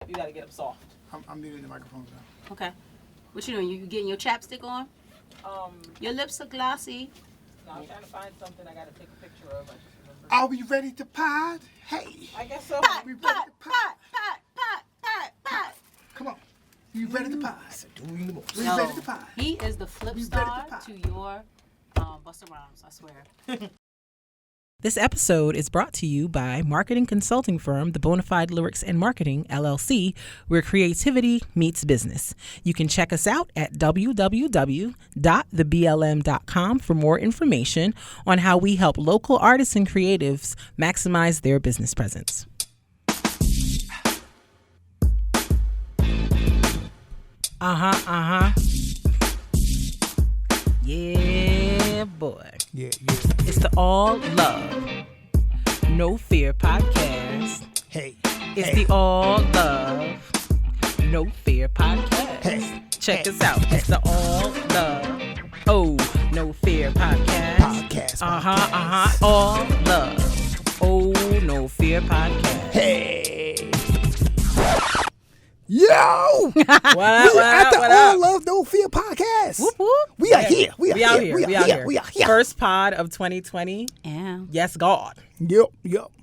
You gotta get them soft. I'm muting the microphone now. Okay. What you doing? You getting your chapstick on? Your lips are glossy. No, I'm trying to find something I gotta take a picture of. I just remember. Are we ready to pod? Hey. I guess so. We ready to pod? Pot. Come on. You ready to pod? Doing the most. We ready to pod? He is the flip We star ready to to your Busta Rhymes, I swear. This episode is brought to you by marketing consulting firm The Bonafide Lyrics and Marketing, LLC, where creativity meets business. You can check us out at www.theblm.com for more information on how we help local artists and creatives maximize their business presence. Yeah, boy. Yeah. It's the All Love, No Fear podcast. Hey. It's the All Love, No Fear podcast. Hey. Check us out. It's the All Love, Oh, No Fear podcast. Podcast. All Love, Oh, No Fear podcast. Hey. Yo! What at the what All up? Love No Fear podcast. Whoop, whoop. We are here. We out here. We are here. First pod of 2020. Yeah. Yes, God. Yep.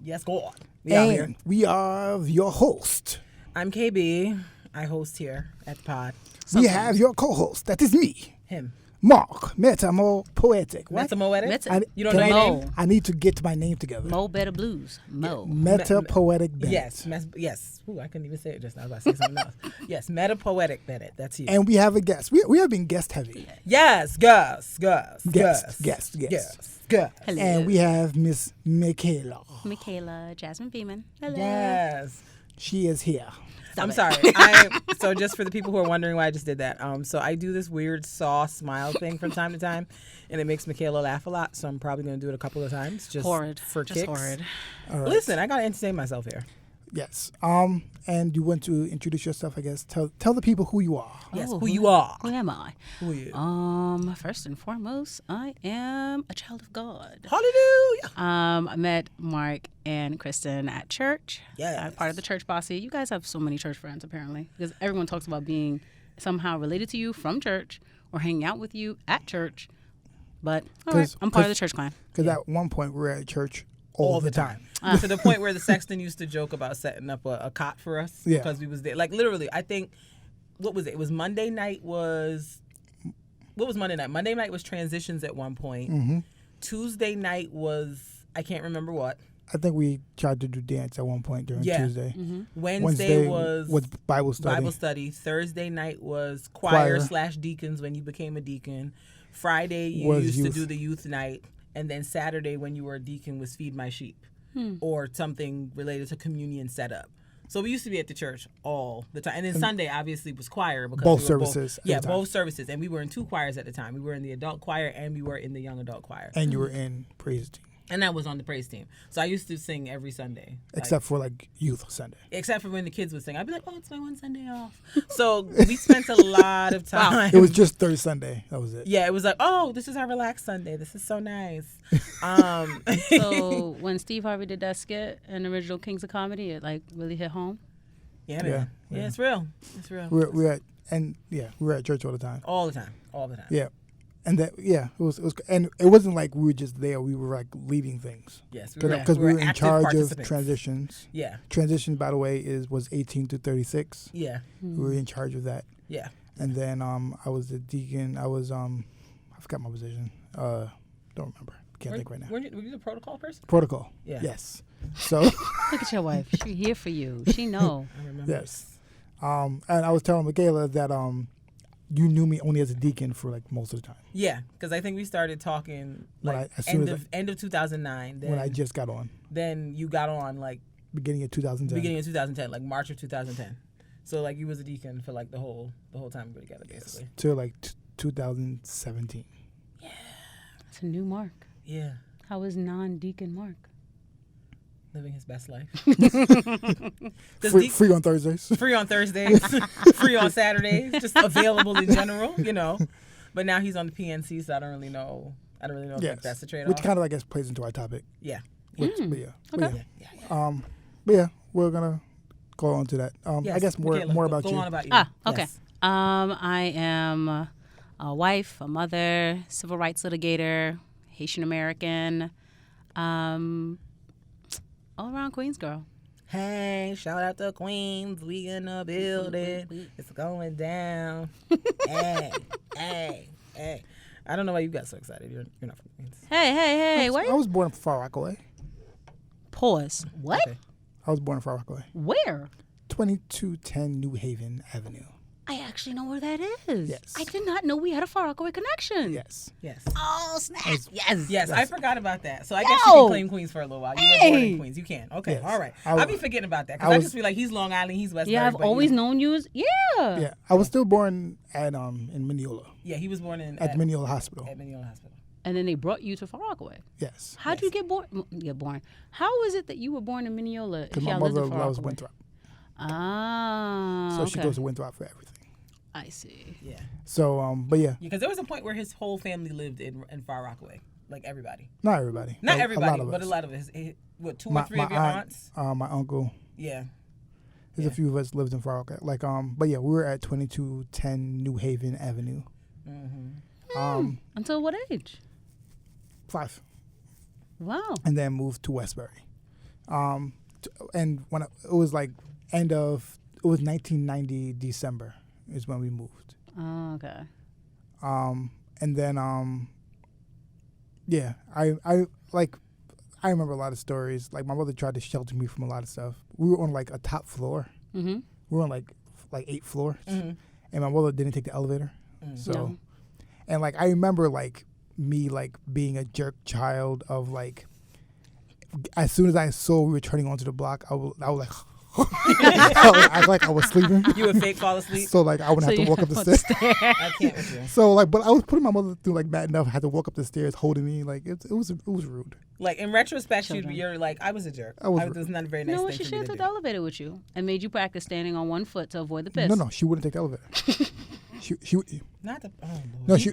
Yes, God. We out here. And we are your host. I'm Kaybee. I host here at the pod. We have your co-host. That is me, Him. Mark Metapoetic. What? Metapoetic? You don't can know I, your name? I need to get my name together. Mo Better Blues. Mo. Metapoetic Bennett. Yes. Ooh, I couldn't even say it just now. I was about to say something else. Yes, Metapoetic Bennett. That's you. And we have a guest. We have been guest heavy. Yes, Gus. Guest. Hello. And we have Miss Michaela Jasmine Beeman. Hello. Yes. She is here. I'm sorry. So just for the people who are wondering why I just did that, so I do this weird saw smile thing from time to time, and it makes Michaela laugh a lot. So I'm probably going to do it a couple of times, just Horrid. for Just kicks. horrid. All right. Listen, I got to entertain myself here. Yes. And you want to introduce yourself, I guess. Tell the people who you are. Yes, Oh, who you are. Who am I? Who are you? First and foremost, I am a child of God. Hallelujah. I met Mark and Kristin at church. Yes. I'm part of the church posse. You guys have so many church friends, apparently, because everyone talks about being somehow related to you from church or hanging out with you at church. But all right, I'm part of the church clan. Because at one point we were at church all the time. To the point where the sexton used to joke about setting up a cot for us because we was there. Like literally, I think, what was it? It was Monday night was, what was Monday night? Monday night was transitions at one point. Mm-hmm. Tuesday night was, I can't remember what. I think we tried to do dance at one point during Tuesday. Mm-hmm. Wednesday was Bible study. Thursday night was choir/deacons when you became a deacon. Friday you used to do the youth night. And then Saturday, when you were a deacon, was Feed My Sheep or something related to communion setup. So we used to be at the church all the time. And then Sunday, obviously, was choir. Because both we were services. Both services. And we were in 2 choirs at the time. We were in the adult choir and we were in the young adult choir. And you were in praise team. And I was on the praise team. So I used to sing every Sunday. Except for like youth Sunday. Except for when the kids would sing. I'd be like, oh, it's my one Sunday off. So we spent a lot of time. It was just third Sunday. That was it. Yeah, it was like, oh, this is our relaxed Sunday. This is so nice. So when Steve Harvey did that skit in the original Kings of Comedy, it like really hit home. Yeah, man. Yeah, it's real. It's real. We're at church all the time. All the time. Yeah. And that, it was, and it wasn't like we were just there. We were like leading things. Yes, because we were in charge of transitions. Yeah. Transition, by the way, was 18 to 36. Yeah. We were in charge of that. Yeah. And then I was the deacon. I was I forgot my position. Don't remember. Can't think right now. Were you the protocol person? Protocol. Yeah. Yes. So. Look at your wife. She here for you. She know. I remember. Yes. And I was telling Michaela that you knew me only as a deacon for like most of the time. Yeah, because I think we started talking like end of 2009. Then, when I just got on. Then you got on like beginning of 2010, like March of 2010. So like you was a deacon for like the whole time we were together, basically. Yes. Till like 2017. Yeah, it's a new Mark. Yeah. How is non-deacon Mark? Living his best life. Free on Thursdays. Free on Thursdays. Free on Saturdays. Just available in general, you know. But now he's on the PNC, so I don't really know if that's the trade-off. Which kind of, I guess, plays into our topic. Yeah. But Okay. yeah, we're gonna go on to that. Yes, I guess more about go you. on about you. Okay. Yes. I am a wife, a mother, civil rights litigator, Haitian American, all around Queens girl. Hey, shout out to Queens. We in the building. It's going down. hey. I don't know why you got so excited. You're not from Queens. Hey, why? I was born in Far Rockaway. Pause. What? Okay. I was born in Far Rockaway. Where? 2210 New Haven Avenue. I actually know where that is. Yes. I did not know we had a Far Rockaway connection. Yes. Oh, snap. Yes. Yes, I forgot about that. So I guess you can claim Queens for a little while. You were born in Queens. You can. Okay, Yes. all right. I I'll was- be forgetting about that because I just feel like he's Long Island, he's Westbury. Yeah, I've but always you- known you as, Yeah. I was still born at in Mineola. Yeah, he was born At Mineola Hospital. at Millennial Hospital. And then they brought you to Far Rockaway. Yes. How'd you get born? How is it that you were born in Mineola? Because if my y'all lived mother in Far loves Rockaway? Winthrop. Ah, So okay. she goes to Winthrop for everything. I see. Yeah. So, but yeah, Because there was a point where his whole family lived in Far Rockaway. Like everybody. not everybody. Not A everybody, lot of but us. a lot of his, what, two My, or three my of your aunt, aunts? my uncle. Yeah. There's a few of us lived in Far Rockaway. Like, but yeah, we were at 2210 New Haven Avenue. Until what age? 5. Wow. And then moved to Westbury. And when it was like it was 1990 December is when we moved. Oh, okay. And then yeah, I remember a lot of stories. Like my mother tried to shelter me from a lot of stuff. We were on like a top floor. Mm-hmm. We were on like 8 floors, and my mother didn't take the elevator. So, No. and like I remember like me like being a jerk child of like. As soon as I saw we were turning onto the block, I was like, I would act like I was sleeping. You would fake fall asleep? So like I wouldn't have to walk up the stairs. I can't with you. So like, but I was putting my mother through like bad enough. I had to walk up the stairs holding me. Like it was rude. Like in retrospect, Children. you're like, I was a jerk. I was It was not a very You nice know what? thing She for should me have to took do. the elevator with you and made you practice standing on one foot to avoid the piss. No, she wouldn't take the elevator. She Not the. Oh, Lord. no, she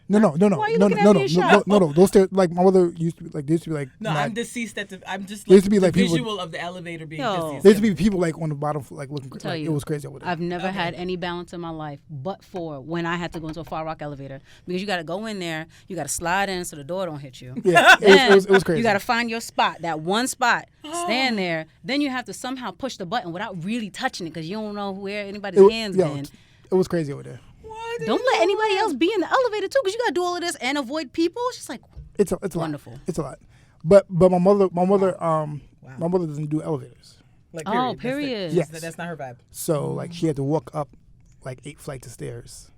no. Why are you looking at me shocked? No. Those stairs, like my mother used to be like, there used to be like. No, not- I'm deceased at the. I'm just There like used to be, the like, people- visual of the elevator being Yo. deceased. There used to be people like on the bottom, like looking. Tell Like, you, it was crazy over there. I've never had any balance in my life, but for when I had to go into a Far Rock elevator, because you got to go in there, you got to slide in so the door don't hit you. Yeah, it was crazy. You got to find your spot, that one spot, stand there. Then you have to somehow push the button without really touching it because you don't know where anybody's hands been. It was crazy over there. Don't let anybody else be in the elevator too, because you got to do all of this and avoid people. It's just like It's a wonderful. lot. It's a lot. But my mother my mother doesn't do elevators. Like, Oh, period. period. Yes. That's not her vibe. So like she had to walk up like 8 flights of stairs.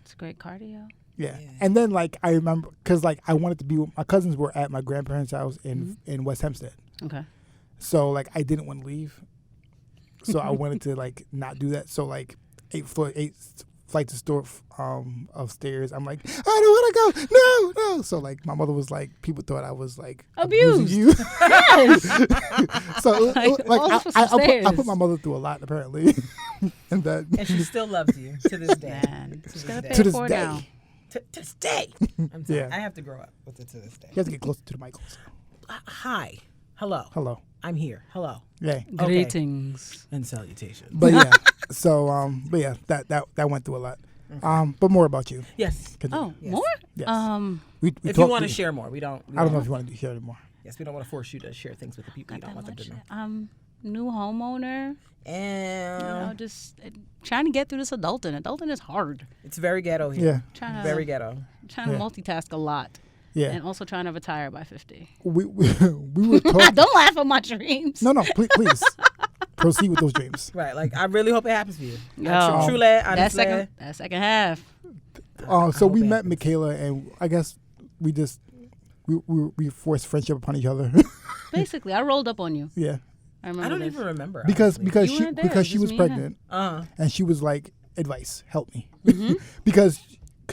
It's great cardio. Yeah. And then like I remember because like I wanted to be with my cousins were at my grandparents' house in West Hempstead. Okay. So like I didn't want to leave. So I wanted to like not do that. So like 8 flights of stairs. I'm like, I don't want to go. No. So like my mother was like, people thought I was like Abused. abusing you. Yes. So Like, all this for some I stairs. put my mother through a lot apparently. And that And she still loves you to this day. Man, just this gotta day. pay to this for it day. now. To this day. I'm sorry. Yeah. I have to grow up with it to this day. You have to get closer to the mic also. Hi. Hello. Hello. I'm here. Hello. Yeah. Okay. Greetings. And salutations. But yeah. So but yeah, that went through a lot. But more about you. Yes. Oh, Yes. more? Yes. We We If you talked- want to share more, we don't. I don't know if you want to share anymore. Yes, we don't want to force you to share things with the people you don't want them to know. New homeowner. And Just trying to get through this adulting. Adulting is hard. it's very ghetto Yeah. here. Trying to Very ghetto. trying to Yeah. multitask a lot. Yeah. And also trying to retire by 50. We were talking. Don't laugh at my dreams. No, please proceed with those dreams. Right. Like, I really hope it happens for you. Yo, Truly, that honestly. second half. So hope we it met happens. Michaela, and I guess we forced friendship upon each other. Basically, I rolled up on you. Yeah, I remember I don't this. even remember. because honestly. You weren't there, she just was me and him. pregnant, Uh-huh. and she was like, advice, help me, Mm-hmm. because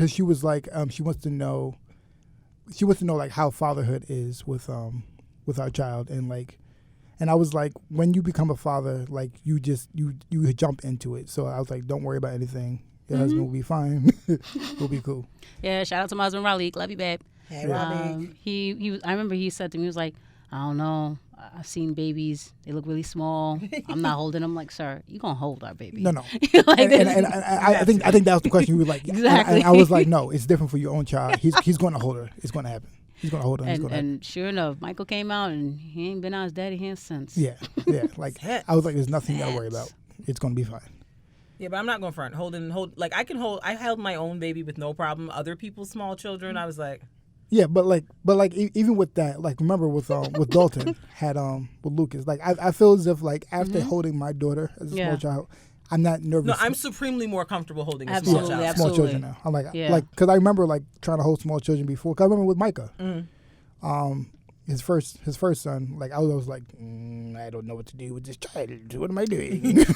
she was like, she wants to know like how fatherhood is with our child, and I was like, when you become a father, like you jump into it. So I was like, don't worry about anything. Your Mm-hmm. husband will be fine. We'll be cool. Yeah, shout out to my husband Raleigh. Love you, babe. Hey, Robbie. He was. I remember he said to me, he was like, I don't know. I've seen babies. They look really small. I'm not holding them. Like, sir, you gonna hold our baby? No. Like, and I think that was the question. You were like, exactly. And I was like, no, it's different for your own child. He's going to hold her. It's going to happen. He's going to hold her. And sure enough, Michael came out and he ain't been out his daddy hands since. Yeah. Like I was like, there's nothing you gotta worry about. It's going to be fine. Yeah, but I'm not going front. Like I held my own baby with no problem. Other people's small children, I was like. Yeah, but even with that, like remember with Dalton had with Lucas, like I feel as if like after holding my daughter as a small child, I'm not nervous. No, I'm susupremely more comfortable holding a small child. Small children now. I'm like because I remember like trying to hold small children before. Cause I remember with Micah, his first son, like I was like, I don't know what to do with this child. What am I doing? She looks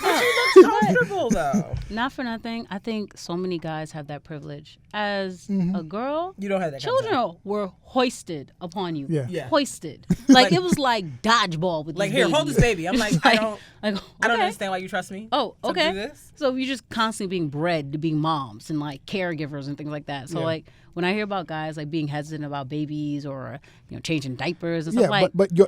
comfortable though. Not for nothing. I think so many guys have that privilege. As a girl, you don't have that. Children were hoisted upon you. Yeah. Hoisted. Like it was like dodgeball with like these here, babies. hold this baby. I'm like, I don't okay. understand why you trust me. Oh, okay. To do this? So you're just constantly being bred to be moms and like caregivers and things like that. So like when I hear about guys like being hesitant about babies or changing diapers and stuff like, but you're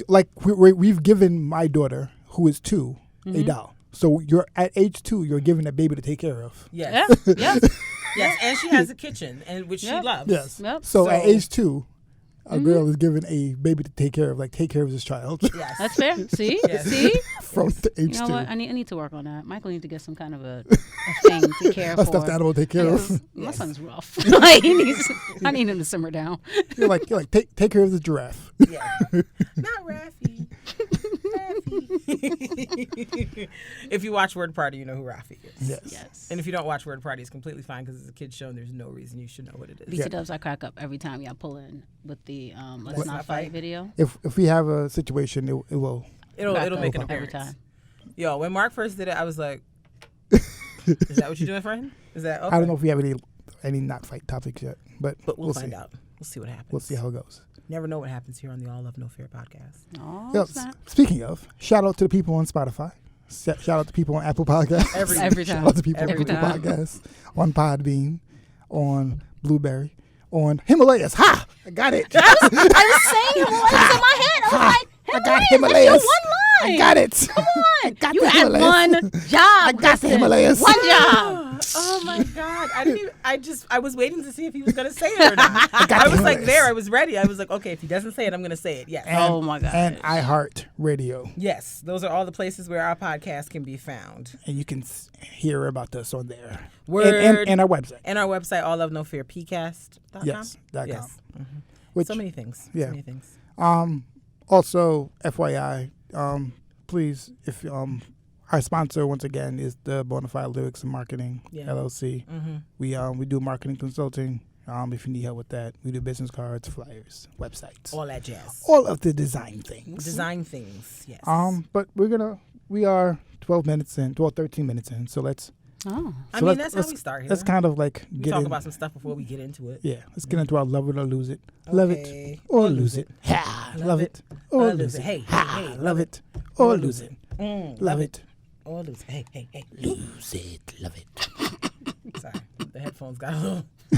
like we've given my daughter who is 2 a doll. So you're at age 2, you're giving a baby to take care of. Yes. Yeah. Yes, and she has a kitchen, and which she loves. Yes. Yep. So at age 2, a girl is given a baby to take care of this child. Yes. That's fair. See? Yes. See? From the age 2. You know what? I need to work on that. Michael needs to get some kind of a thing to care for. A stuffed animal to take care of. My son's rough. Like, I need him to simmer down. You're like take care of the giraffe. Yeah. Not Raffy. If you watch Word Party, you know who Rafi is. Yes. And if you don't watch Word Party, it's completely fine because it's a kid's show and there's no reason you should know what it is. BC Dubs, I crack up every time y'all pull in with the Let's Not Fight video. If we have a situation, it'll make an appearance. Every time. Yo, when Mark first did it, I was like, is that what you're doing for him? Is that okay? I don't know if we have any not fight topics yet, but we'll find out. We'll see what happens. We'll see how it goes. Never know what happens here on the All Love No Fear podcast. Oh, speaking of, shout out to the people on Spotify. Shout out to people on Apple Podcasts. Every time. Shout out to people on Google Podcasts, on Podbean, on Blueberry, on Himalayas. Ha! I got it. I was saying Himalayas in my head. I was like, I got Himalayas. That's your one line. I got it. Come on. Got you the had Himalayas. one job. I got the Himalayas. One job. Oh my God. I was waiting to see if he was going to say it or not. I was like there. I was ready. I was like, okay, if he doesn't say it, I'm going to say it. Yes. Oh my God. And iHeart Radio. Yes. Those are all the places where our podcast can be found. And you can hear about us on there. Word. And our website. And our website, All Love No Fear PCast.com. Yes. Yes. Mm-hmm. So many things. Yeah. So many things. Also, FYI, please, if our sponsor once again is the Bonafide Lyrics and Marketing LLC. Mm-hmm. We do marketing consulting. If you need help with that, we do business cards, flyers, websites, all that jazz, all of the design things. Yes. But we are 13 minutes in. So let's. Oh. I mean, that's how we start here. Let's kind of like talk about some stuff before we get into it. Yeah, let's get into our love it or lose it. Love it or lose it. Ha! Love it or lose it. Hey, love it or lose it. Love it or lose it. Hey. Lose it. Love it. Sorry, the headphones got a little. I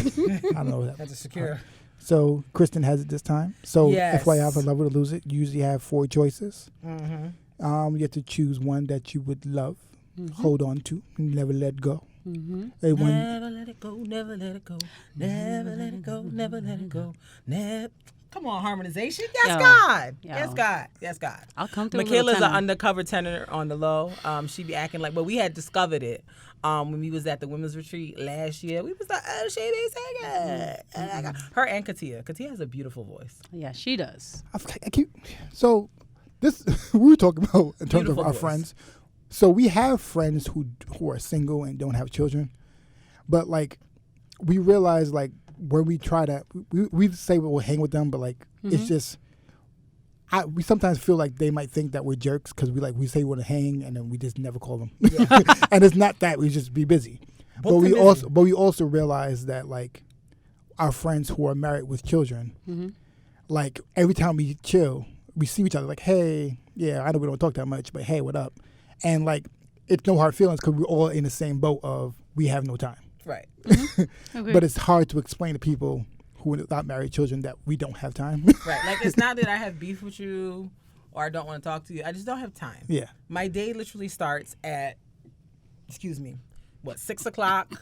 don't know what that. That's a secure. So Kristin has it this time. So yes. FYI, for love it or lose it, you usually have 4 choices. Mm-hmm. You have to choose one that you would love. Mm-hmm. Hold on to, never let go. Mm-hmm. Never let it go, never let it go, never let it go, never let it go, never. Come on, harmonization. Yes, God. Yes, God. Yes, God. I'll come through. Michaela's an undercover tenor on the low. She be acting like, but we had discovered it when we was at the women's retreat last year. We was like, oh, she be singing. Her and Katia. Katia has a beautiful voice. Yeah, she does. So this we were talking about in terms Beautiful of our voice. friends. So we have friends who are single and don't have children, but like we realize like when we try to we say we'll hang with them, but like it's just we sometimes feel like they might think that we're jerks because we say we want to hang and then we just never call them, and it's not that, we just be busy. But we also realize that like our friends who are married with children, like every time we chill, we see each other like, hey, yeah, I know we don't talk that much, but hey, what up? And like, it's no hard feelings because we're all in the same boat of we have no time. Right. Okay. But it's hard to explain to people who without married children that we don't have time. Right. Like, it's not that I have beef with you or I don't want to talk to you. I just don't have time. Yeah. My day literally starts at, 6 o'clock.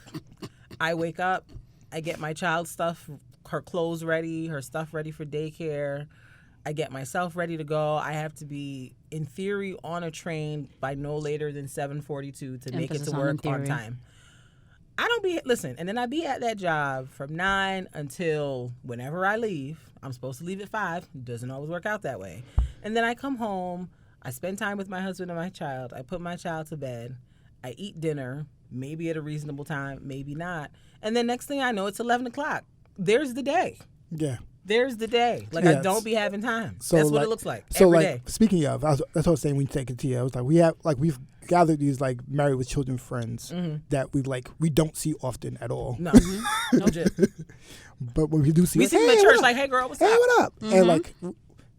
I wake up. I get my child's stuff, her clothes ready, her stuff ready for daycare. I get myself ready to go. I have to be, in theory, on a train by no later than 7:42 to make it to work on time. And then I be at that job from 9 until whenever I leave. I'm supposed to leave at 5. It doesn't always work out that way. And then I come home. I spend time with my husband and my child. I put my child to bed. I eat dinner, maybe at a reasonable time, maybe not. And then next thing I know, it's 11 o'clock. There's the day. Yeah. There's the day. Like, yeah, I don't be having time. So that's what it looks like so every like, day. Speaking of, that's what I was saying when you take it to you. I was like, we've gathered these like married with children friends that we don't see often at all. No. No legit. But when we do see, we see them at church like, hey girl, what's up? Hey, what up? And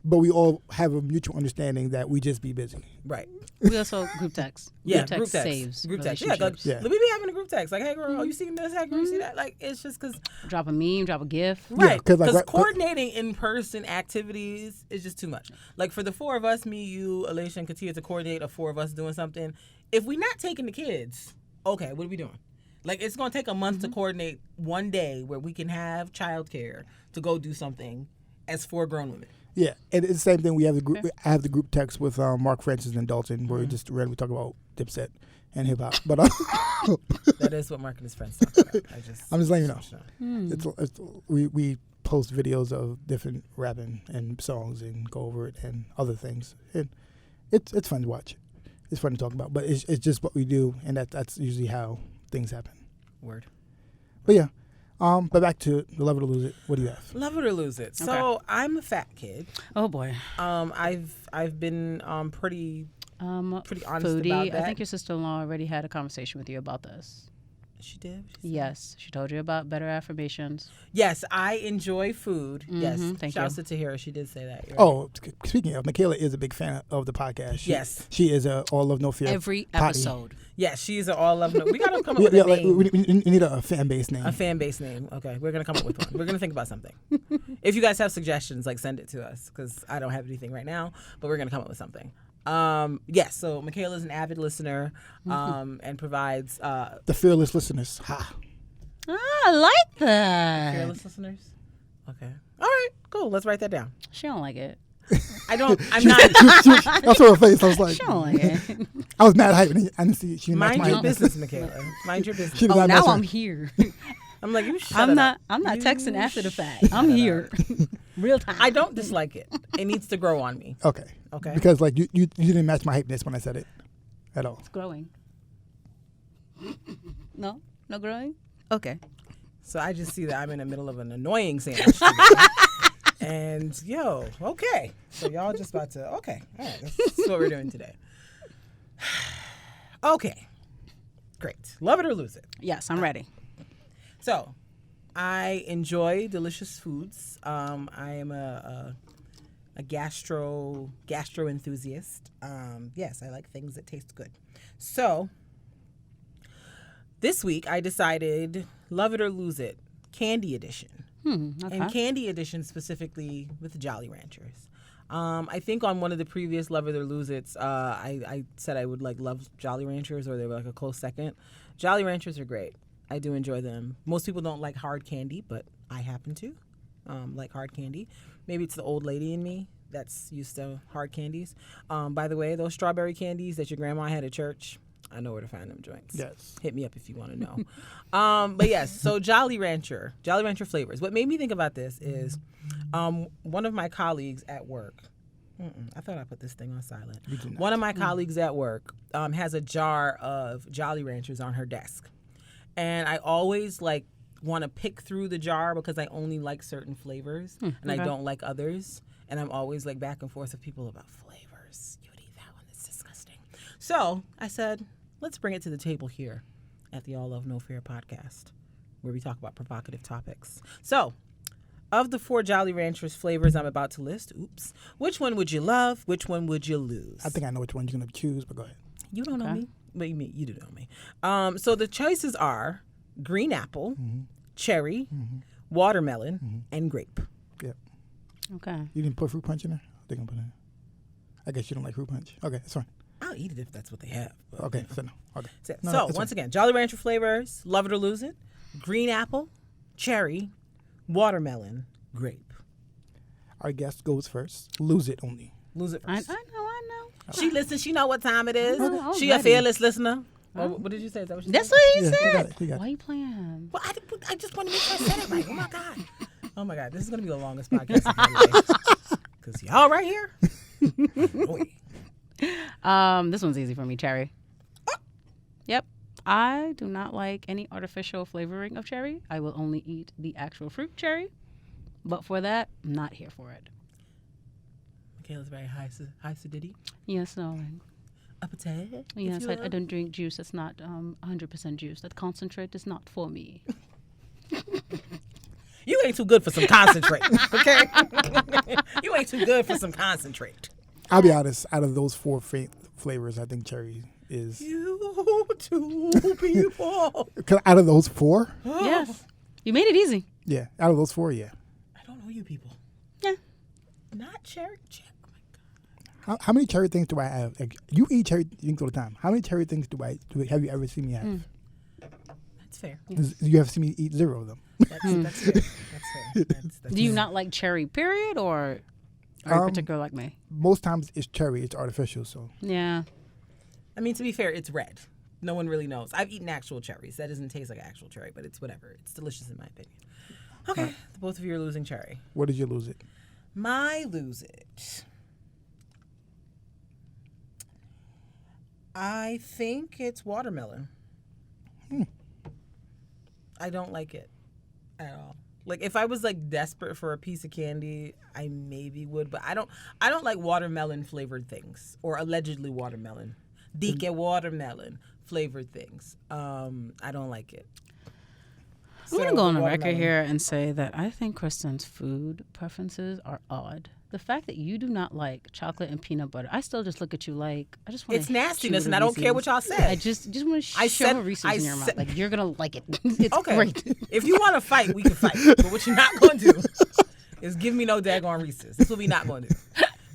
but we all have a mutual understanding that we just be busy. Right. We also group text. Yeah, group text saves group text. Yeah, relationships. we be having a group text. Like, hey girl, you see this? Hey girl, you see that? Like, it's just because. Drop a meme, drop a GIF. Right. Yeah, Because coordinating in-person activities is just too much. Like, for the four of us, me, you, Alicia, and Katia, to coordinate of four of us doing something, if we're not taking the kids, okay, what are we doing? Like, it's going to take a month to coordinate one day where we can have childcare to go do something as 4 grown women. Yeah, and it's the same thing. We have the group. I have the group text with Mark Francis and Dalton, where we just randomly talk about Dipset and hip hop. But that is what Mark and his friends talk about. I'm just letting you know. We post videos of different rapping and songs and go over it and other things. And it's fun to watch. It's fun to talk about. But it's just what we do, and that's usually how things happen. Word. But yeah. But back to Love It or Lose It. What do you have? Love it or lose it. So I'm a fat kid. Oh boy. I've been pretty honest foodie. about that. I think your sister-in-law already had a conversation with you about this. She did. Yes, she told you about better affirmations. Yes, I enjoy food. Yes, thank shouts you. to Tahira. She did say that. You're Oh, speaking of, Michaela is a big fan of the podcast. She is a All Love No Fear. Every potty. episode. Yes, she's an all love. We gotta come up with a name. we need a fan base name. A fan base name. Okay, we're gonna come up with one. We're gonna think about something. If you guys have suggestions, send it to us because I don't have anything right now. But we're gonna come up with something. Yes. So Michaela's an avid listener, and provides the fearless listeners. Ha. I like that. Fearless listeners. Okay. All right. Cool. Let's write that down. She don't like it. I'm not. I saw her face. I was like, She don't like it. I was mad hype. I didn't see it. She Mind your business, Michaela. Mind your business. Oh, now I'm here. I'm like, you shut I'm it not. up. I'm not You texting after the fact. shut I'm it here, real time. I don't dislike it. It needs to grow on me. Okay. Okay. Because you didn't match my hypeness when I said it at all. It's growing. No growing. Okay. So I just see that I'm in the middle of an annoying sandwich today. And okay. So y'all just about to, okay. All right. That's what we're doing today. Okay. Great. Love it or lose it. Yes, I'm ready. So I enjoy delicious foods. I am a gastro enthusiast. Yes, I like things that taste good. So this week I decided Love It or Lose It, Candy Edition. Okay. And Candy Edition specifically with Jolly Ranchers. I think on one of the previous Love It or Lose It's, I said I would love Jolly Ranchers, or they were a close second. Jolly Ranchers are great. I do enjoy them. Most people don't like hard candy, but I happen to like hard candy. Maybe it's the old lady in me that's used to hard candies. By the way, those strawberry candies that your grandma had at church, I know where to find them joints. Yes. Hit me up if you want to know. But yes, so Jolly Rancher flavors. What made me think about this is one of my colleagues at work, I thought I put this thing on silent. One of my colleagues at work has a jar of Jolly Ranchers on her desk. And I always want to pick through the jar because I only like certain flavors and I don't like others. And I'm always back and forth with people about flavors. You would eat that one. It's disgusting. So I said, let's bring it to the table here at the All Love No Fear podcast, where we talk about provocative topics. So, of the 4 Jolly Ranchers flavors I'm about to list, which one would you love? Which one would you lose? I think I know which one you're going to choose, but go ahead. You don't know me. But you do know me. So the choices are green apple, cherry, watermelon, and grape. Yep. Okay. You didn't put fruit punch in there? They're going to put it in. I guess you don't like fruit punch. Okay, that's fine. I'll eat it if that's what they have. But, Okay, so no. Okay. So once again, Jolly Rancher flavors, love it or lose it. Green apple, cherry, watermelon, grape. Our guest goes first. Lose it only. Lose it I first. know. She listens. She know what time it is. Oh, She a already. fearless listener. What did you say? Is that what you That's said? what he Yeah, said. he got it. Why you playing him? Well, I just want to make sure I said it right. Oh my god. Oh my god. This is gonna be the longest podcast of my life. Cause y'all right here. This one's easy for me. Cherry. Yep. I do not like any artificial flavoring of cherry. I will only eat the actual fruit cherry. But for that, I'm not here for it. Michaela's very high acidity. Yes, darling. Appetite. Yes, I don't drink juice. That's not 100% juice. That concentrate is not for me. You ain't too good for some concentrate, okay? You ain't too good for some concentrate. I'll be honest. Out of those 4 flavors, I think cherry is. You two people. Out of those 4? Yes. You made it easy. Yeah. Out of those 4, yeah. I don't know you people. Yeah. Not cherry. Oh my god. How many cherry things do I have? Like, you eat cherry things all the time. How many cherry things have you ever seen me have? That's fair. You have seen me eat 0 of them. That's fair. That's fair. That's Do you not like cherry, period, or are you particular like me? Most times it's cherry. It's artificial. So Yeah. I mean, to be fair, it's red. No one really knows. I've eaten actual cherries. That doesn't taste like actual cherry, but it's whatever. It's delicious in my opinion. Okay, the both of you are losing cherry. where did you lose it? My lose it. I think it's watermelon. I don't like it at all. Like if I was like desperate for a piece of candy, I maybe would, but I don't like watermelon flavored things or allegedly watermelon. Deacon watermelon flavored things. I don't like it. I'm going to go on a record watermelon. here and say that I think Kristin's food preferences are odd. The fact that you do not like chocolate and peanut butter, I still just look at you like, I just want It's nastiness, and I don't care what y'all say. I just want to shove a Reese's in your mouth. Like, you're going to like it. It's Okay. great. If you want to fight, we can fight. But what you're not going to do is give me no daggone Reese's. That's what we're not going to do.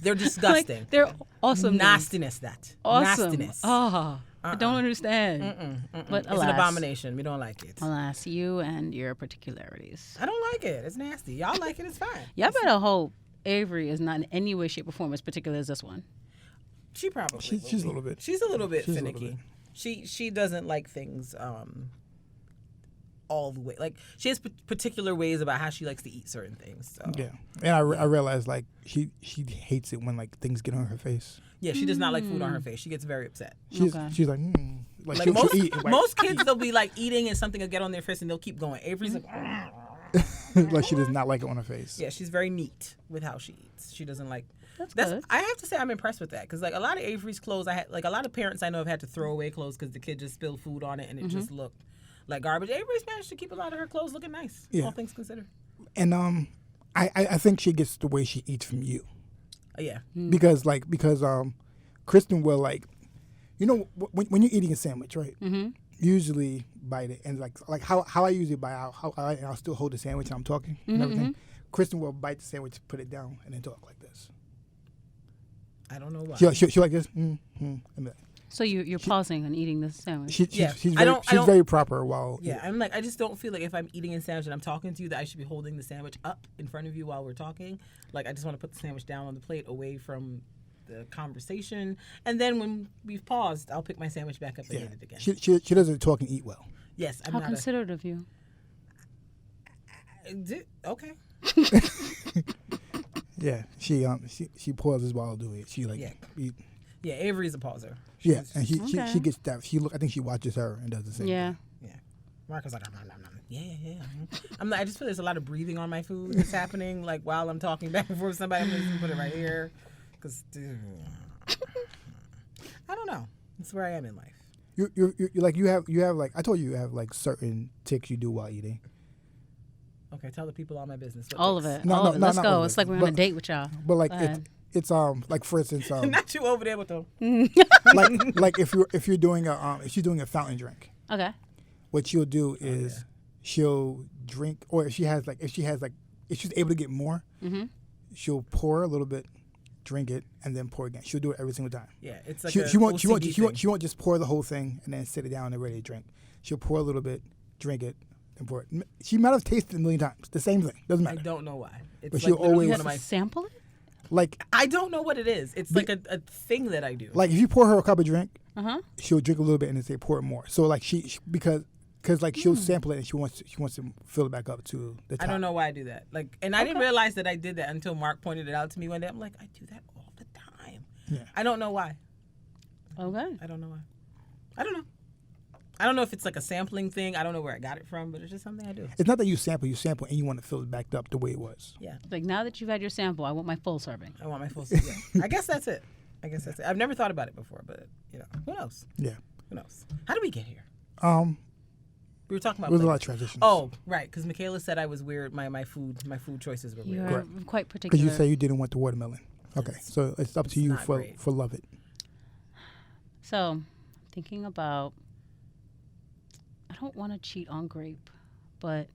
They're disgusting. Like, they're awesome. Nastiness, that. Awesome. Nastiness. Oh, I don't understand. But It's alas, an abomination. We don't like it. alas, you and your particularities. I don't like it. It's nasty. Y'all like it. It's fine. Y'all better hope Avery is not in any way, shape, or form as particular as this one. She probably She's a little bit. She's a little bit She's a little finicky. She doesn't like things all the way. Like she has particular ways about how she likes to eat certain things. So. Yeah, and I realized like she hates it when like things get on her face. Yeah, she does not like food on her face. She gets very upset. She's like Like she'll most, eat. Like, most kids, they'll be like eating and something will get on their face and they'll keep going. Avery's like, like she does not like it on her face. yeah, she's very neat with how she eats. She doesn't like. That's good. I have to say I'm impressed with that because like a lot of Avery's clothes, I had like a lot of parents I know have had to throw away clothes because the kid just spilled food on it and it just looked like garbage. Avery's managed to keep a lot of her clothes looking nice. Yeah. All things considered. And I think she gets the way she eats from you Yeah. because Kristin will like, you know, when you're eating a sandwich, right? Mm-hmm. Usually bite it and like how I usually bite out, I'll still hold the sandwich and I'm talking and everything. Kristin will bite the sandwich, put it down, and then talk like this. I don't know why. She like this. So you're pausing and eating this sandwich. She's very proper while. Yeah, I'm like, I just don't feel like if I'm eating a sandwich and I'm talking to you that I should be holding the sandwich up in front of you while we're talking. Like, I just want to put the sandwich down on the plate away from the conversation. And then when we've paused, I'll pick my sandwich back up and eat it again. She doesn't talk and eat well. Yes, I'm How not considerate of you. okay. Yeah, she pauses while doing it. She like eat. Yeah, Avery's a pauser. Yeah, and she gets that. I think she watches her and does the same. Yeah. Yeah. Marco's like, nom, nom, nom. Yeah. I'm like, I just feel there's a lot of breathing on my food that's happening. Like while I'm talking back and forth with somebody, I'm just gonna put it right here, because I don't know. That's where I am in life. You like you have like I told you have like certain tics you do while eating. Okay, tell the people all my business. What All tics? of it. No, all no, of it. no, Let's not go. all of It's it. like we're on a date with y'all. But like Go ahead. it's like for instance Not you over there with the. like if you're doing a fountain drink, Okay. what you'll do is she'll drink, or if she's able to get more, she'll pour a little bit, drink it, and then pour again. She'll do it every single time. Yeah, it's like she won't just pour the whole thing and then sit it down and ready to drink. She'll pour a little bit, drink it, and pour it. She might have tasted it a million times. The same thing. Doesn't matter. I don't know why. It's But like she'll always one of my sample it. Like, I don't know what it is. It's like a thing that I do. Like if you pour her a cup of drink, she'll drink a little bit and then say pour it more. So like because like she'll sample it and she wants to fill it back up to the top. I don't know why I do that. Like, and I didn't realize that I did that until Mark pointed it out to me one day. I'm like, I do that all the time. Yeah. I don't know why. Okay. I don't know why. I don't know. I don't know if it's like a sampling thing. I don't know where I got it from, but it's just something I do. It's not that you sample and you want to fill it back up the way it was. Yeah. Like, now that you've had your sample, I want my full serving. I want my full serving. Yeah. I guess that's it. I've never thought about it before, but who knows? Yeah. Who knows? How did we get here? We were talking about. There was a lot of transitions. Oh, right, because Michaela said I was weird. My food choices were weird. You're quite particular. Because you say you didn't want the watermelon. Okay, so it's up to you for love it. So, thinking about, I don't want to cheat on grape, but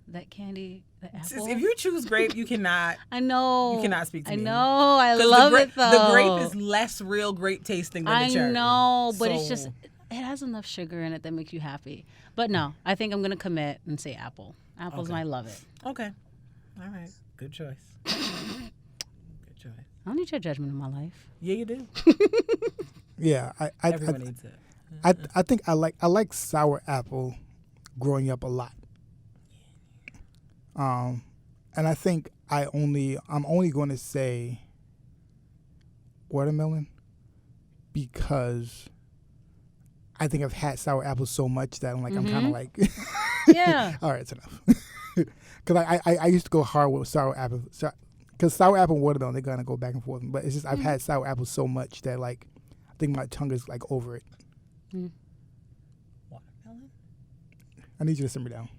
that candy, the apple. If you choose grape, you cannot. I know. You cannot speak to me. I know. I love it though. The grape is less real grape tasting than the cherry. I know, but it's just, it has enough sugar in it that makes you happy. But no, I think I'm gonna commit and say apple. Apple's my love it. Okay. All right. Good choice. Good choice. I don't need your judgment in my life. Yeah, you do. Yeah, Everyone needs it. I think I like sour apple growing up a lot. And I think I'm only going to say watermelon because I think I've had sour apples so much that I'm like I'm kind of like Yeah. all right, it's enough. Because I used to go hard with sour apple because sour apple and watermelon they're gonna go back and forth. But it's just I've had sour apples so much that like I think my tongue is like over it. Watermelon? I need you to simmer down.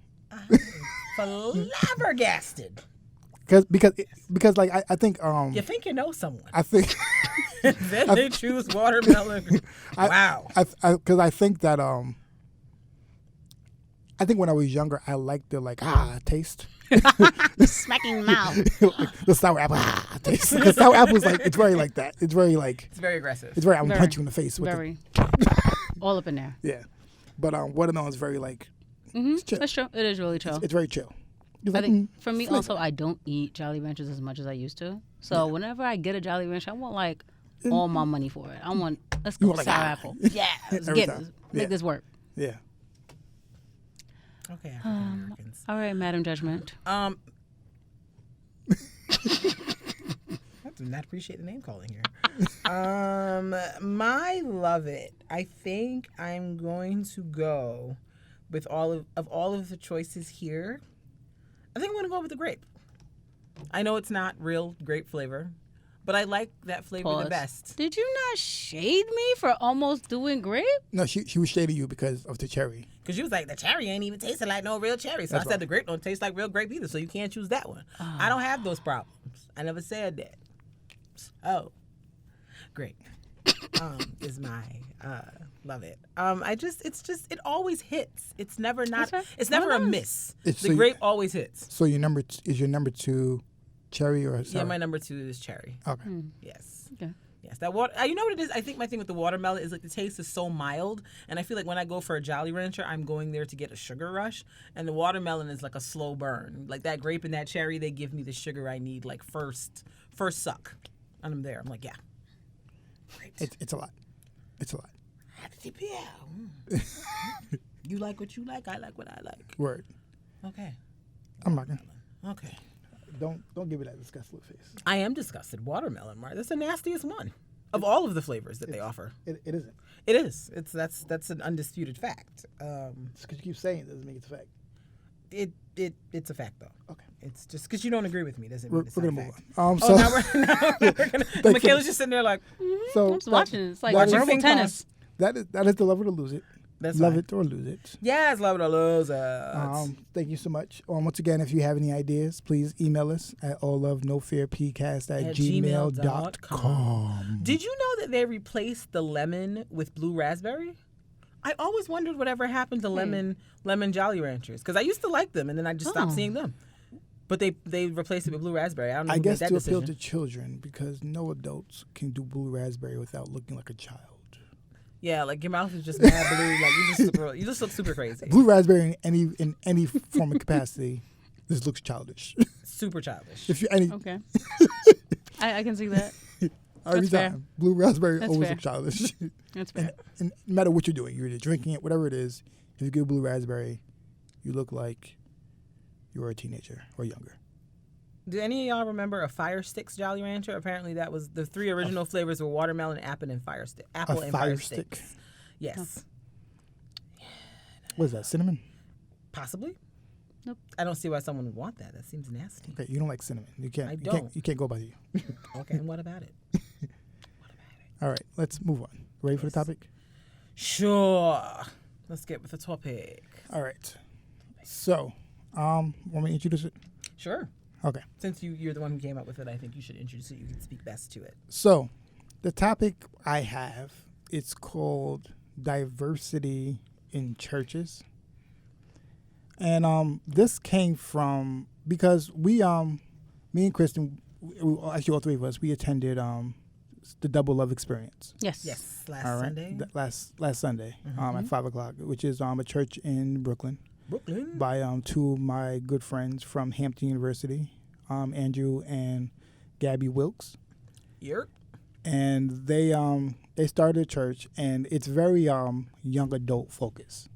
Flabbergasted. Because like I think You think you know someone. I think Then they choose watermelon. Wow. Because I think that I think when I was younger I liked the like taste. Smacking mouth. Like, the sour apple taste. Because sour apple is like it's very like that. It's very like It's very aggressive. it's very I'm gonna punch you in the face with Very. All up in there. yeah. But watermelon is very like it's chill. That's true. It is really chill. It's very chill. It's I like, think for me flavor. also, I don't eat Jolly Ranchers as much as I used to. So whenever I get a Jolly Rancher, I want like all my money for it. I want let's go want, like, sour apple. Yeah, let's Every get time. it. Make this work. Yeah. Okay, African Americans. All right, Madam Judgment. I do not appreciate the name calling here. My love it. I think I'm going to go with all of the choices here. I think I'm going to go with the grape. I know it's not real grape flavor, but I like that flavor the best. Did you not shade me for almost doing grape? No, she was shading you because of the cherry. Because you was like, the cherry ain't even tasting like no real cherry. So I said the grape don't taste like real grape either, so you can't choose that one. I don't have those problems. I never said that. Oh, great. Is my love it. It always hits. It's never not. It's never a miss. The grape always hits. So your number is your number 2 cherry or sour? Yeah, my number 2 is cherry. Okay. Yes. Okay. Yes, that water. You know what it is? I think my thing with the watermelon is like the taste is so mild, and I feel like when I go for a Jolly Rancher, I'm going there to get a sugar rush, and the watermelon is like a slow burn. Like that grape and that cherry, they give me the sugar I need like first suck, and I'm there. I'm like, yeah. Great. It's a lot. It's a lot. You like what you like. I like what I like. Word. Okay. I'm not gonna. Okay. Don't give me that disgusted face. I am disgusted. Watermelon, Mark. That's the nastiest one of all of the flavors that they offer. It isn't. It is. That's an undisputed fact. Just because you keep saying it doesn't make it a fact. It's a fact though. Okay. It's just because you don't agree with me doesn't mean it's We're not gonna a move fact. on. Oh, now we're gonna. Michaela's just sitting there like. So I'm just watching it. It's like Watching verbal ping pong. tennis. that is the love it or lose it. That's love fine. it or lose it. Yes, love it or lose it. Thank you so much. Once again, if you have any ideas, please email us at alllovenofearpcast@gmail.com. Did you know that they replaced the lemon with blue raspberry? I always wondered whatever happened to lemon Jolly Ranchers, because I used to like them and then I just stopped seeing them. But they replaced it with blue raspberry. I don't know. I guess that to decision. appeal to children, because no adults can do blue raspberry without looking like a child. Yeah, like your mouth is just mad blue. Like you just look super crazy. Blue raspberry in any form of capacity, this looks childish. Super childish. If you any Okay. I can see that. every That's fair. time blue raspberry That's always fair. looks childish. That's fair. And no matter what you're doing, you're either drinking it, whatever it is. If you get blue raspberry, you look like you were a teenager or younger. Do any of y'all remember a Fire Sticks Jolly Rancher? Apparently, that was the 3 original flavors were watermelon, apple, and fire stick. Apple and fire sticks. Yes, What is that? Cinnamon? possibly. Nope. I don't see why someone would want that. That seems nasty. Okay, you don't like cinnamon. You can't. I You don't. can't go by you. Okay, and what about it? All right, let's move on. Ready for the topic? Sure. Let's get with the topic. All right. So, want me to introduce it? Sure. Okay. Since you're the one who came up with it, I think you should introduce it. You can speak best to it. So, the topic I have, it's called diversity in churches. And this came from, because we, me and Kristin, actually all three of us, we attended the Double Love Experience. Yes. Yes. Last All right? Sunday. Last Sunday at 5 o'clock, which is a church in Brooklyn. By two of my good friends from Hampton University, Andrew and Gabby Wilkes. Yerp. And they started a church, and it's very young adult focused.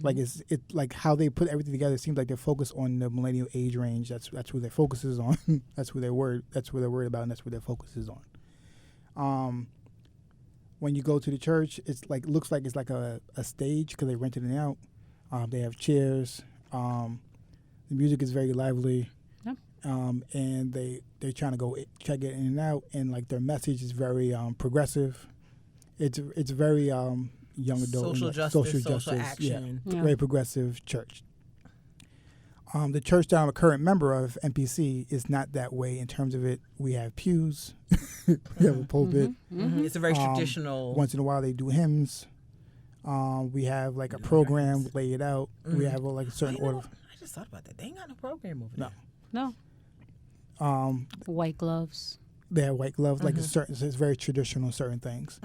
Like it's like how they put everything together. It seems like they're focused on the millennial age range. That's who their focus is on. That's who they're worried about, and that's where their focus is on. When you go to the church, it's like looks like it's like a stage because they rented it out. They have chairs. The music is very lively. Yep. And they're trying to get in and out, and like their message is very progressive. It's very young adult, social justice, action. Yeah. Very progressive church. The church that I'm a current member of, MPC, is not that way in terms of it. We have pews, we have a pulpit. It's a very traditional. Once in a while, they do hymns. We have like a program laid out. We have like a certain order. I just thought about that. They ain't got no program over No. there. No. White gloves. They have white gloves. Like it's very traditional in certain things.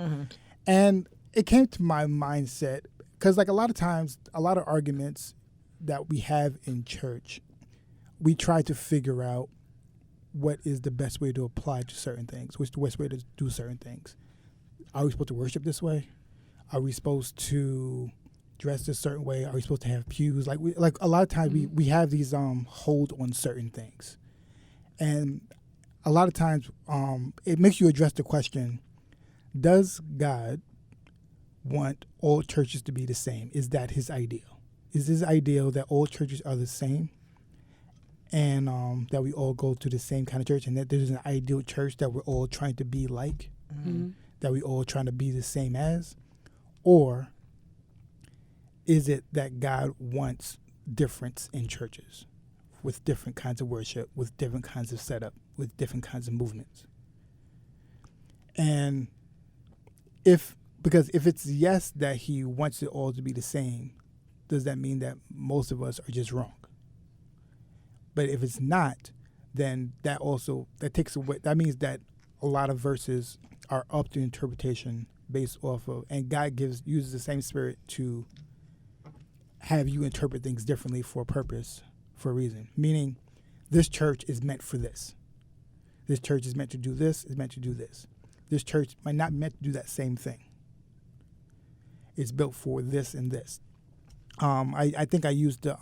And it came to my mindset because like a lot of times, a lot of arguments that we have in church, we try to figure out what is the best way to apply to certain things. What's the best way to do certain things? Are we supposed to worship this way? Are we supposed to dress this certain way? Are we supposed to have pews? Like a lot of times we have these hold on certain things, and a lot of times it makes you address the question: does God want all churches to be the same? Is that His ideal? Is His ideal that all churches are the same, and that we all go to the same kind of church, and that there's an ideal church that we're all trying to be like, that we all trying to be the same as? Or is it that God wants difference in churches with different kinds of worship, with different kinds of setup, with different kinds of movements? And because if it's yes that He wants it all to be the same, does that mean that most of us are just wrong? But if it's not, then that takes away, that means that a lot of verses are up to interpretation based off of, and God uses the same Spirit to have you interpret things differently for a purpose, for a reason. Meaning, this church is meant for this. This church is meant to do this, is meant to do this. This church might not be meant to do that same thing. It's built for this and this. I think I used the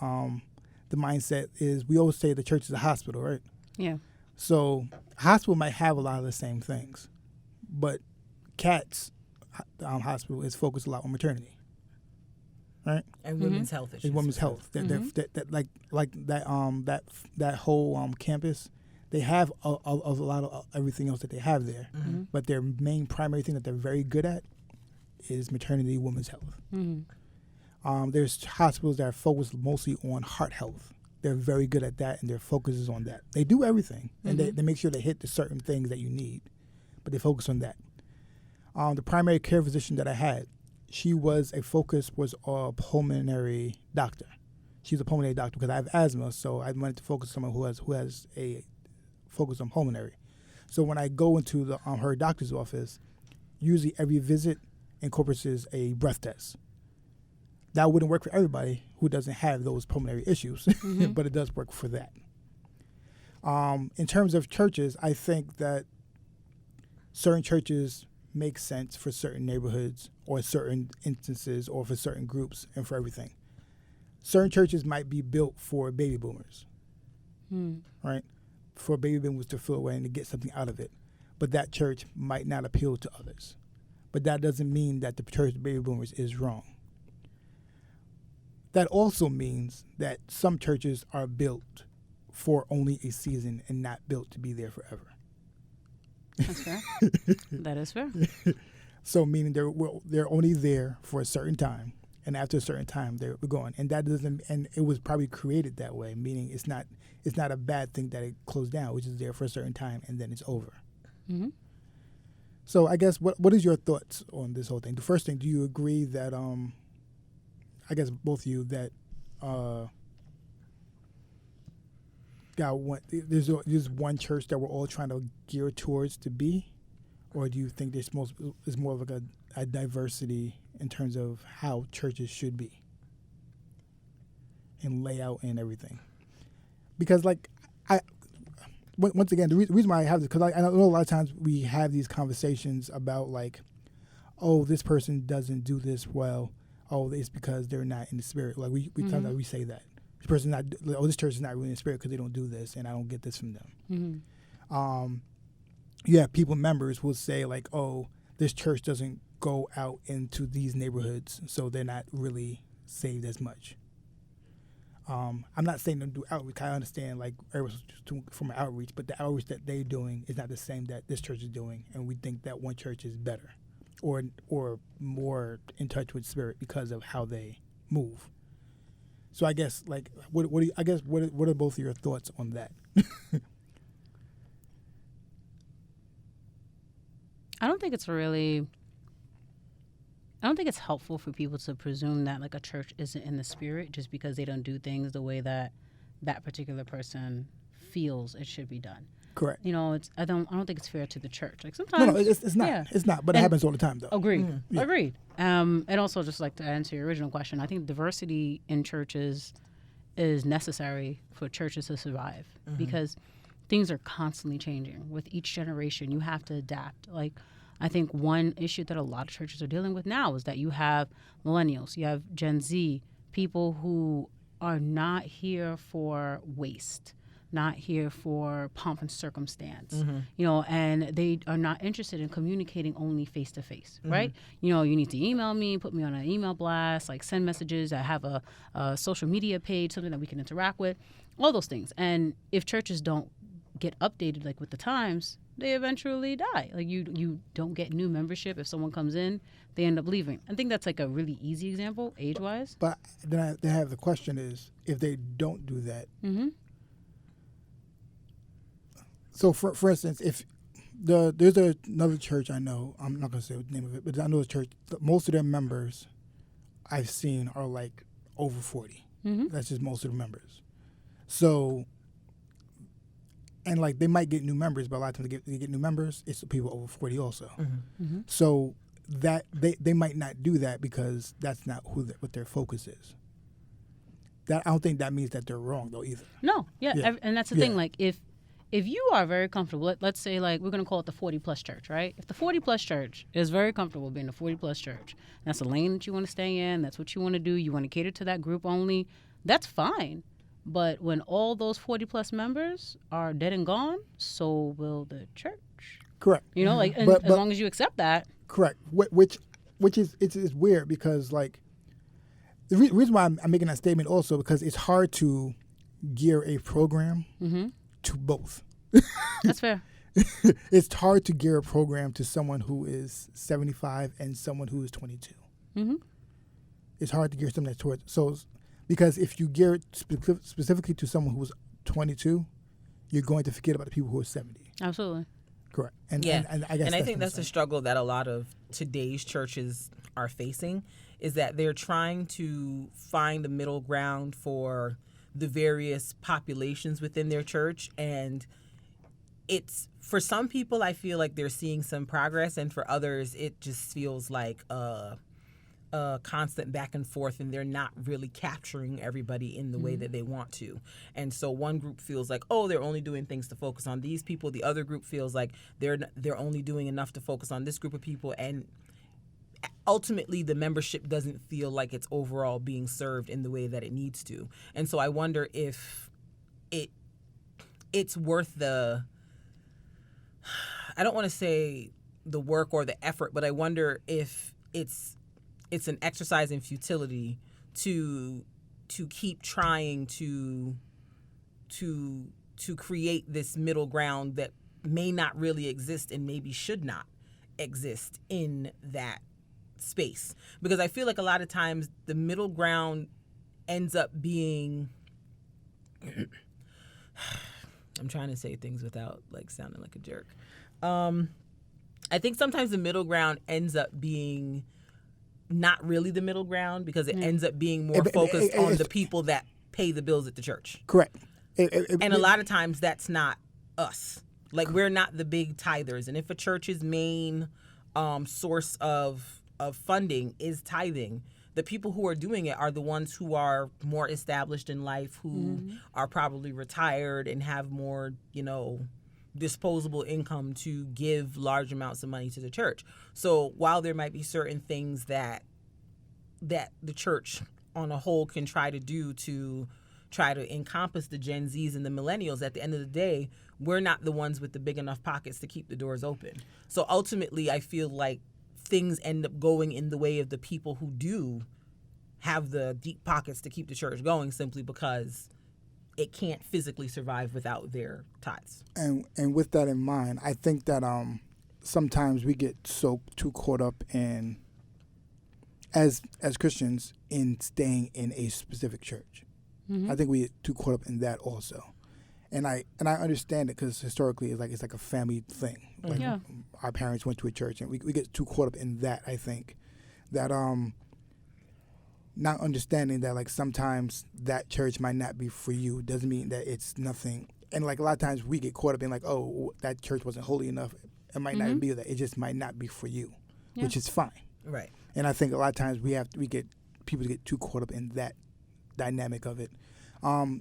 mindset is, we always say the church is a hospital, right? Yeah. So hospital might have a lot of the same things, but CAT's hospital is focused a lot on maternity, right? And women's health issues. It's women's health. That whole campus, they have a lot of everything else that they have there, but their main primary thing that they're very good at is maternity, women's health. There's hospitals that are focused mostly on heart health. They're very good at that, and their focus is on that. They do everything, and they make sure they hit the certain things that you need, but they focus on that. The primary care physician that I had, she was a pulmonary doctor. She's a pulmonary doctor because I have asthma, so I wanted to focus on someone who has a focus on pulmonary. So when I go into the her doctor's office, usually every visit incorporates a breath test. That wouldn't work for everybody who doesn't have those pulmonary issues, but it does work for that. In terms of churches, I think that certain churches make sense for certain neighborhoods or certain instances or for certain groups and for everything. Certain churches might be built for baby boomers, right? For baby boomers to fill away and to get something out of it. But that church might not appeal to others. But that doesn't mean that the church of baby boomers is wrong. That also means that some churches are built for only a season and not built to be there forever. That's fair. That is fair. So meaning they're only there for a certain time, and after a certain time they're gone. And that doesn't. And it was probably created that way, meaning it's not a bad thing that it closed down, which is there for a certain time and then it's over. Mm-hmm. So I guess what is your thoughts on this whole thing? The first thing, do you agree that I guess both of you that there's one church that we're all trying to gear towards to be, or do you think there's more of like a diversity in terms of how churches should be and layout and everything? Because like once again, the reason why I have this, because I know a lot of times we have these conversations about like, oh, this person doesn't do this well. Oh, it's because they're not in the spirit. Like we sometimes we say that this person not. Oh, this church is not really in the spirit because they don't do this, and I don't get this from them. Yeah, members will say like, oh, this church doesn't go out into these neighborhoods, so they're not really saved as much. I'm not saying don't do outreach. I understand like from outreach, but the outreach that they're doing is not the same that this church is doing, and we think that one church is better, or more in touch with spirit because of how they move. So I guess like what are both of your thoughts on that? I don't think it's helpful for people to presume that like a church isn't in the spirit just because they don't do things the way that that particular person feels it should be done. Correct. You know, I don't think it's fair to the church. Like sometimes no, it's not. Yeah. It's not, but it happens all the time though. Agreed. Yeah. Agreed. And also just like to answer your original question, I think diversity in churches is necessary for churches to survive because things are constantly changing. With each generation, you have to adapt. Like I think one issue that a lot of churches are dealing with now is that you have millennials, you have Gen Z, people who are not here for waste, not here for pomp and circumstance, you know, and they are not interested in communicating only face to face, right? You know, you need to email me, put me on an email blast, like send messages. I have a social media page, something that we can interact with, all those things. And if churches don't get updated like with the times, they eventually die. Like you don't get new membership. If someone comes in, they end up leaving. I think that's like a really easy example age-wise. But then I have the question is, if they don't do that, so for instance, if there's another church I know, I'm not going to say the name of it, but I know the church, most of their members I've seen are like over 40. That's just most of the members. So, and like they might get new members, but a lot of times they get new members, it's people over 40 also. So that they might not do that because that's not what their focus is. That I don't think that means that they're wrong though either. No, and that's the thing. Like if you are very comfortable, let's say like we're going to call it the 40 plus church, right? If the 40 plus church is very comfortable being the 40 plus church, and that's the lane that you want to stay in, that's what you want to do, you want to cater to that group only, that's fine. But when all those 40 plus members are dead and gone, so will the church. Correct. You know, like but, as long as you accept that. Correct. Which is it's weird because like the reason why I'm making that statement also because it's hard to gear a program to both. That's fair. It's hard to gear a program to someone who is 75 and someone who is 22. It's hard to gear something towards because if you gear it specifically to someone who's 22, you're going to forget about the people who are 70. Absolutely. Correct. And I think that's the struggle that a lot of today's churches are facing is that they're trying to find a middle ground for the various populations within their church. And it's, for some people, I feel like they're seeing some progress, and for others, it just feels like a constant back and forth, and they're not really capturing everybody in the way that they want to. And so one group feels like, oh, they're only doing things to focus on these people. The other group feels like they're only doing enough to focus on this group of people. And ultimately, the membership doesn't feel like it's overall being served in the way that it needs to. And so I wonder if it's worth the, I don't want to say the work or the effort, but I wonder if it's an exercise in futility to keep trying to create this middle ground that may not really exist and maybe should not exist in that space. Because I feel like a lot of times the middle ground ends up being I'm trying to say things without like sounding like a jerk. I think sometimes the middle ground ends up being not really the middle ground, because it ends up being more focused on the people that pay the bills at the church. Correct. And a lot of times that's not us. Like, we're not the big tithers. And if a church's main source of funding is tithing, the people who are doing it are the ones who are more established in life, who are probably retired and have more, disposable income to give large amounts of money to the church. So while there might be certain things that the church on a whole can try to do to try to encompass the Gen Zs and the millennials, at the end of the day, we're not the ones with the big enough pockets to keep the doors open. So ultimately, I feel like things end up going in the way of the people who do have the deep pockets to keep the church going, simply because it can't physically survive without their tithes. And with that in mind, I think that sometimes we get so too caught up in, as Christians, in staying in a specific church. I think we get too caught up in that also. And I understand it, because historically it's like a family thing. Like, our parents went to a church, and we get too caught up in that. I think that not understanding that, like, sometimes that church might not be for you doesn't mean that it's nothing. And like a lot of times we get caught up in like, oh, that church wasn't holy enough. It might not be that. It just might not be for you, which is fine. Right. And I think a lot of times people get too caught up in that dynamic of it. I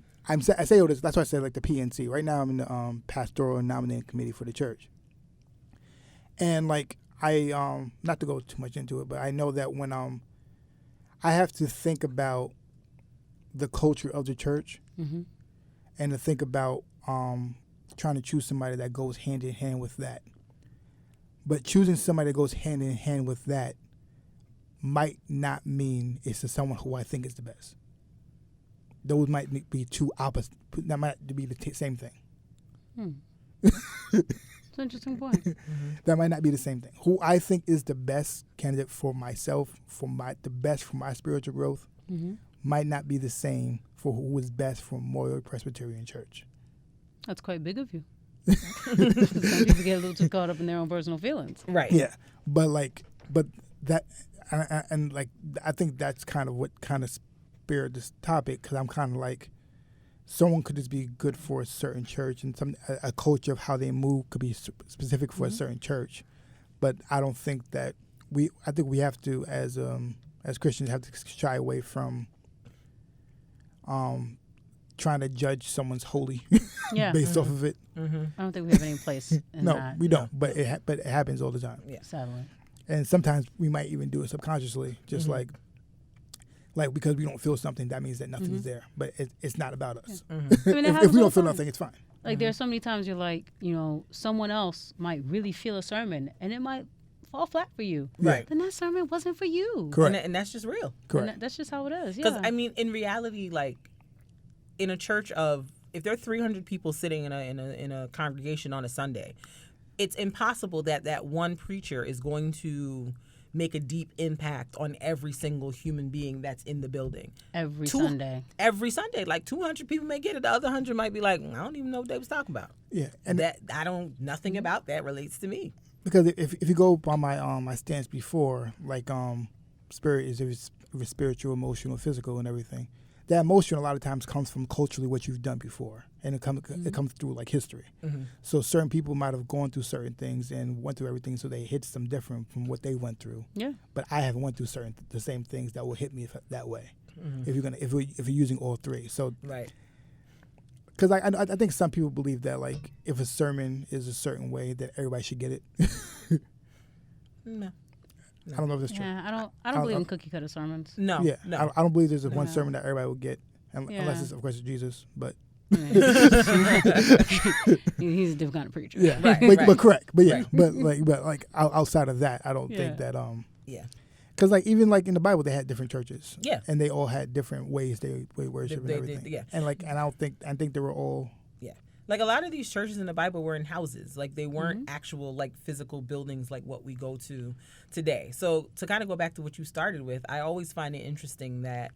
say all this. That's why I say like the PNC. Right now I'm in the pastoral and nominating committee for the church. And like I not to go too much into it, but I know that when I have to think about the culture of the church, and to think about trying to choose somebody that goes hand in hand with that. But choosing somebody that goes hand in hand with that might not mean it's someone who I think is the best. Those might be two opposite. That might be the same thing. It's an interesting point. That might not be the same thing. Who I think is the best candidate for myself, the best for my spiritual growth, might not be the same for who is best for Memorial Presbyterian Church. That's quite big of you. Some people get a little too caught up in their own personal feelings. Right. Yeah. But that, and like, I think that's kind of what kind of spared this topic, because I'm kind of like, someone could just be good for a certain church, and a culture of how they move could be specific for a certain church. But I don't think that I think we have to, as Christians, have to shy away from trying to judge someone's holy based off of it. I don't think we have any place in that. No, we don't. But it happens all the time. Yeah. Sadly. And sometimes we might even do it subconsciously, just like because we don't feel something, that means that nothing's there. But it's not about us. I mean, if we don't feel nothing, it's fine. Like there's so many times you're like, someone else might really feel a sermon and it might fall flat for you. Right. Then that sermon wasn't for you. Correct. And that's just real. Correct. That's just how it is. Because, I mean, in reality, like, in a church if there are 300 people sitting in a congregation on a Sunday, it's impossible that one preacher is going to make a deep impact on every single human being that's in the building. Every Sunday. Like 200 people may get it. The other 100 might be like, I don't even know what they was talking about. Yeah. And nothing about that relates to me. Because if you go by my my stance before, like spirit is if it's spiritual, emotional, physical, and everything. That emotion a lot of times comes from culturally what you've done before, and it comes through like history. So certain people might have gone through certain things and went through everything, so they hit some different from what they went through. Yeah. But I haven't went through the same things that will hit me that way. If you're using all three, so right. Because I think some people believe that like if a sermon is a certain way that everybody should get it. No. I don't know if that's true. Yeah, I don't believe in cookie cutter sermons. No. Yeah, no. I don't believe there's one sermon that everybody will get, unless it's of course it's Jesus. But he's a different kind of preacher. Yeah, right. but correct. But yeah, right. but outside of that, I don't think that Yeah. Because like even like in the Bible, they had different churches. Yeah. And they all had different ways they worship and everything. Yeah. And I think they were all. Yeah. Like a lot of these churches in the Bible were in houses. Like they weren't actual like physical buildings like what we go to today. So to kind of go back to what you started with, I always find it interesting that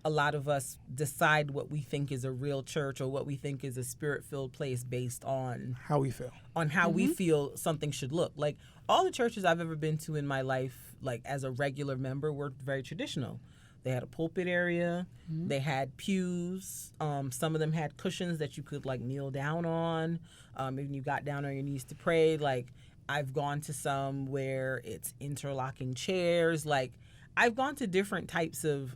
a lot of us decide what we think is a real church or what we think is a spirit-filled place based on how we feel. On how we feel something should look. Like all the churches I've ever been to in my life, like as a regular member, were very traditional. They had a pulpit area. They had pews. Some of them had cushions that you could like kneel down on. When you got down on your knees to pray. Like I've gone to some where it's interlocking chairs. Like I've gone to different types of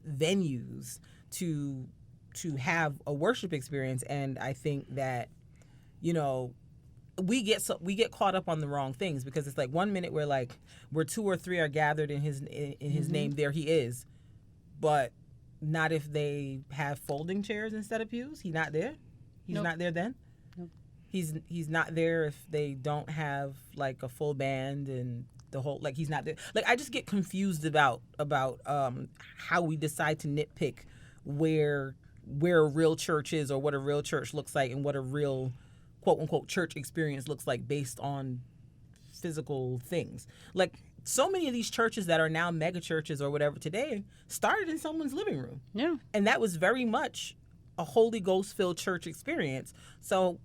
venues to have a worship experience, and I think that we get caught up on the wrong things because it's like one minute we're like where two or three are gathered in his name, there he is, but not if they have folding chairs instead of pews. He's not there. He's not there then. Nope. He's not there if they don't have like a full band and the whole like he's not there. Like I just get confused about how we decide to nitpick where a real church is or what a real church looks like and what a real quote unquote church experience looks like based on physical things. Like so many of these churches that are now mega churches or whatever today started in someone's living room. Yeah. And that was very much a Holy Ghost filled church experience. So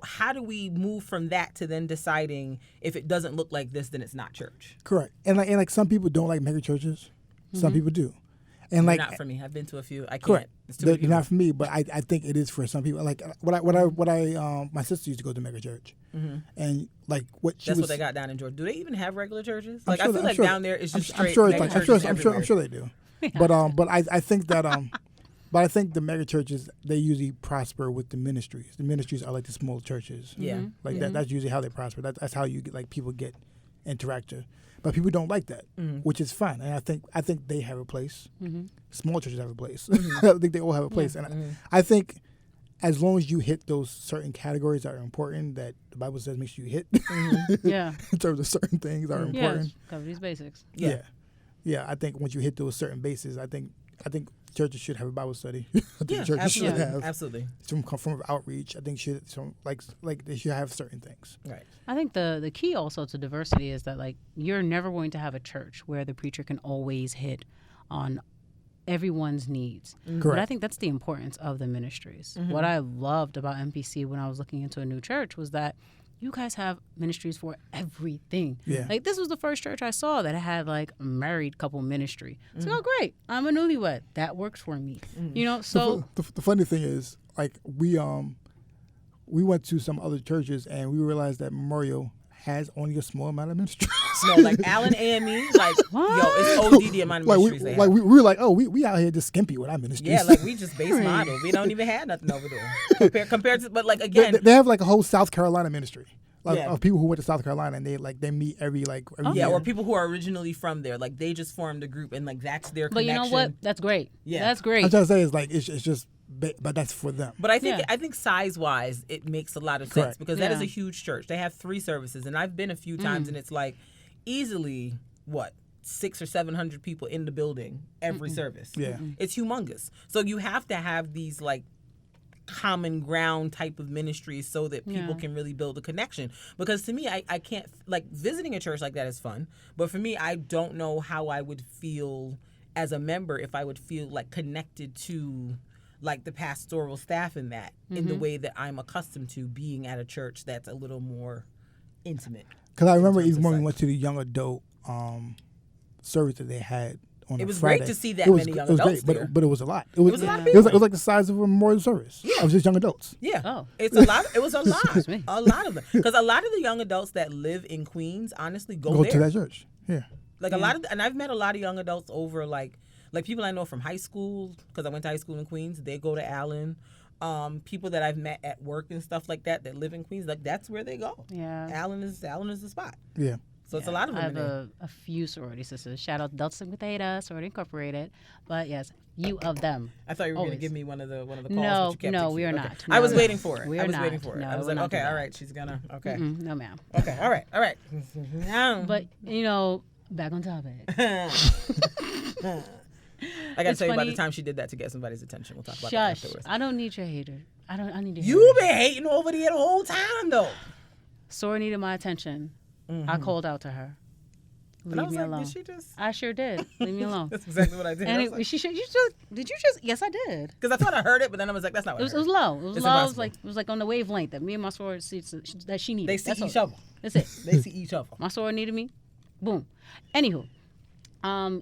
how do we move from that to then deciding if it doesn't look like this, then it's not church? Correct. And like some people don't like mega churches. Some people do. And like not for me. I've been to a few. I can't. Correct. It's too many people. Not for me, but I think it is for some people. Like my sister used to go to mega church, and like that's what they got down in Georgia. Do they even have regular churches? Like sure, I feel like down there it's just straight. I'm sure they do. But I think that but I think the mega churches they usually prosper with the ministries. The ministries are like the small churches. Yeah, like that's usually how they prosper. That's how you get like people get interactive. But people don't like that, which is fine. And I think they have a place. Small churches have a place. I think they all have a place. And I think as long as you hit those certain categories that are important, that the Bible says makes you hit, yeah, in terms of certain things that are important. Yeah, cover these basics. Yeah. I think once you hit those certain bases, I think churches should have a Bible study. I think churches absolutely. should have Absolutely. Some form of outreach. I think like they should have certain things. Right. I think the key also to diversity is that like you're never going to have a church where the preacher can always hit on everyone's needs. But I think that's the importance of the ministries. What I loved about MPC when I was looking into a new church was that you guys have ministries for everything. Yeah. Like this was the first church I saw that had like a married couple ministry. So oh great, I'm a newlywed. That works for me. So the funny thing is like we went to some other churches and we realized that Memorial has only a small amount of ministries. No, like Allen AME, like it's OD the amount of ministries they have. We were like, oh, we out here just skimpy with our ministries. Yeah, like we just base model. We don't even have nothing over there compared to. But like again, they have like a whole South Carolina ministry. Like, yeah. of people who went to South Carolina and they meet every year. Or people who are originally from there, like they just formed a group and like that's their But connection. you know what? That's great. Yeah, that's great. I'm trying to say is like it's just, but that's for them. But I think size wise, it makes a lot of sense because that is a huge church. They have 3 services, and I've been a few times, and it's like easily 600 or 700 people in the building every service. Yeah, it's humongous. So you have to have these like common ground type of ministries so that people can really build a connection. Because to me, I can't, like, visiting a church like that is fun, but for me, I don't know how I would feel as a member if I would feel like connected to like the pastoral staff in that in the way that I'm accustomed to being at a church that's a little more intimate. Because I remember even when we went to the young adult service that they had on It a was Friday. great to see that It was- many young it was adults great, there. but it was a lot. It was a lot of It was people. like the size of a memorial service of just young adults. Yeah. Oh. It's a lot. It was a lot. Excuse me. A lot of them. Because a lot of the young adults that live in Queens, honestly, go there. to that church. Yeah. Like a lot of, and I've met a lot of young adults over like people I know from high school, because I went to high school in Queens. They go to Allen. People that I've met at work and stuff like that live in Queens, like that's where they go. Yeah. Allen is the spot. Yeah. So it's a lot of I them have in there. a few sorority sisters. Shout out Delta Sigma Theta, Sorority Incorporated. But yes, you of them. I thought you were going to always. give me one of the calls. No, but you kept no, it. we are Okay. not. I was No, waiting for it. we I are was not. waiting for it. No, I was we're like, not okay, doing all that. right, she's gonna. Okay, No, ma'am. okay, all right, all right. But back on topic. I gotta It's tell you about funny- the time she did that to get somebody's attention. We'll talk about that Shush! afterwards. I don't need your hater. I need your You've hater. been hating over there the whole time, though. Sora needed my attention. I called out to her. And I Leave was me like, alone. did she just? I sure did. Leave me alone. That's exactly what I did. And I was like, did you just? Yes, I did. because I thought I heard it, but then I was like, that's not what It was I heard. low. It was It's low. impossible. It was like on the wavelength that me and my soror that she needed. They see That's each all. other. That's it. They see each other. My soror needed me. Boom. Anywho,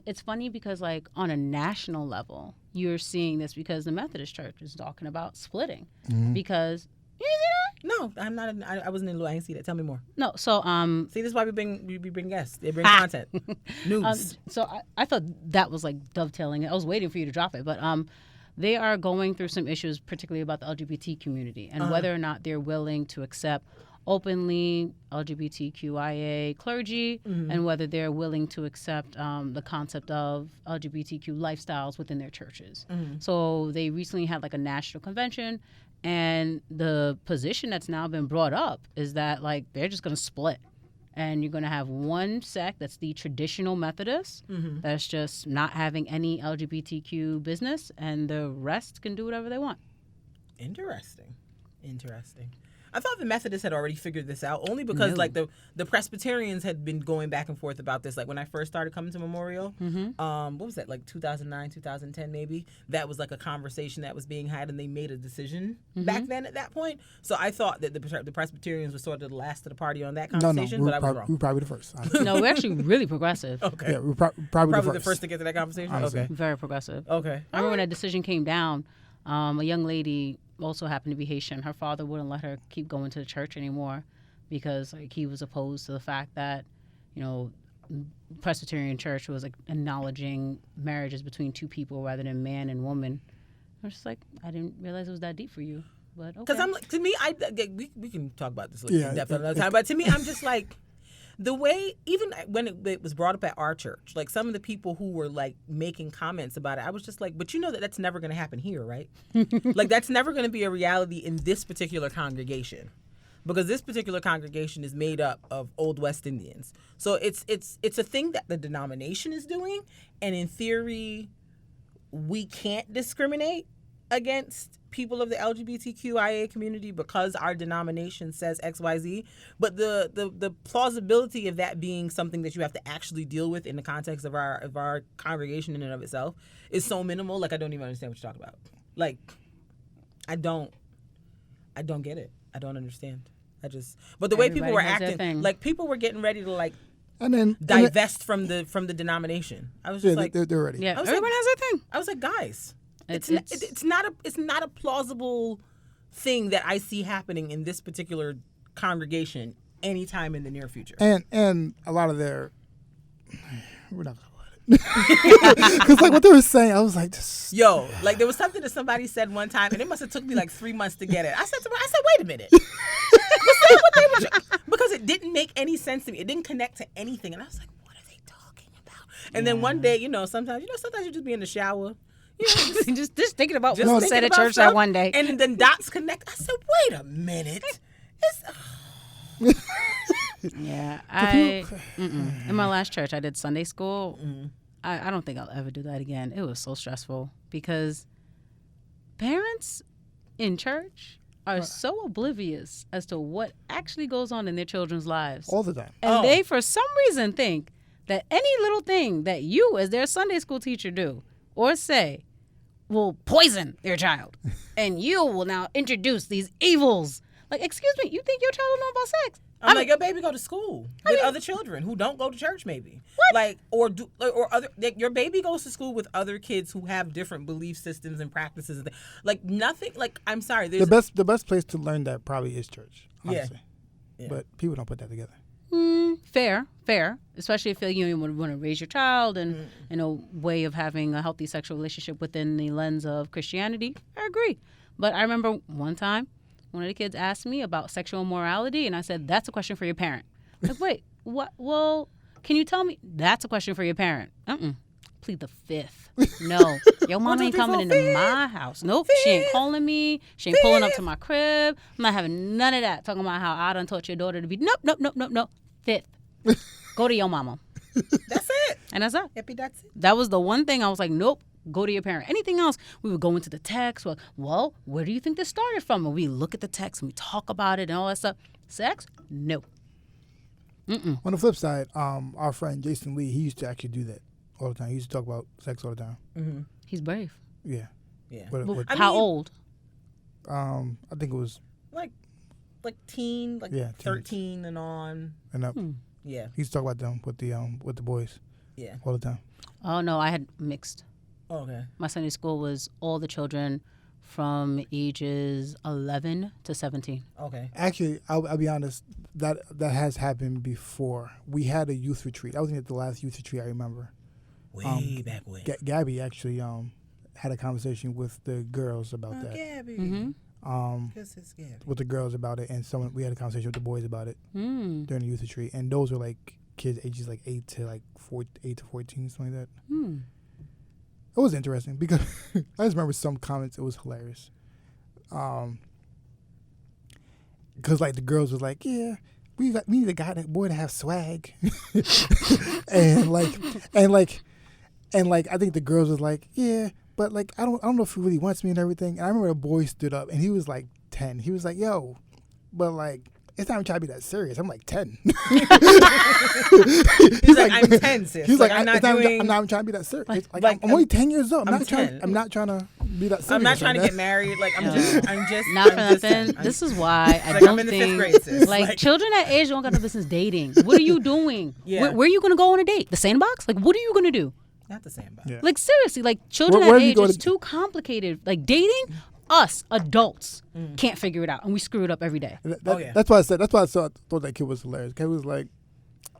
it's funny because like on a national level, you're seeing this because the Methodist Church is talking about splitting because you see that? No, I'm not. I wasn't in Lou. I didn't see that. Tell me more. No. So See, this is why we bring guests. They bring content, news. So I thought that was like dovetailing. I was waiting for you to drop it, but they are going through some issues, particularly about the LGBT community and whether or not they're willing to accept openly LGBTQIA clergy and whether they're willing to accept the concept of LGBTQ lifestyles within their churches. So they recently had like a national convention, and the position that's now been brought up is that like they're just going to split. And you're going to have one sect that's the traditional Methodist that's just not having any LGBTQ business, and the rest can do whatever they want. Interesting. I thought the Methodists had already figured this out, only because like the Presbyterians had been going back and forth about this. Like when I first started coming to Memorial, what was that, like 2009, 2010 maybe? That was like a conversation that was being had, and they made a decision back then at that point. So I thought that the Presbyterians were sort of the last of the party on that conversation, but I was wrong. We were probably the first. honestly. No, we're actually really progressive. Okay. Yeah, we were probably Probably the first to get to that conversation? Honestly. Okay. Very progressive. Okay. I remember when that decision came down, a young lady also happened to be Haitian. Her father wouldn't let her keep going to the church anymore because like he was opposed to the fact that, Presbyterian church was like acknowledging marriages between two people rather than man and woman. I was just like, I didn't realize it was that deep for you. But okay. Because I'm like, to me, we can talk about this in depth another it's- time. But to me, I'm just like, the way, even when it was brought up at our church, like some of the people who were like making comments about it, I was just like, but you know that's never going to happen here, right? Like that's never going to be a reality in this particular congregation, because this particular congregation is made up of Old West Indians. So it's a thing that the denomination is doing, and in theory, we can't discriminate against people of the LGBTQIA community because our denomination says XYZ, but the plausibility of that being something that you have to actually deal with in the context of our congregation in and of itself is so minimal. Like I don't even understand what you're talking about. Like I don't get it. I don't understand. But the way people were Everybody has their acting, thing. like people were getting ready to like And then divest from the denomination. I was just like, they're ready. yeah, I was everyone like- has their thing. I was like, guys, It's- it's not a plausible thing that I see happening in this particular congregation anytime in the near future. And a lot of their, we're not gonna about it. Because like what they were saying, I was like, this. Yo, like there was something that somebody said one time, and it must have took me like 3 months to get it. I said, wait a minute. Because it didn't make any sense to me. It didn't connect to anything, and I was like, what are they talking about? And then one day, sometimes you just be in the shower. just thinking about Just what was thinking said at about church stuff, that one day. and then dots connect. I said, wait a minute. Yeah, in my last church, I did Sunday school. I don't think I'll ever do that again. It was so stressful because parents in church are so oblivious as to what actually goes on in their children's lives. All the time. And they, for some reason, think that any little thing that you, as their Sunday school teacher, do or say will poison their child. And you will now introduce these evils. Like, excuse me, you think your child will know about sex? I'm like, your baby go to school with other children who don't go to church, maybe. What? Like, or other. Like, your baby goes to school with other kids who have different belief systems and practices. Like nothing. Like, I'm sorry. The best place to learn that probably is church. Honestly. Yeah. But people don't put that together. Fair. Especially if you want to raise your child and in a way of having a healthy sexual relationship within the lens of Christianity. I agree. But I remember one time, one of the kids asked me about sexual morality, and I said, that's a question for your parent. Like, wait, what? Well, can you tell me? That's a question for your parent. Plead the fifth. No. Your mom ain't coming into my house. Nope. She ain't calling me. She ain't pulling up to my crib. I'm not having none of that. Talking about how I done taught your daughter to be. Nope. Fifth. Go to your mama. That's it. And that's it. Hippie, that's it. That was the one thing I was like, nope. Go to your parent. Anything else, we would go into the text. Well, where do you think this started from? And we look at the text and we talk about it and all that stuff. Sex? No. On the flip side, our friend Jason Lee, he used to actually do that all the time. He used to talk about sex all the time. Mm-hmm. He's brave. Yeah. How old? I think it was like teen, 13 and on. And up. Yeah. He used to talk about them with the boys. Yeah. All the time. Oh no, I had mixed. Oh, okay. My Sunday school was all the children from ages 11 to 17. Okay. Actually, I'll be honest. That has happened before. We had a youth retreat. I was at the last youth retreat I remember. Way back when. Gabby actually had a conversation with the girls about that. Gabby. It's Gabby. With the girls about it, and we had a conversation with the boys about it during the youth retreat, and those were like kids ages like 8 to 14, something like that. It was interesting because I just remember some comments. It was hilarious. Because like the girls was like, yeah, we need a boy to have swag, and I think the girls was like, yeah, but like I don't know if he really wants me and everything. And I remember the boy stood up and he was like 10. He was like, yo, but like it's not even trying to be that serious. I'm like 10. He's like, I'm 10, sis. He's like, I'm not even trying to be that serious. Like I'm only 10 years old. I'm not trying to be that serious. I'm not trying to get married. Like I'm just not for nothing. This is why I don't I'm in the think 5th grade, sis. like children that age don't got no business dating. What are you doing? Yeah. Where are you gonna go on a date? The sandbox? Like what are you gonna do? Not the sandbox. Yeah. Like seriously, like children Where that do you age go is to- too complicated. Like dating, us adults can't figure it out, and we screw it up every day. That's why I said. That's why I thought that kid was hilarious. Kid was like,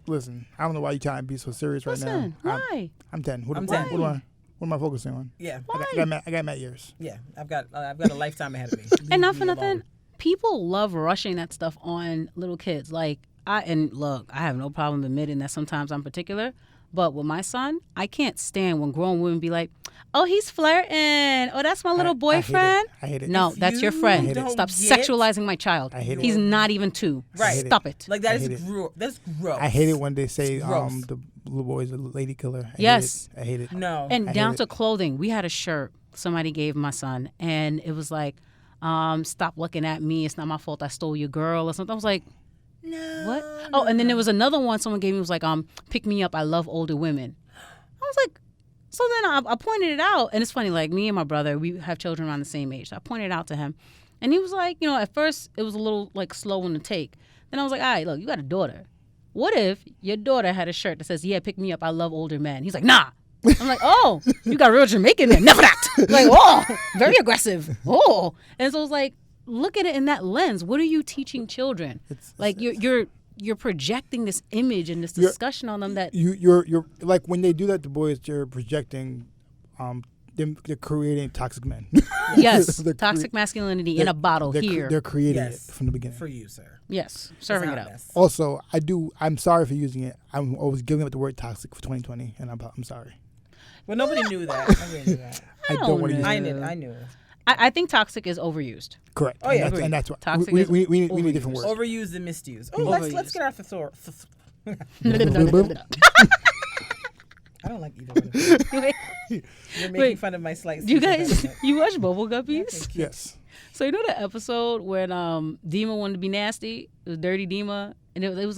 "Listen, I don't know why you're trying to be so serious right now. Why? I'm 10. I'm 10. What am I focusing on? Yeah. I got mad years. Yeah. I've got a lifetime ahead of me. And not for nothing, people love rushing that stuff on little kids. Like I have no problem admitting that sometimes I'm particular. But with my son, I can't stand when grown women be like, oh, he's flirting. Oh, that's my little boyfriend. I hate it. No, that's your friend. Stop get- sexualizing my child. I hate it. He's not even 2. Right. Stop it. Like that I is hate it. That's gross. I hate it when they say gross. the little boy's a lady killer. Yes. I hate it. No. And I down hate to it. clothing. We had a shirt somebody gave my son, and it was like, stop looking at me. It's not my fault I stole your girl or something. I was like, No. what? Oh, and then there was another one someone gave me. It was like, pick me up. I love older women. I was like, so then I pointed it out. And it's funny, like me and my brother, we have children around the same age. So I pointed it out to him. And he was like, at first it was a little like slow on the take. Then I was like, all right, look, you got a daughter. What if your daughter had a shirt that says, yeah, pick me up. I love older men. He's like, nah. I'm like, oh, you got real Jamaican there. Never that. Like, oh, very aggressive. Oh. And so it's like, look at it in that lens. What are you teaching children? You're projecting this image and this discussion on them that you're like when they do that to boys, you're projecting they're creating toxic men. yes, toxic masculinity in a bottle here. They're creating it from the beginning. For you, sir. Yes, serving it up. Also, I'm sorry for using it. I'm always giving up the word toxic for 2020, and I'm sorry. Well, nobody knew that. Nobody knew that. I don't want to use I it. knew. I think toxic is overused. Correct. Oh, yeah. And that's what Toxic we is need different words. Overused and misused. Oh, let's get our thesaurus. I don't like either one of them. You're making fun of my slight. You guys, you watch Bubble Guppies? Yes. So you know the episode when Dima wanted to be nasty? It was Dirty Dima, and it was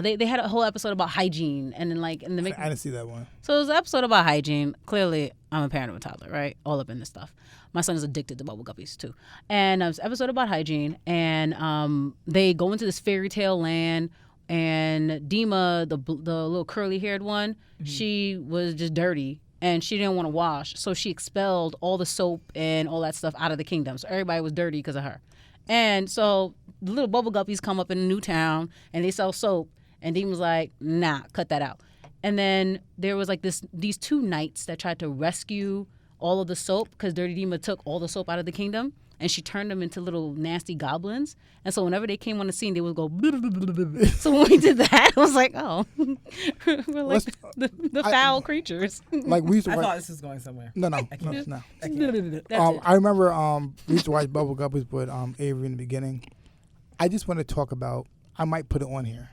they had a whole episode about hygiene, and then like in the I didn't see that one. So it was an episode about hygiene. Clearly, I'm a parent of a toddler, right? All up in this stuff. My son is addicted to bubble guppies too. And it's an episode about hygiene, and they go into this fairy tale land, and Dima, the little curly haired one, she was just dirty. And she didn't want to wash, so she expelled all the soap and all that stuff out of the kingdom. So everybody was dirty because of her. And so the little bubble guppies come up in a new town, and they sell soap. And Dean was like, nah, cut that out. And then there was like these two knights that tried to rescue all of the soap because Dirty Dima took all the soap out of the kingdom. And she turned them into little nasty goblins. And so whenever they came on the scene, they would go. So when we did that, I was like, oh, we're like the foul creatures. Like we used to I watch, thought this was going somewhere. No. That's I remember we used to watch Bubble Guppies with Avery in the beginning. I just want to talk about. I might put it on here.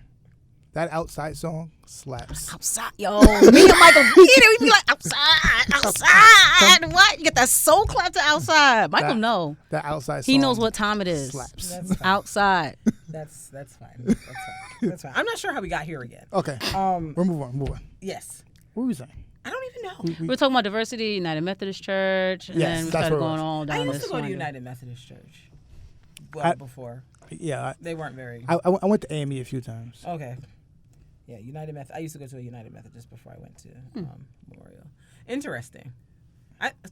That Outside song slaps. Outside, yo. Me and Michael, we'd be like, outside. What? You get that soul clap to outside. Michael, no. That Outside song. He knows what time it is. Slaps. That's fine. Outside. That's fine. That's fine. I'm not sure how we got here again. Okay. We'll move on. Yes. What were we saying? I don't even know. We were talking about diversity, United Methodist Church, and then we started going all down I this. used to go to United Methodist Church. Well, before. Yeah. They weren't very. I went to AME a few times. Okay. Yeah, United Methodist. I used to go to a United Methodist before I went to Memorial. Interesting.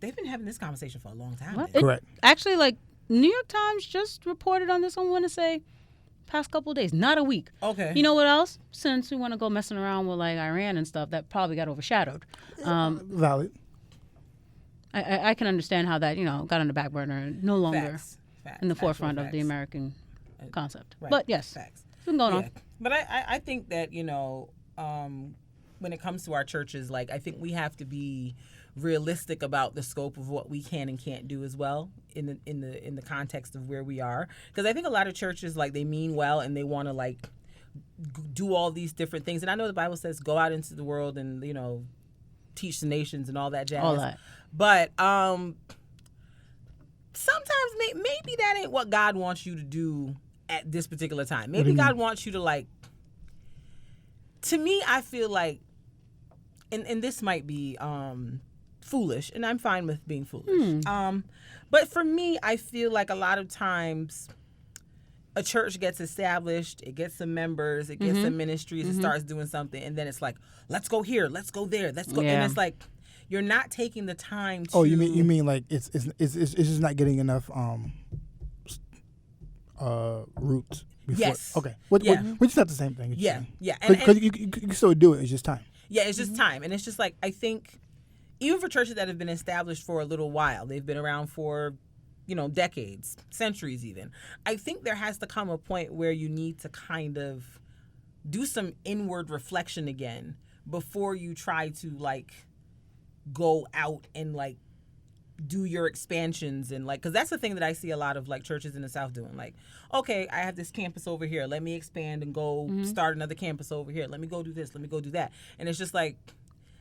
They've been having this conversation for a long time. Correct. Actually, like, New York Times just reported on this, I want to say, past couple of days, not a week. Okay. You know what else? Since we want to go messing around with, like, Iran and stuff, that probably got overshadowed. Valid. I can understand how that, got on the back burner and no longer in the forefront of the American concept. Right. But, yes, Facts. it's been going on. But I think that, when it comes to our churches, like, I think we have to be realistic about the scope of what we can and can't do as well in the context of where we are. Because I think a lot of churches, like, they mean well and they want to, like, do all these different things. And I know the Bible says go out into the world and, teach the nations and all that jazz. All that. But sometimes maybe that ain't what God wants you to do at this particular time. Maybe God wants you to, like, to me, I feel like, and this might be foolish, and I'm fine with being foolish. But for me, I feel like a lot of times a church gets established, it gets some members, it gets some ministries, it starts doing something, and then it's like, let's go here, let's go there, let's go. And it's like, you're not taking the time to. Oh, you mean like it's just not getting enough roots. Before. Yes. Okay. Which is not the same thing. Yeah. Because you can still do it. It's just time. Yeah, it's just time, and it's just like, I think even for churches that have been established for a little while, they've been around for, decades, centuries even. I think there has to come a point where you need to kind of do some inward reflection again before you try to, like, go out and, like, do your expansions and, like, because that's the thing that I see a lot of, like, churches in the South doing. Like, okay, I have this campus over here, let me expand and go start another campus over here, let me go do this, let me go do that. And it's just like,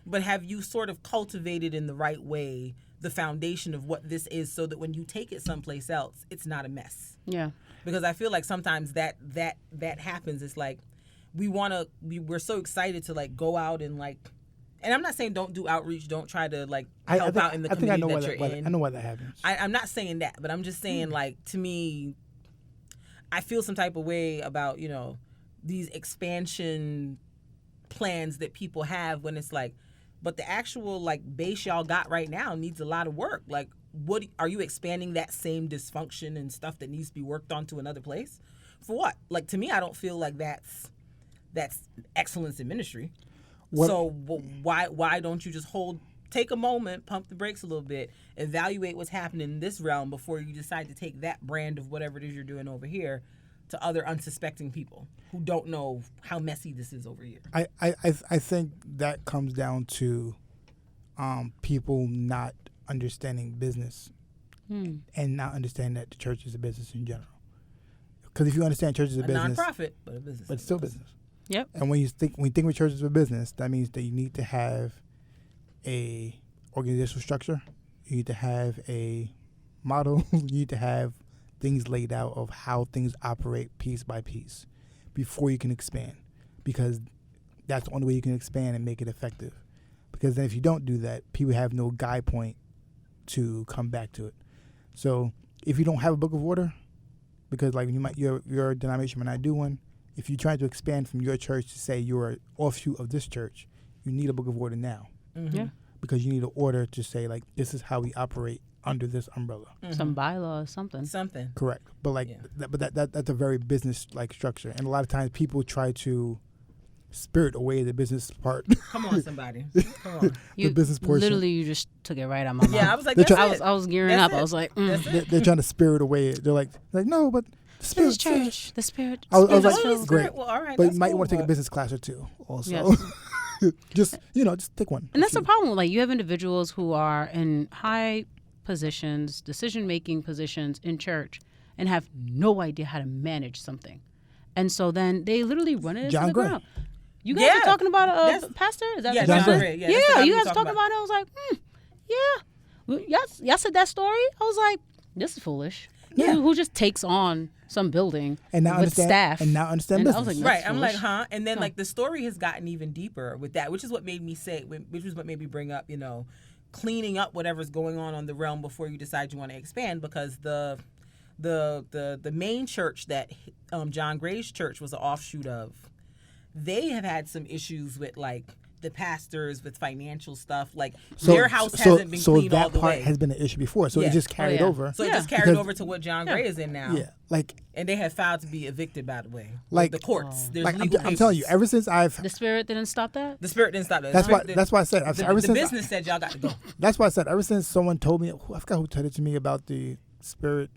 but have you sort of cultivated in the right way the foundation of what this is, so that when you take it someplace else, it's not a mess? Yeah. Because I feel like sometimes that happens. It's like we're so excited to, like, go out and, like, and I'm not saying don't do outreach, don't try to, like, help out in the community that you're in. I know why that happens. I'm not saying that, but I'm just saying, like, to me, I feel some type of way about, these expansion plans that people have when it's like, but the actual, like, base y'all got right now needs a lot of work. Like, what are you expanding that same dysfunction and stuff that needs to be worked on to another place? For what? Like, to me, I don't feel like that's excellence in ministry. So why don't you just take a moment, pump the brakes a little bit, evaluate what's happening in this realm before you decide to take that brand of whatever it is you're doing over here to other unsuspecting people who don't know how messy this is over here. I think that comes down to people not understanding business and not understanding that the church is a business in general. Because if you understand church is a business, non-profit, but a business, but it's still business. Yep. And when you think of church as a business, that means that you need to have a organizational structure. You need to have a model. You need to have things laid out of how things operate piece by piece before you can expand, because that's the only way you can expand and make it effective. because then if you don't do that, people have no guide point to come back to it. So if you don't have a book of order, because like your denomination might not do one, if you try to expand from your church to say you're an offshoot of this church, you need a book of order now. Yeah. Because you need an order to say like this is how we operate under this umbrella. Some bylaws, something. Correct. But like that's a very business like structure, and a lot of times people try to spirit away the business part. Come on, somebody. Come on. The business portion. Literally, you just took it right out of my mouth. Yeah, I was like, I was gearing up. I was like, They're trying to spirit away. They're like no, but the spirit this church, the spirit. I was spirit like, filled. great. Well, all right, But that's you might cool, want to take a but- business class or two also. Yes. just take one. And that's the problem. Like, you have individuals who are in high positions, decision-making positions in church, and have no idea how to manage something. And so then they literally run it into John the Gray. ground. You guys are talking about a pastor? Is that Yeah, the John pastor? Gray. Yeah, that's the guy you we guys were talking about it. I was like, yeah. Well, y'all said that story? I was like, this is foolish. Yeah. Who just takes on some building And now with understand staff. and now understand And I was business. like, Right, I'm like, foolish. huh? And then like the story has gotten even deeper with that, which is what made me say, which was what made me bring up, cleaning up whatever's going on the realm before you decide you want to expand, because the main church that John Gray's church was an offshoot of, they have had some issues with like the pastors with financial stuff. Like their house hasn't been cleaned all the that part way. has been an issue before, so Yeah. it just carried yeah. over. So it just carried Because- over to what John Gray is in now. Yeah, like And they have filed to be evicted, by the way. Like- the courts. There's I'm legal telling you, cases. ever since I've The spirit didn't stop that? The spirit didn't stop that. that's why I said ever The since business said y'all got to go. that's why I said ever since someone told me, I forgot who told it to me about the spirit,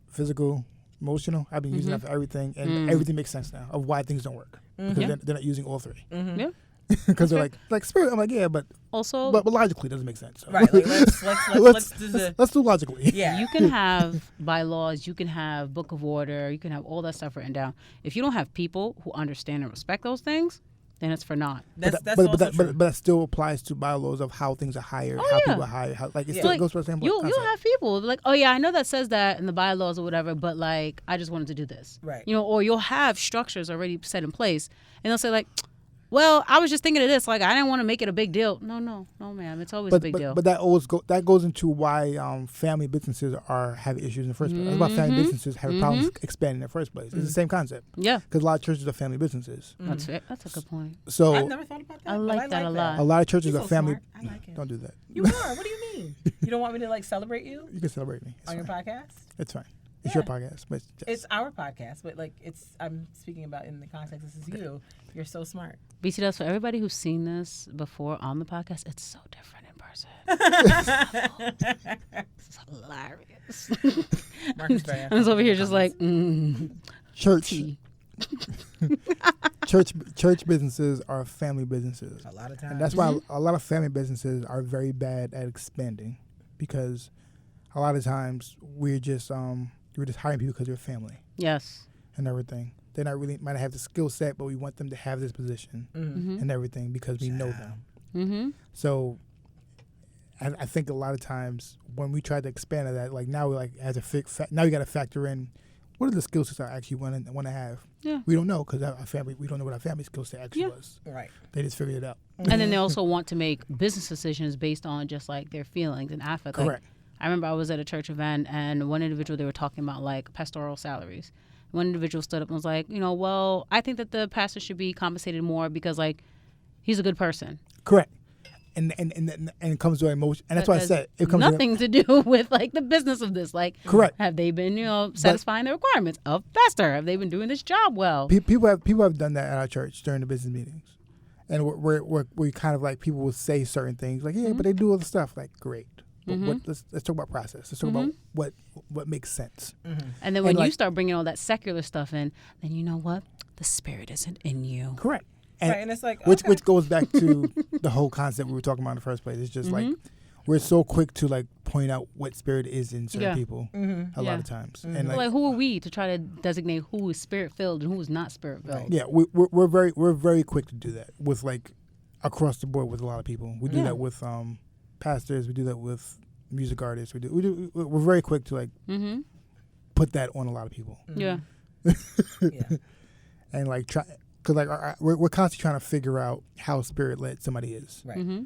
physical, emotional. I've been using that for everything, and everything makes sense now of why things don't work because Yeah. they're not using all three. Yeah. Because they're like spirit. I'm like, yeah, but Also, logically it doesn't make sense. So. Right. Like, let's do the. let's do logically. Yeah. you can have bylaws, you can have book of order, you can have all that stuff written down. If you don't have people who understand and respect those things, then it's for naught. That's but also true. that still applies to bylaws of how things are hired, how yeah. people are hired. How, like it Yeah. still Like, goes for the same you'll concept. have people like, oh yeah, I know that says that in the bylaws or whatever, but like I just wanted to do this. Right. Or you'll have structures already set in place, and they'll say like, well, I was just thinking of this. Like, I didn't want to make it a big deal. No, ma'am. It's always a big deal. But that always goes into why family businesses have issues in the first place. That's why family businesses have problems expanding in the first place. It's the same concept. Yeah, Because a lot of churches are family businesses. that's it. That's a good point. So I've never thought about that. I like that a lot. a lot of churches You're are so family. smart. I like it. Don't do that. You are. What do you mean? You don't want me to like celebrate you You can celebrate me. It's on your fine. podcast? It's fine. It's Yeah. your podcast, but It's our podcast, but like I'm speaking about in the context. This is you. You're so smart. BT does for everybody who's seen this before on the podcast. It's so different in person. This is hilarious. Marcus Bear. I was over here just like, church tea. church businesses are family businesses. A lot of times. And that's why a lot of family businesses are very bad at expanding, because a lot of times we're just hiring people because they're family Yes. and everything. They not really might not have the skill set, but we want them to have this position and everything because we know them. Mm-hmm. So I think a lot of times when we try to expand to that, like now we like as a now you got to factor in what are the skill sets I actually want to have. Yeah. We don't know because our family we don't know what our family skill set actually Yeah. was. Right. They just figured it out. And then they also want to make business decisions based on just like their feelings and affect. Like, Correct. I remember I was at a church event and one individual, they were talking about like pastoral salaries. One individual stood up and was like, well, I think that the pastor should be compensated more because like he's a good person. Correct. And it comes to emotion, and that's That why I has said it comes to nothing to do with like the business of this. Like, Correct. Have they been, satisfying the requirements of pastor? Have they been doing this job well? people have done that at our church during the business meetings, and we kind of like people will say certain things like but they do other stuff like great, but let's talk about process. Let's talk about what makes sense. And then when like- you start bringing all that secular stuff in, then you know what? The spirit isn't in you. Correct. Right, and it's like which okay. goes back to the whole concept we were talking about in the first place. It's just like we're so quick to like point out what spirit is in certain Yeah. people a lot of times, and Like, who are we to try to designate who is spirit filled and who is not spirit filled? yeah, we're very quick to do that with like across the board with a lot of people. We do that with pastors. We do that with music artists. We're very quick to like put that on a lot of people Yeah. Yeah. and like try. because like we're constantly trying to figure out how spirit led somebody is. Right. Mm-hmm.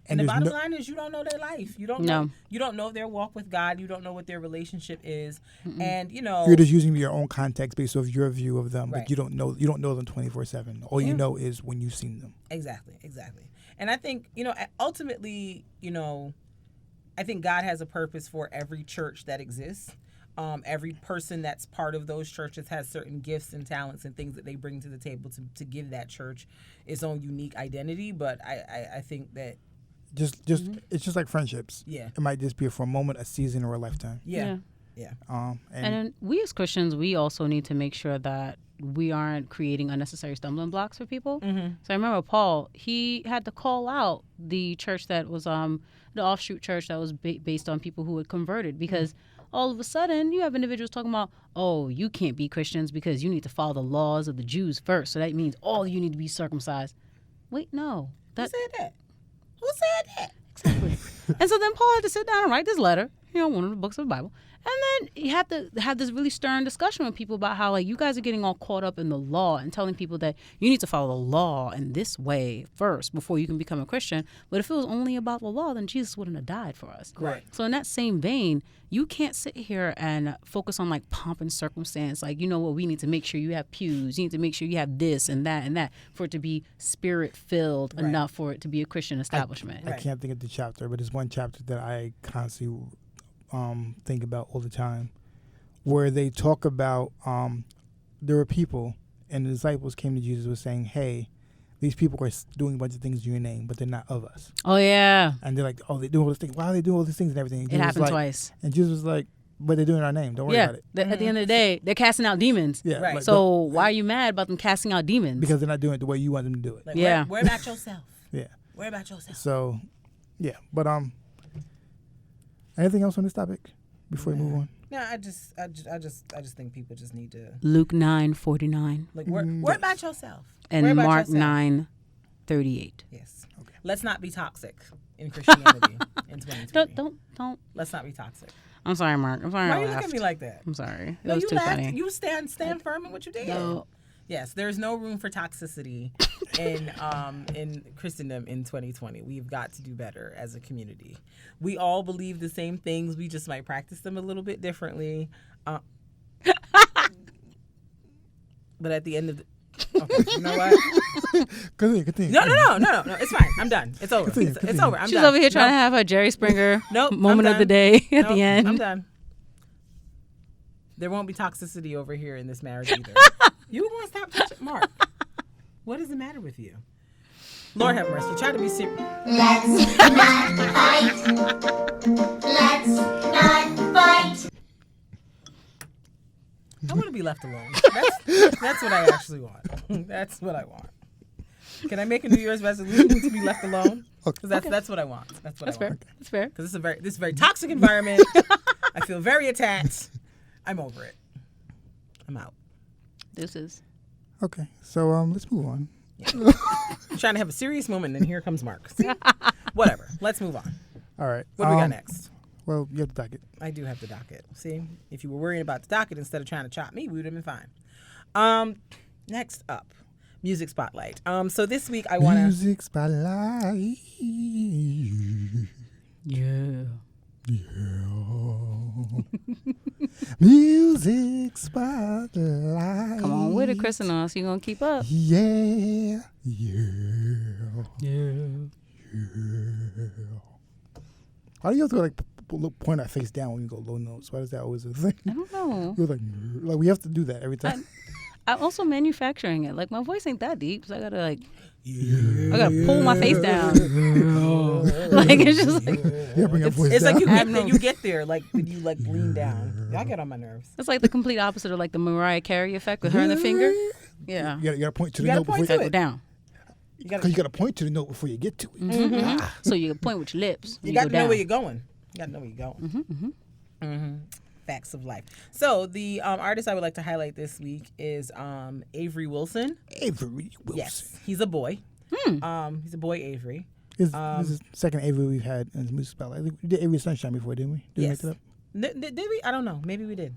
And the bottom line is you don't know their life. You don't know. You don't know their walk with God. You don't know what their relationship is. Mm-mm. And you're just using your own context based off your view of them, right. but you don't know them 24/7. All you know is when you've seen them. Exactly. And I think, ultimately, I think God has a purpose for every church that exists. Every person that's part of those churches has certain gifts and talents and things that they bring to the table to give that church its own unique identity. But I think that Just it's just like friendships. Yeah. It might just be for a moment, a season, or a lifetime. Yeah. And then we as Christians, we also need to make sure that we aren't creating unnecessary stumbling blocks for people. Mm-hmm. So I remember Paul, he had to call out the church that was the offshoot church that was based on people who had converted, because all of a sudden you have individuals talking about, oh, you can't be Christians because you need to follow the laws of the Jews first. So that means all you need to be circumcised. Wait, no. Who said that? Who said that? Exactly. And so then Paul had to sit down and write this letter, one of the books of the Bible. And then he had to have this really stern discussion with people about how, like, you guys are getting all caught up in the law and telling people that you need to follow the law in this way first before you can become a Christian. But if it was only about the law, then Jesus wouldn't have died for us. Right. So in that same vein, you can't sit here and focus on, like, pomp and circumstance. Like, we need to make sure you have pews. You need to make sure you have this and that for it to be spirit-filled enough for it to be a Christian establishment. I can't think of the chapter, but there's one chapter that I constantly think about all the time, where they talk about there were people and the disciples came to Jesus was saying, hey, these people are doing a bunch of things in your name, but they're not of us. Oh, yeah. And they're like, oh, they're doing all these things. Why are they doing all these things and everything? And it happened twice. And Jesus was like, but they're doing our name. Don't worry about it. At the end of the day, they're casting out demons. Yeah. Right. Like, So why are you mad about them casting out demons? because they're not doing it the way you want them to do it. Like, Yeah. Worry about yourself. Yeah. Worry about yourself. So, yeah. But anything else on this topic before we move on? No, I just think people just need to Luke 9:49 like worry about yourself. and Worry about Mark yourself. 9:38. Yes. Okay. Let's not be toxic in Christianity in 2020. Don't. Let's not be toxic. I'm sorry, Mark. I'm sorry. Why I you look laughed. at me like that? I'm sorry. That No, was you too laughed. funny. You stand firm in what you did. No. Yes, there's no room for toxicity in Christendom in 2020. We've got to do better as a community. We all believe the same things. We just might practice them a little bit differently. But at the end of the okay, you know what? Continue. No. It's fine. I'm done. It's over. It's over. I'm She's done. over here trying to have her Jerry Springer moment of the day at the end. I'm done. There won't be toxicity over here in this marriage either. You want to stop touching Mark? What is the matter with you? Lord have mercy. Try to be serious. Let's not fight. Let's not fight. I want to be left alone. That's what I actually want. That's what I want. Can I make a New Year's resolution to be left alone? Because that's what I want. That's what I want. That's fair. Because this is a very toxic environment. I feel very attacked. I'm over it. I'm out. This is. Okay, so let's move on. I'm trying to have a serious moment, and then here comes Mark. See? Whatever. Let's move on. All right. What do we got next? Well, you have the docket. I do have the docket. See, if you were worrying about the docket instead of trying to chop me, we would have been fine. Next up, Music Spotlight. So this week I want to... Music Spotlight. Yeah. Music Spotlight. Come on with it, Kristin, or else you gonna keep up. Yeah. Why do you have to like point our face down when you go low notes? Why is that always a thing? I don't know. You're like we have to do that every time. I'm also manufacturing it. Like, my voice ain't that deep, so I gotta I gotta pull my face down. Like, it's just like Bring your voice It's down. like you get there, like when you like lean down. Y'all get on my nerves. it's like the complete opposite of like the Mariah Carey effect with her and the finger. Yeah, You gotta point to the You gotta note point before to go it. down. because you gotta point to the note before you get to it. So you can point with your lips. You go got to know down. where you're going. You got to know where you're going. Facts of life. So the artist I would like to highlight this week is Avery Wilson. Avery Wilson. Yes, he's a boy. He's a boy, Avery. This is the second Avery we've had in the Music Spotlight. We did Avery Sunshine before, didn't we? Did we make Yes. that up? Did we? I don't know. Maybe we did.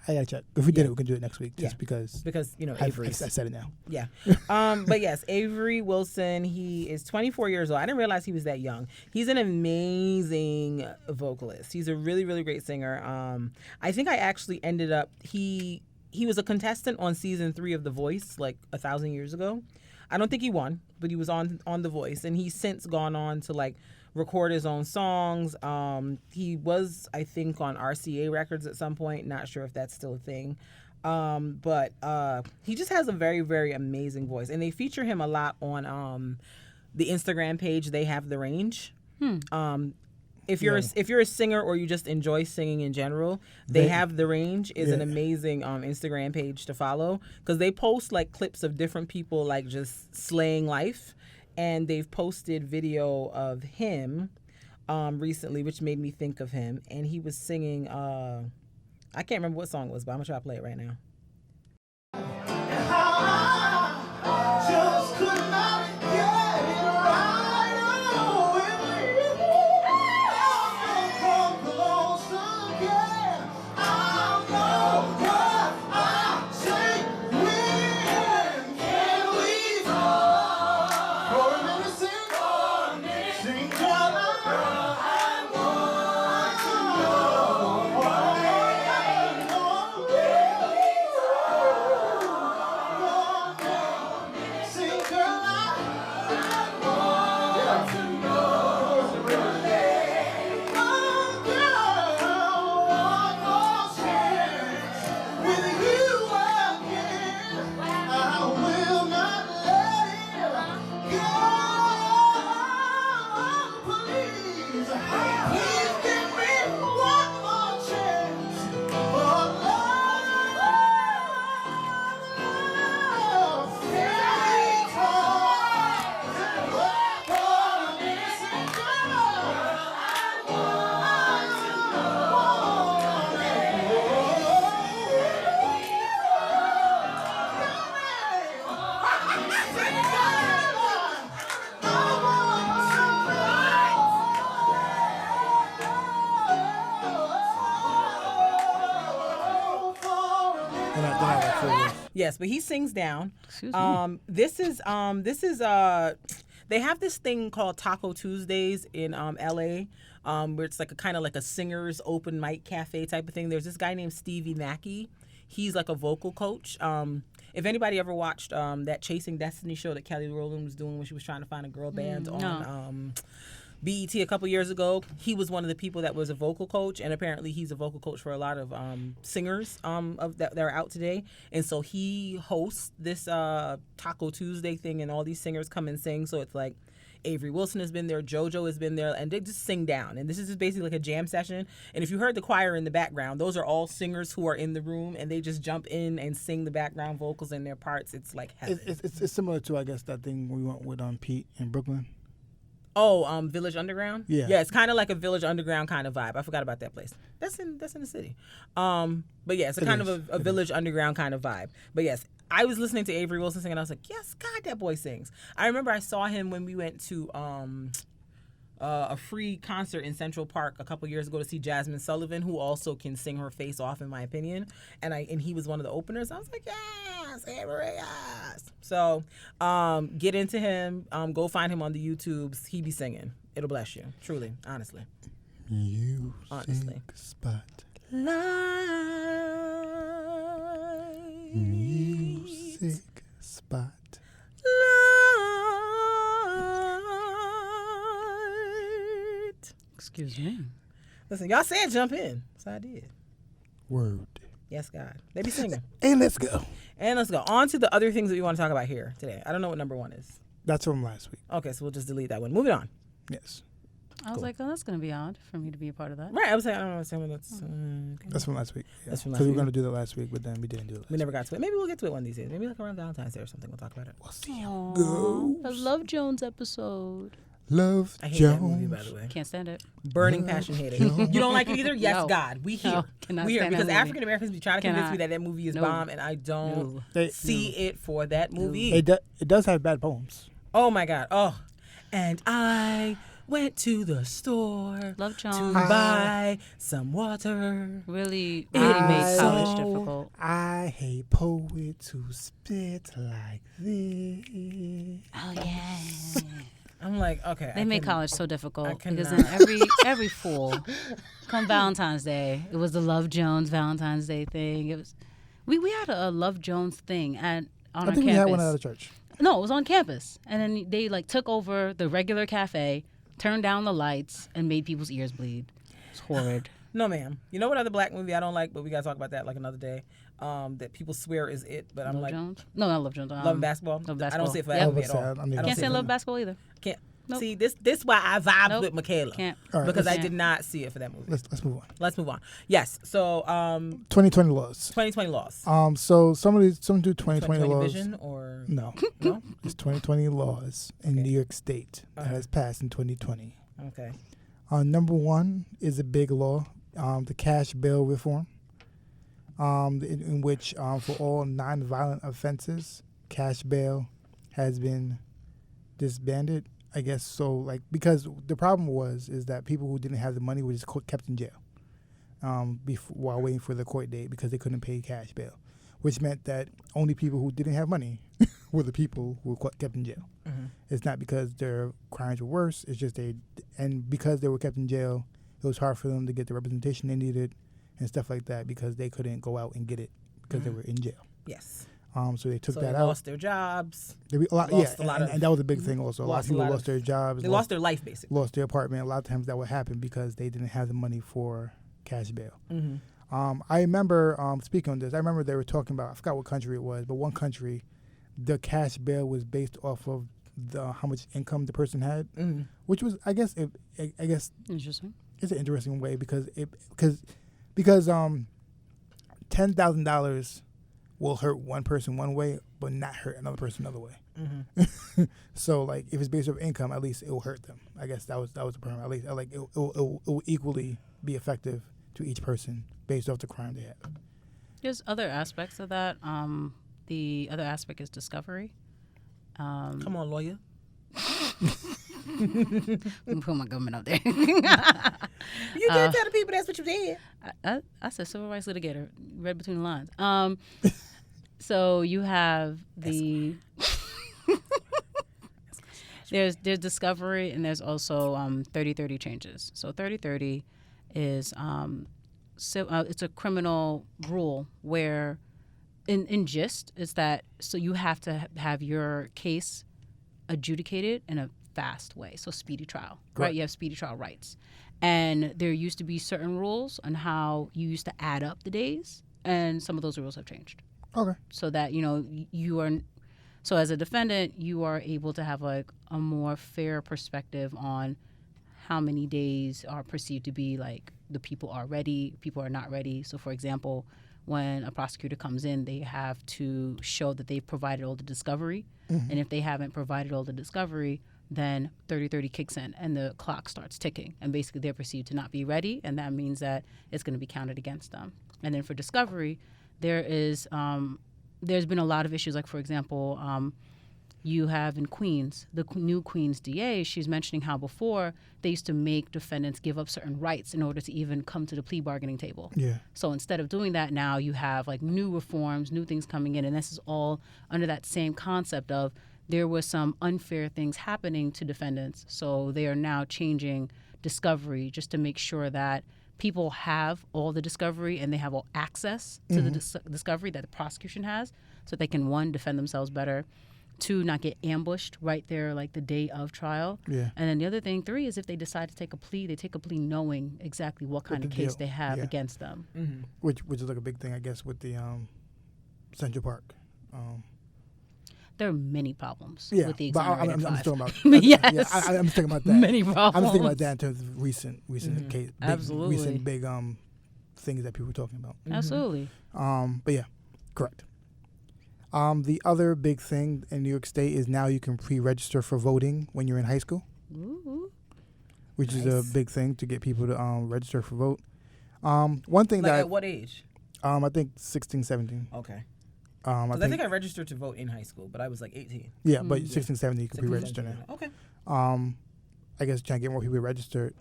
I gotta check. If we did it, we can do it next week. Just because I Avery's. I said it now. Yeah. But yes, Avery Wilson, he is 24 years old. I didn't realize he was that young. He's an amazing vocalist. He's a really, really great singer. I think I actually ended up, he was a contestant on season 3 of The Voice like 1,000 years ago. I don't think he won, but he was on The Voice, and he's since gone on to like record his own songs. He was, I think, on RCA Records at some point. Not sure if that's still a thing. But he just has a very, very amazing voice. And they feature him a lot on the Instagram page. They Have the Range. If you're a singer or you just enjoy singing in general, They Have the Range is an amazing Instagram page to follow, because they post like clips of different people like just slaying life. And they've posted video of him recently, which made me think of him. And he was singing, I can't remember what song it was, but I'm going to try to play it right now. Yes, but he sings down. Excuse me. This is they have this thing called Taco Tuesdays in LA, where it's like a kind of like a singers open mic cafe type of thing. There's this guy named Stevie Mackey. He's like a vocal coach. If anybody ever watched that Chasing Destiny show that Kelly Rowland was doing when she was trying to find a girl band on BET a couple years ago, he was one of the people that was a vocal coach, and apparently he's a vocal coach for a lot of singers that are out today. And so he hosts this Taco Tuesday thing, and all these singers come and sing. So it's like Avery Wilson has been there, JoJo has been there, and they just sing down. And this is just basically like a jam session. And if you heard the choir in the background, those are all singers who are in the room, and they just jump in and sing the background vocals in their parts. It's like heaven. It's similar to, I guess, that thing we went with Pete in Brooklyn. Oh, Village Underground? Yeah. Yeah, it's kind of like a Village Underground kind of vibe. I forgot about that place. That's in the city. But yeah, it's a Village Underground kind of vibe. But yes, I was listening to Avery Wilson sing, and I was like, yes, God, that boy sings. I remember I saw him when we went to a free concert in Central Park a couple years ago to see Jasmine Sullivan, who also can sing her face off, in my opinion. And he was one of the openers. I was like, yes, Avery, yes. So get into him. Go find him on the YouTubes. He be singing. It'll bless you. Truly, honestly. Music spot. Music spot. Excuse me. Listen, y'all said jump in, so I did. Word. Yes, God. They be singing. And let's go. On to the other things that we want to talk about here today. I don't know what number 1 is. That's from last week. Okay, so we'll just delete that one. Moving on. Yes. I was like, oh, that's going to be odd for me to be a part of that. Right. I was like, I don't know. That's That's from last week. Yeah. That's from last Because we week. were going to do that last week, but then we didn't do it. We never got to it. Maybe we'll get to it one of these days. Maybe like around Valentine's Day or something. We'll talk about it. We'll see how it goes. I love Jones episode. Love I hate Jones. that movie, by the way. Can't stand it. Burning passion hater. You don't like it either? Yes, No. God. We hear. No, cannot We hear. stand that Because movie. African Americans be trying to convince me Cannot. that movie is No. bomb, and I don't see it for that movie. It does have bad poems. Oh, my God. Oh. And I went to the store Love to Jones. buy some water. Really I made college saw- difficult. I hate poets who spit like this. Oh yeah. I'm like, okay. They I made can- college so difficult I because cannot. then every fall, come Valentine's Day, it was the Love Jones Valentine's Day thing. It was, we had a Love Jones thing on our I think campus. we had one at a church. No, it was on campus, and then they like took over the regular cafe, turned down the lights, and made people's ears bleed. It's horrid. No, ma'am. You know what other black movie I don't like, but we gotta talk about that like another day. That people swear is it, but I'm Love like, Jones? No, not Love Jones. Love and Basketball. Love and I don't see it for Basketball. that Yep. movie at all. I don't Can't see say it. Love Basketball either. Can't. Nope. See, this why I vibe Nope. with Michaela. Can't. All right, Because I let's- did not see it for that movie. Let's move on. Let's move on. Yes. So 2020 laws. 2020 laws. So some do 2020 laws. Vision or No, no? it's 2020 laws in Okay. New York State that Okay. has passed in 2020. Okay. Number one is a big law, the cash bail reform, in which for all nonviolent offenses, cash bail has been disbanded. I guess so. Like because the problem is that people who didn't have the money were just kept in jail, while waiting for the court date because they couldn't pay cash bail, which meant that only people who didn't have money were the people who were kept in jail. Mm-hmm. It's not because their crimes were worse. It's just and because they were kept in jail, it was hard for them to get the representation they needed and stuff like that because they couldn't go out and get it because they were in jail. Yes. So they took So that they out. lost their jobs. Lost a lot of- and that was a big thing also. A lot of people lost their jobs. They lost their life basically. lost their apartment. A lot of times that would happen because they didn't have the money for cash bail. Mm-hmm. I remember speaking on this. I remember they were talking about. I forgot what country it was, but one country, the cash bail was based off of how much income the person had, Mm-hmm. which was I guess Interesting. it's an interesting way because $10,000 will hurt one person one way, but not hurt another person another way. Mm-hmm. So like if it's based off income, at least it will hurt them. I guess that was the problem. At least like it will equally be effective to each person based off the crime they have. There's other aspects of that. The other aspect is discovery. Come on, lawyer. Put my government up there. You did tell the people that's what you did. I said civil rights litigator. Read between the lines. So you have the there's discovery and there's also 30-30 changes. So 30-30 is it's a criminal rule where in gist is that so you have to have your case adjudicated in a fast way, so speedy trial, right? You have speedy trial rights. And there used to be certain rules on how you used to add up the days, and some of those rules have changed. Okay. So that, you are, so as a defendant, you are able to have like a more fair perspective on how many days are perceived to be like the people are ready, people are not ready. So for example, when a prosecutor comes in, they have to show that they've provided all the discovery. And if they haven't provided all the discovery, then 30-30 kicks in and the clock starts ticking. And basically they're perceived to not be ready, and that means that it's going to be counted against them. And then for discovery, there's been a lot of issues. Like, for example, you have in Queens, the new Queens DA, she's mentioning how before they used to make defendants give up certain rights in order to even come to the plea bargaining table. Yeah. So instead of doing that, now you have like new reforms, new things coming in, and this is all under that same concept of there was some unfair things happening to defendants. So they are now changing discovery just to make sure that people have all the discovery and they have all access to the discovery that the prosecution has, so they can, one, defend themselves better, two, not get ambushed right there like the day of trial. Yeah. And then the other thing, three, is if they decide to take a plea, they take a plea knowing exactly what kind of the case deal. they have Yeah. against them. Mm-hmm. Which is like a big thing, I guess, with the Central Park. There are many problems Yeah, with the but exonerated I'm just five. talking about. Yes. Yeah, I'm just thinking about that. Many problems. I'm just thinking about that in terms of recent case, big, Absolutely. recent big things that people were talking about. Absolutely. But yeah, correct. The other big thing in New York State is now you can pre-register for voting when you're in high school, Ooh. which is a big thing to get people to register for vote. One thing Like that at what age? I think 16, 17. Okay. I Because I think I registered to vote in high school, but I was like 18. yeah, but 16, 17 you can pre-register now. Okay. I guess, trying to get more people registered.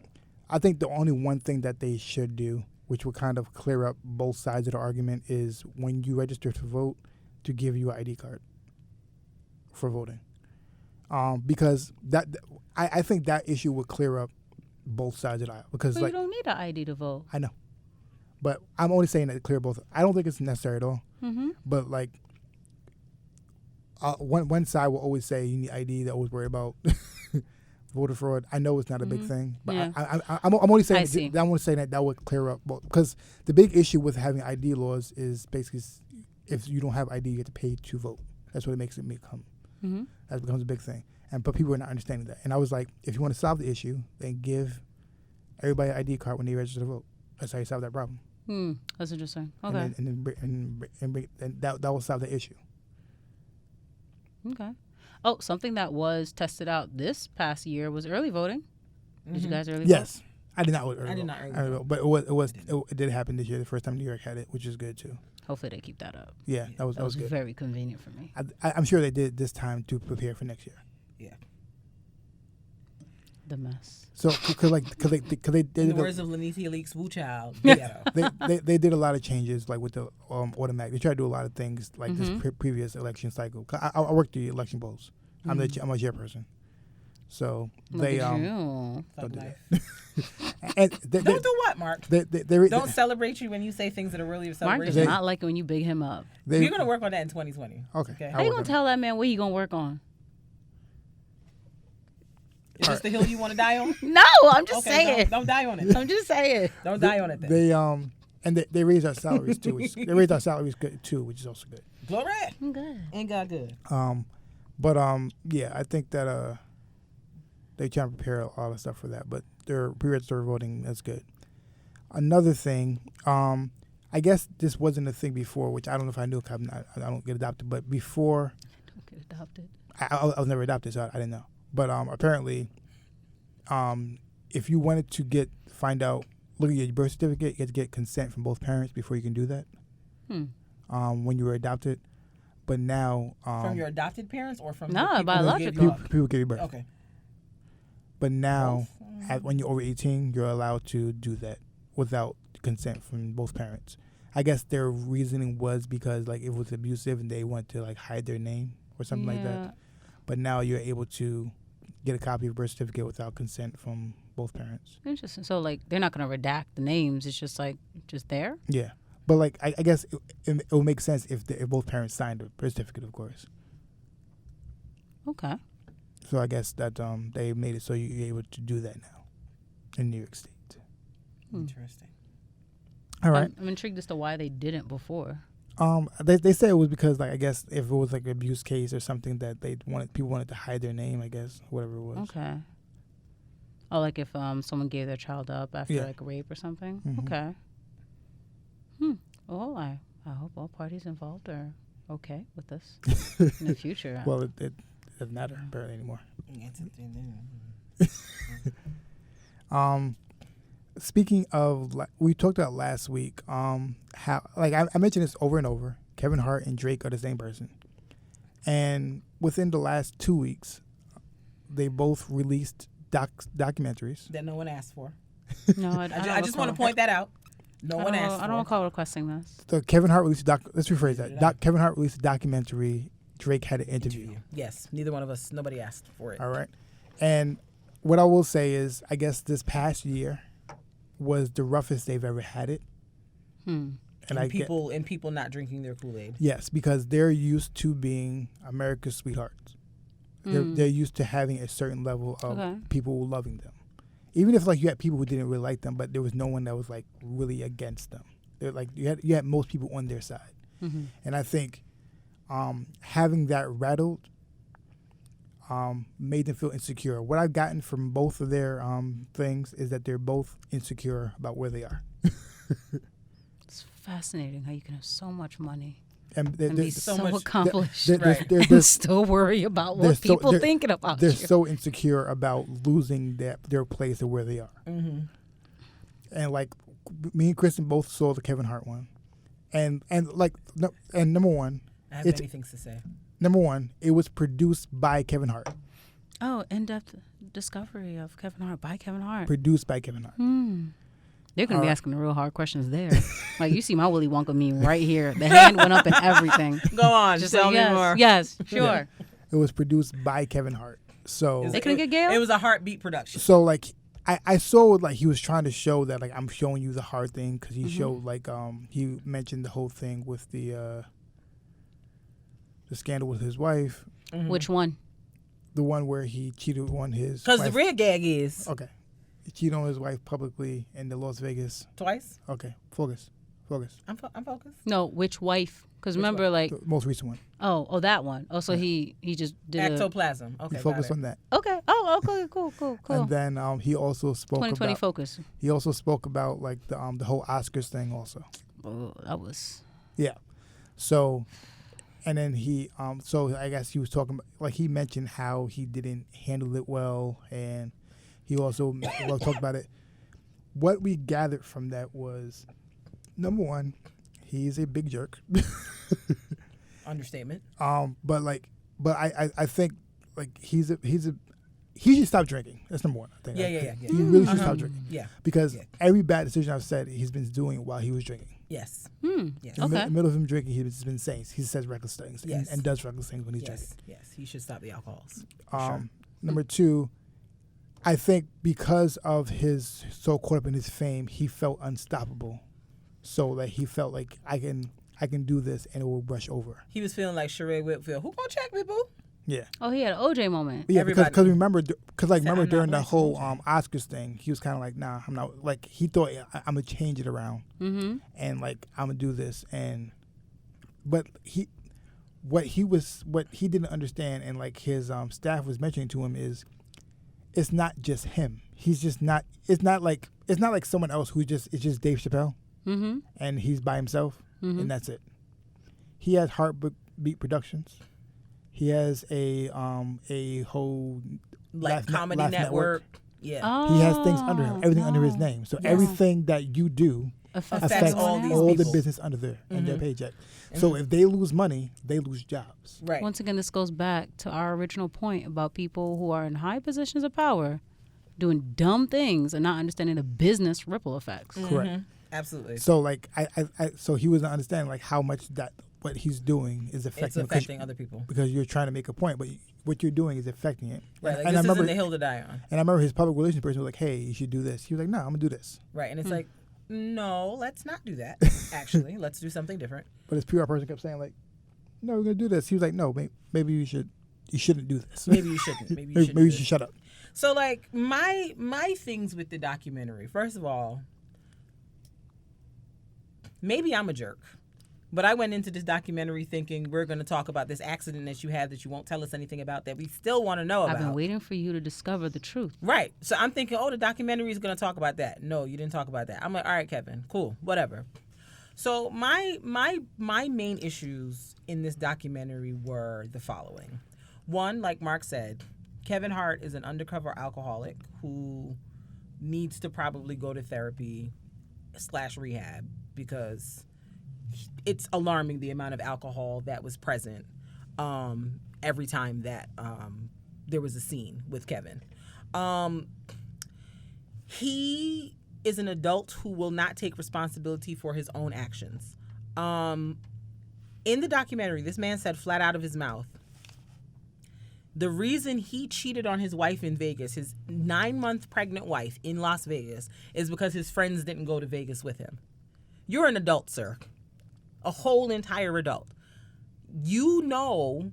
I think the only one thing that they should do, which will kind of clear up both sides of the argument, is when you register to vote, to give you an ID card for voting. Because I think that issue would clear up both sides of the aisle. Because But you don't need an ID to vote. I know, but I'm only saying that to clear both. I don't think it's necessary at all. Mm-hmm. But like, one side will always say you need ID. They always worry about voter fraud. I know it's not a big thing, but Yeah. I'm only saying I see. I'm only saying that would clear up both, because the big issue with having ID laws is basically if you don't have ID, you have to pay to vote. That's what it makes it become. Mm-hmm. That becomes a big thing, but people are not understanding that. And I was like, if you want to solve the issue, then give everybody an ID card when they register to vote. That's how you solve that problem. That's interesting. Okay. And that will solve the issue. Okay. Oh, something that was tested out this past year was early voting. Did you guys early vote? Yes. I did not vote early. I did not early vote. But it did happen this year. The first time New York had it, which is good too. Hopefully they keep that up. Yeah, that was good. Very convenient for me. I'm sure they did this time to prepare for next year. Yeah. The mess. So, cause they In did the words of Lanitia Leaks, Woo Child. they did a lot of changes, like with the automatic. They tried to do a lot of things like this previous election cycle. I worked the election polls. I'm a chairperson. So they Don't Thug do life. and Don't do what, Mark? they Don't celebrate you when you say things that are really a Mark celebration. does not like it when you big him up. You're You're going to work on that in 2020. Okay. How you gonna tell that man what he gonna work on? Is this the hill you want to die on? No, I'm just Okay, saying. don't die on it. I'm just saying. Don't die on it then. They and they raised our salaries too. They raised our salaries good too, which is also good. Glory. I'm good. Ain't God good. But yeah, I think that they try to prepare all the stuff for that. But their pre-registered voting, that's good. Another thing, I guess this wasn't a thing before, which I don't know if I knew. 'Cause I don't get adopted, but before Don't get adopted. I was never adopted, so I didn't know. But apparently, if you wanted to find out, look at your birth certificate, you had to get consent from both parents before you can do that. When you were adopted, but now From your adopted parents or from No, the people biological. who gave you people give you birth. up? Okay. But now, when you're over 18, you're allowed to do that without consent from both parents. I guess their reasoning was because like it was abusive and they want to like hide their name or something like that. But now you're able to get a copy of a birth certificate without consent from both parents. Interesting. So like they're not gonna redact the names. It's just like there. Yeah, but like I guess it will make sense if both parents signed a birth certificate, of course. Okay. So I guess that they made it so you're able to do that now in New York State. Interesting. All right. I'm intrigued as to why they didn't before. They say it was because like I guess if it was like an abuse case or something that people wanted to hide their name, I guess, whatever it was. Okay. Oh, like if someone gave their child up after Yeah. like a rape or something. Mhm. Okay. Well, I hope all parties involved are okay with this in the future. Well, it doesn't matter apparently anymore. Speaking of, we talked about last week, how like I mentioned this over and over. Kevin Hart and Drake are the same person, and within the last 2 weeks, they both released documentaries. That no one asked for. No, I I just want to point that out. No one asked for. I don't recall requesting this. So Kevin Hart released let's rephrase that. Kevin Hart released a documentary. Drake had an interview. Yes, neither one of us. Nobody asked for it. All right, and what I will say is, I guess this past year was the roughest they've ever had it. And people not drinking their Kool-Aid. Yes, because they're used to being America's sweethearts. They're used to having a certain level of people loving them. Even if like you had people who didn't really like them, but there was no one that was like really against them. They're like you had most people on their side. And I think having that rattled made them feel insecure. What I've gotten from both of their things is that they're both insecure about where they are. It's fascinating how you can have so much money and be so accomplished, they're still worry about what people thinking about they're you. so insecure about losing their place and where they are. And like me and Kristin both saw the Kevin Hart one, and number one, I have many things to say. Number one, it was produced by Kevin Hart. Oh, in-depth discovery of Kevin Hart by Kevin Hart. Produced by Kevin Hart. They're going to be asking the real hard questions there. Like, you see my Willy Wonka meme right here. The hand went up and everything. Go on. Just tell like, me yes, more. yes, sure. It was produced by Kevin Hart. So They couldn't get Gail? It was a heartbeat production. So like I saw like he was trying to show that like I'm showing you the hard thing because he showed like he mentioned the whole thing with the scandal with his wife. Which one? The one where he cheated on his Because the wife. red gag is Okay. He cheated on his wife publicly in the Las Vegas. twice. Okay. Focus. I'm focused. No, which wife? Because remember, like, The most recent one. oh, that one. Oh, so he just did Ectoplasm. Okay, He got focused it. on that. Okay. Oh, okay, cool. And then he also spoke 2020 about focus. he also spoke about like the whole Oscars thing also. Oh, that was... Yeah. So, and then he, so I guess he was talking about, like he mentioned how he didn't handle it well, and he also talked about it. What we gathered from that was, number one, he's a big jerk. Understatement. But I think like he should stop drinking. That's number one. I think. Yeah. He really should stop drinking. Yeah. Because every bad decision I've said, he's been doing while he was drinking. Yes. Yes. In the middle of him drinking, he's been saying, he says reckless things Yes. and does reckless things when he's drinking. Yes. He should stop the alcohols. Sure. Number two, I think because of his so caught up in his fame, he felt unstoppable. So that he felt like I can do this and it will brush over. He was feeling like Sheree Whitfield. Who gonna check me, boo? Yeah. Oh, he had an OJ moment. Yeah, Everybody. because remember during the like whole OJ. Oscars thing, he was kind of like, nah, I'm not. Like he thought I'm gonna change it around, and like I'm gonna do this, but what he didn't understand, and like his staff was mentioning to him is, it's not just him. He's just not. It's not like someone else who it's just Dave Chappelle, and he's by himself, and that's it. He has Heartbeat Productions. He has a whole Comedy Laugh Network. Yeah. Oh, He has things under him, everything under his name. So everything that you do affects all all, these the people. business under there and their paycheck. So if they lose money, they lose jobs. Right. Once again, this goes back to our original point about people who are in high positions of power doing dumb things and not understanding the business ripple effects. Correct. Absolutely. So like so he wasn't understanding like how much that what he's doing is affecting It's affecting other people. because you're trying to make a point, but what you're doing is affecting it. Right. Like and this I remember isn't the hill to die on. and I remember his public relations person was like, "Hey, you should do this." He was like, "No, I'm gonna do this." Right. And it's like, no, let's not do that. Actually, let's do something different. But his PR person kept saying like, "No, we're gonna do this." He was like, "No, maybe you shouldn't do this. Maybe you shouldn't. Maybe you shouldn't. maybe you do should it. shut up." So like my things with the documentary. First of all, maybe I'm a jerk. But I went into this documentary thinking we're going to talk about this accident that you had that you won't tell us anything about that we still want to know about. I've been waiting for you to discover the truth. Right. So I'm thinking, oh, the documentary is going to talk about that. No, you didn't talk about that. I'm like, all right, Kevin, cool, whatever. So my main issues in this documentary were the following. One, like Mark said, Kevin Hart is an undercover alcoholic who needs to probably go to therapy / rehab because it's alarming the amount of alcohol that was present every time that there was a scene with Kevin. He is an adult who will not take responsibility for his own actions. In the documentary, this man said flat out of his mouth, the reason he cheated on his wife in Vegas, his 9-month pregnant wife in Las Vegas, is because his friends didn't go to Vegas with him. You're an adult, sir. A whole entire adult. You know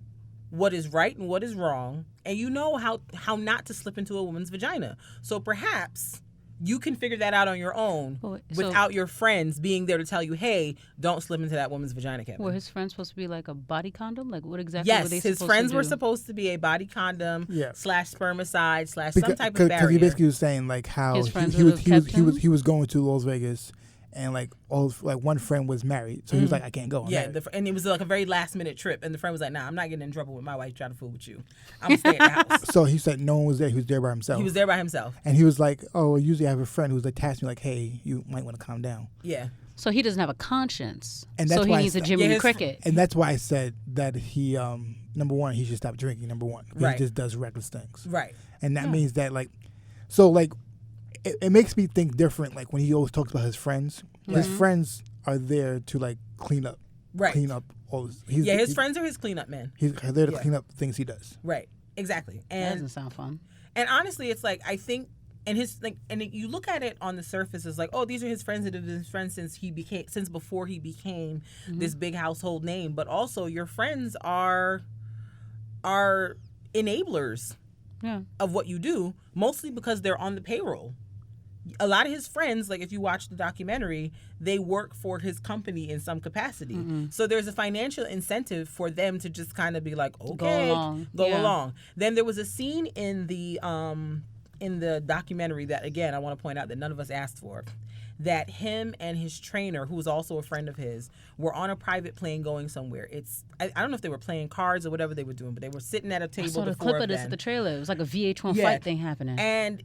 what is right and what is wrong, and you know how not to slip into a woman's vagina. So perhaps you can figure that out on your own without your friends being there to tell you, hey, don't slip into that woman's vagina, Kevin. Were his friends supposed to be like a body condom? Like what exactly were they supposed to do? Yes, his friends were supposed to be a body condom / spermicide / some type of barrier. Because he basically was saying like how His friends he was going to Las Vegas. And like one friend was married, so he was like, "I can't go." And it was like a very last minute trip, and the friend was like, "Nah, I'm not getting in trouble with my wife trying to fool with you. I'm gonna stay at the house." So he said no one was there. He was there by himself. He was there by himself, and he was like, "Oh, usually I have a friend who's like tasked me like, hey, you might want to calm down." Yeah. So he doesn't have a conscience, and that's so he why needs a Jiminy Cricket. And that's why I said that he number one, he should stop drinking. Number one, Right. he just does reckless things. Right. And that means that like, so like, it makes me think different. Like when he always talks about his friends, his friends are there to like clean up all this. His friends are his cleanup men. He's there to clean up things he does. Right. Exactly. That And doesn't sound fun. and honestly, it's like I think. And you look at it on the surface as like, oh, these are his friends that have been his friends since before he became this big household name. But also, your friends are enablers of what you do, mostly because they're on the payroll. A lot of his friends, like if you watch the documentary, they work for his company in some capacity. So there's a financial incentive for them to just kind of be like, okay, go along. Then there was a scene in the documentary that, again, I want to point out that none of us asked for, that him and his trainer, who was also a friend of his, were on a private plane going somewhere. I don't know if they were playing cards or whatever they were doing, but they were sitting at a table. I saw the clip of this at the trailer. It was like a VH1 fight thing happening. And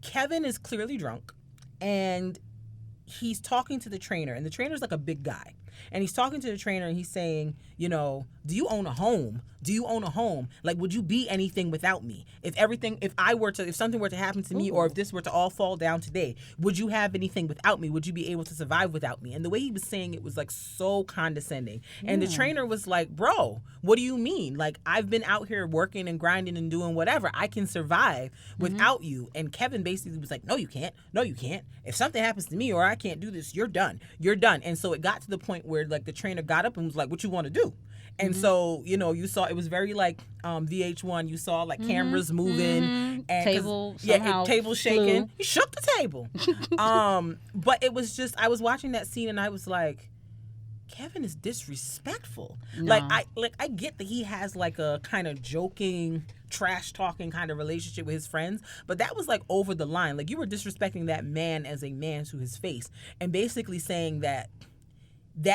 Kevin is clearly drunk, and he's talking to the trainer, and the trainer's like a big guy. And he's talking to the trainer, and he's saying, you know, do you own a home? Do you own a home? Like, would you be anything without me? If something were to happen to me, or if this were to all fall down today, would you have anything without me? Would you be able to survive without me? And the way he was saying it was like so condescending. And the trainer was like, bro, what do you mean? Like, I've been out here working and grinding and doing whatever. I can survive without you. And Kevin basically was like, no, you can't. No, you can't. If something happens to me or I can't do this, you're done. You're done. And so it got to the point where like the trainer got up and was like, what you want to do? And so, you know, you saw it was very like VH1. You saw like cameras moving and table shaking. flew. He shook the table. But it was just, I was watching that scene and I was like, Kevin is disrespectful. No. I get that he has like a kind of joking, trash talking kind of relationship with his friends, but that was like over the line. Like you were disrespecting that man as a man to his face and basically saying that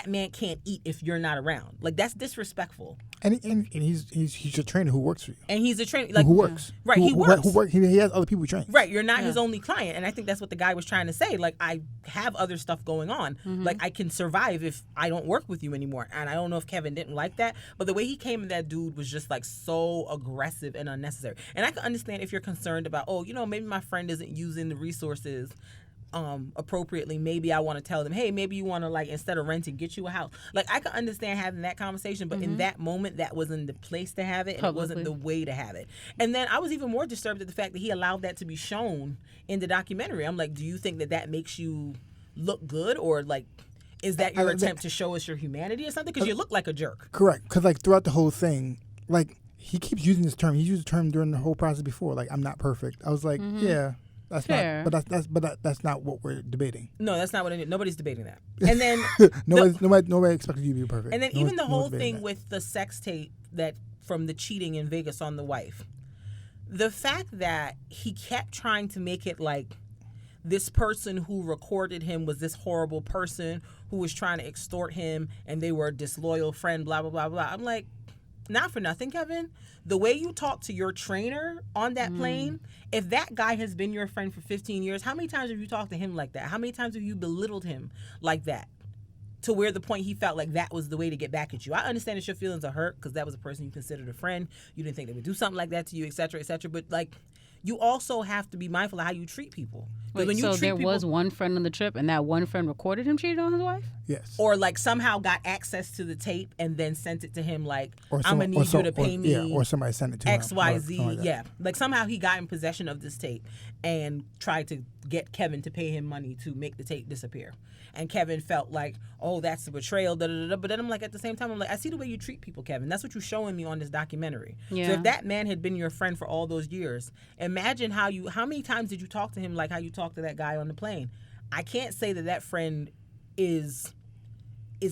man can't eat if you're not around. Like that's disrespectful. And he's a trainer who works for you. And he's a trainer like who works. Right, he works. He has other people he trains. Right, you're not his only client. And I think that's what the guy was trying to say. Like I have other stuff going on. Like I can survive if I don't work with you anymore. And I don't know if Kevin didn't like that, but the way he came at that dude was just like so aggressive and unnecessary. And I can understand if you're concerned about, oh, you know, maybe my friend isn't using the resources appropriately. Maybe I want to tell them, hey, maybe you want to like instead of renting, get you a house. Like I can understand having that conversation, but in that moment, that wasn't the place to have it, and it wasn't the way to have it. And then I was even more disturbed at the fact that he allowed that to be shown in the documentary. I'm like, do you think that makes you look good, or like is that your attempt to show us your humanity or something? Because you look like a jerk. Correct. Because like throughout the whole thing, like he keeps using this term. He used the term during the whole process before. Like I'm not perfect. I was like, yeah. That's fair. That's not what we're debating. No, that's not what nobody's debating that. And then nobody expected you to be perfect. And then even the whole thing with the sex tape that from the cheating in Vegas on the wife, the fact that he kept trying to make it like this person who recorded him was this horrible person who was trying to extort him, and they were a disloyal friend. Blah blah blah blah. I'm like, not for nothing, Kevin. The way you talk to your trainer on that plane, if that guy has been your friend for 15 years, how many times have you talked to him like that? How many times have you belittled him like that? To where the point he felt like that was the way to get back at you. I understand that your feelings are hurt because that was a person you considered a friend. You didn't think they would do something like that to you, et cetera, et cetera. But like, you also have to be mindful of how you treat people. Wait, when you so there was one friend on the trip, and that one friend recorded him cheating on his wife? Yes. Or like somehow got access to the tape and then sent it to him like, I'm going to need you to pay me. Yeah, or somebody sent it to him. XYZ, yeah. Like somehow he got in possession of this tape and tried to get Kevin to pay him money to make the tape disappear. And Kevin felt like, oh, that's a betrayal, da da da. But then I'm like, at the same time, I'm like, I see the way you treat people, Kevin. That's what you're showing me on this documentary. Yeah. So if that man had been your friend for all those years, imagine how many times did you talk to him like how you talked to that guy on the plane? I can't say that friend is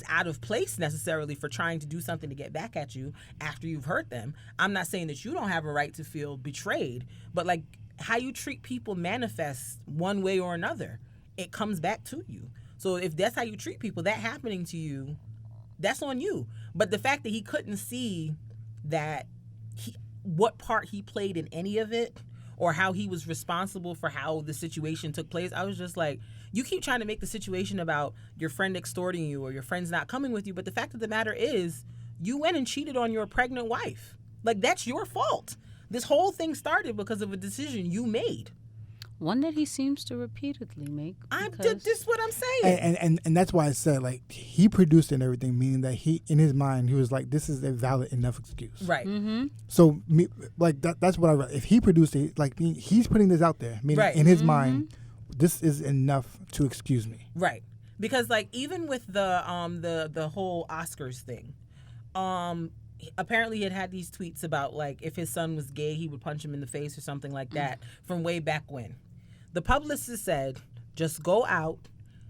out of place necessarily for trying to do something to get back at you after you've hurt them. I'm not saying that you don't have a right to feel betrayed, but like how you treat people manifests one way or another. It comes back to you. So if that's how you treat people, that happening to you, that's on you. But the fact that he couldn't see that what part he played in any of it or how he was responsible for how the situation took place, I was just like, you keep trying to make the situation about your friend extorting you or your friend's not coming with you. But the fact of the matter is, you went and cheated on your pregnant wife. Like, that's your fault. This whole thing started because of a decision you made. One that he seems to repeatedly make. This is what I'm saying. And that's why I said, like, he produced it and everything, meaning that he, in his mind, he was like, this is a valid enough excuse. Right. Mm-hmm. So, that's what I read. If he produced it, like, he's putting this out there, meaning in his mind, this is enough to excuse me. Right. Because, like, even with the whole Oscars thing, apparently he had these tweets about, like, if his son was gay, he would punch him in the face or something like that from way back when. The publicist said, just go out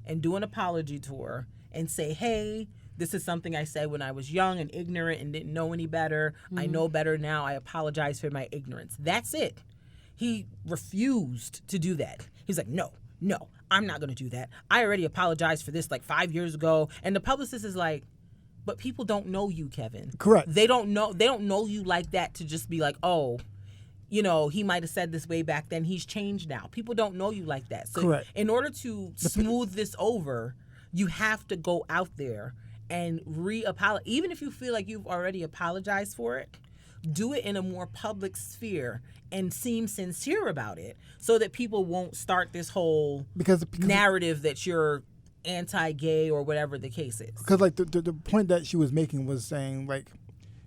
and do an apology tour and say, hey, this is something I said when I was young and ignorant and didn't know any better. I know better now. I apologize for my ignorance. That's it. He refused to do that. He's like, no, I'm not going to do that. I already apologized for this like 5 years ago. And the publicist is like, but people don't know you, Kevin. Correct. They don't know you like that to just be like, oh, you know, he might have said this way back then. He's changed now. People don't know you like that. So correct. In order to smooth this over, you have to go out there and re-apologize. Even if you feel like you've already apologized for it, do it in a more public sphere and seem sincere about it so that people won't start this whole because narrative that you're anti-gay or whatever the case is. Because, like, the point that she was making was saying, like,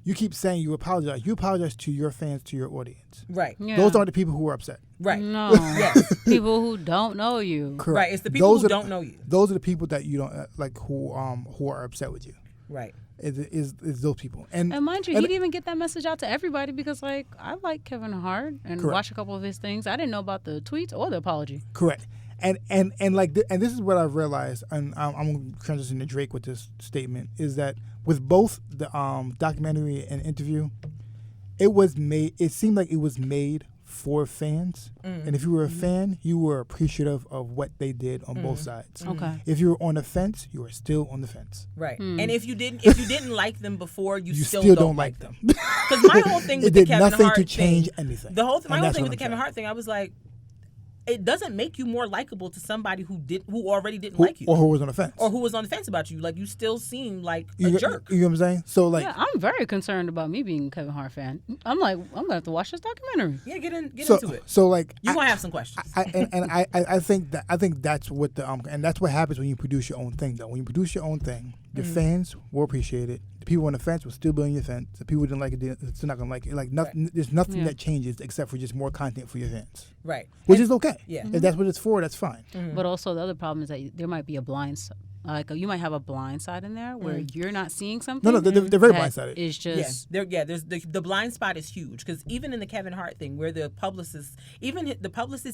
you keep saying you apologize. You apologize to your fans, to your audience. Right. Yeah. Those are the people who are upset. Right. No. Yes. People who don't know you. Correct. Right. It's the people who don't know you. Those are the people that you don't like, who are upset with you. Right. Is those people. And mind you, he didn't even get that message out to everybody because, like, I like Kevin Hart and watch a couple of his things. I didn't know about the tweets or the apology. Correct. And this is what I've realized, and I'm going to transition to Drake with this statement, is that with both the documentary and interview, it seemed like it was made for fans. And if you were a fan, you were appreciative of what they did on both sides. Okay. If you were on the fence, you were still on the fence. Right. And if you didn't like them before, you still don't like them. Because my whole thing with it the did Kevin nothing Hart to change thing, anything. my whole thing with the I'm Kevin saying. Hart thing, I was like, it doesn't make you more likable to somebody who already didn't like you, or who was on the fence, or who was on the fence about you. Like, you still seem like a jerk. You know what I'm saying? So, like, yeah, I'm very concerned about me being a Kevin Hart fan. I'm like, I'm gonna have to watch this documentary. Yeah, get into it. So, like, you're gonna have some questions. I think that's what and that's what happens when you produce your own thing. Though, when you produce your own thing, your fans will appreciate it. The people on the fence will still be on your fence. The people who didn't like it, they're still not gonna like it. Like, nothing. There's nothing that changes except for just more content for your fans. Right. Which is okay. Yeah. If that's what it's for, that's fine. But also the other problem is that there might be a blind side. Like, you might have a blind side in there where you're not seeing something. No, they're very blindsided. It's just there's the blind spot is huge because even in the Kevin Hart thing, where the publicist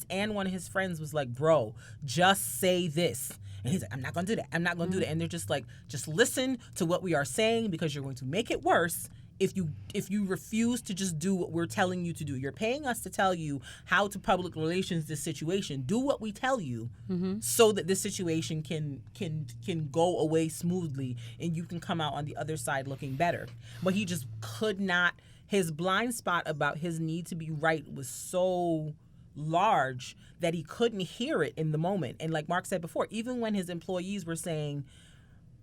and one of his friends was like, "Bro, just say this," and he's like, "I'm not gonna do that. I'm not gonna do that," and they're just like, "Just listen to what we are saying because you're going to make it worse." If you refuse to just do what we're telling you to do, you're paying us to tell you how to public relations this situation. Do what we tell you, so that this situation can go away smoothly and you can come out on the other side looking better. But he just could not. His blind spot about his need to be right was so large that he couldn't hear it in the moment. And like Mark said before, even when his employees were saying,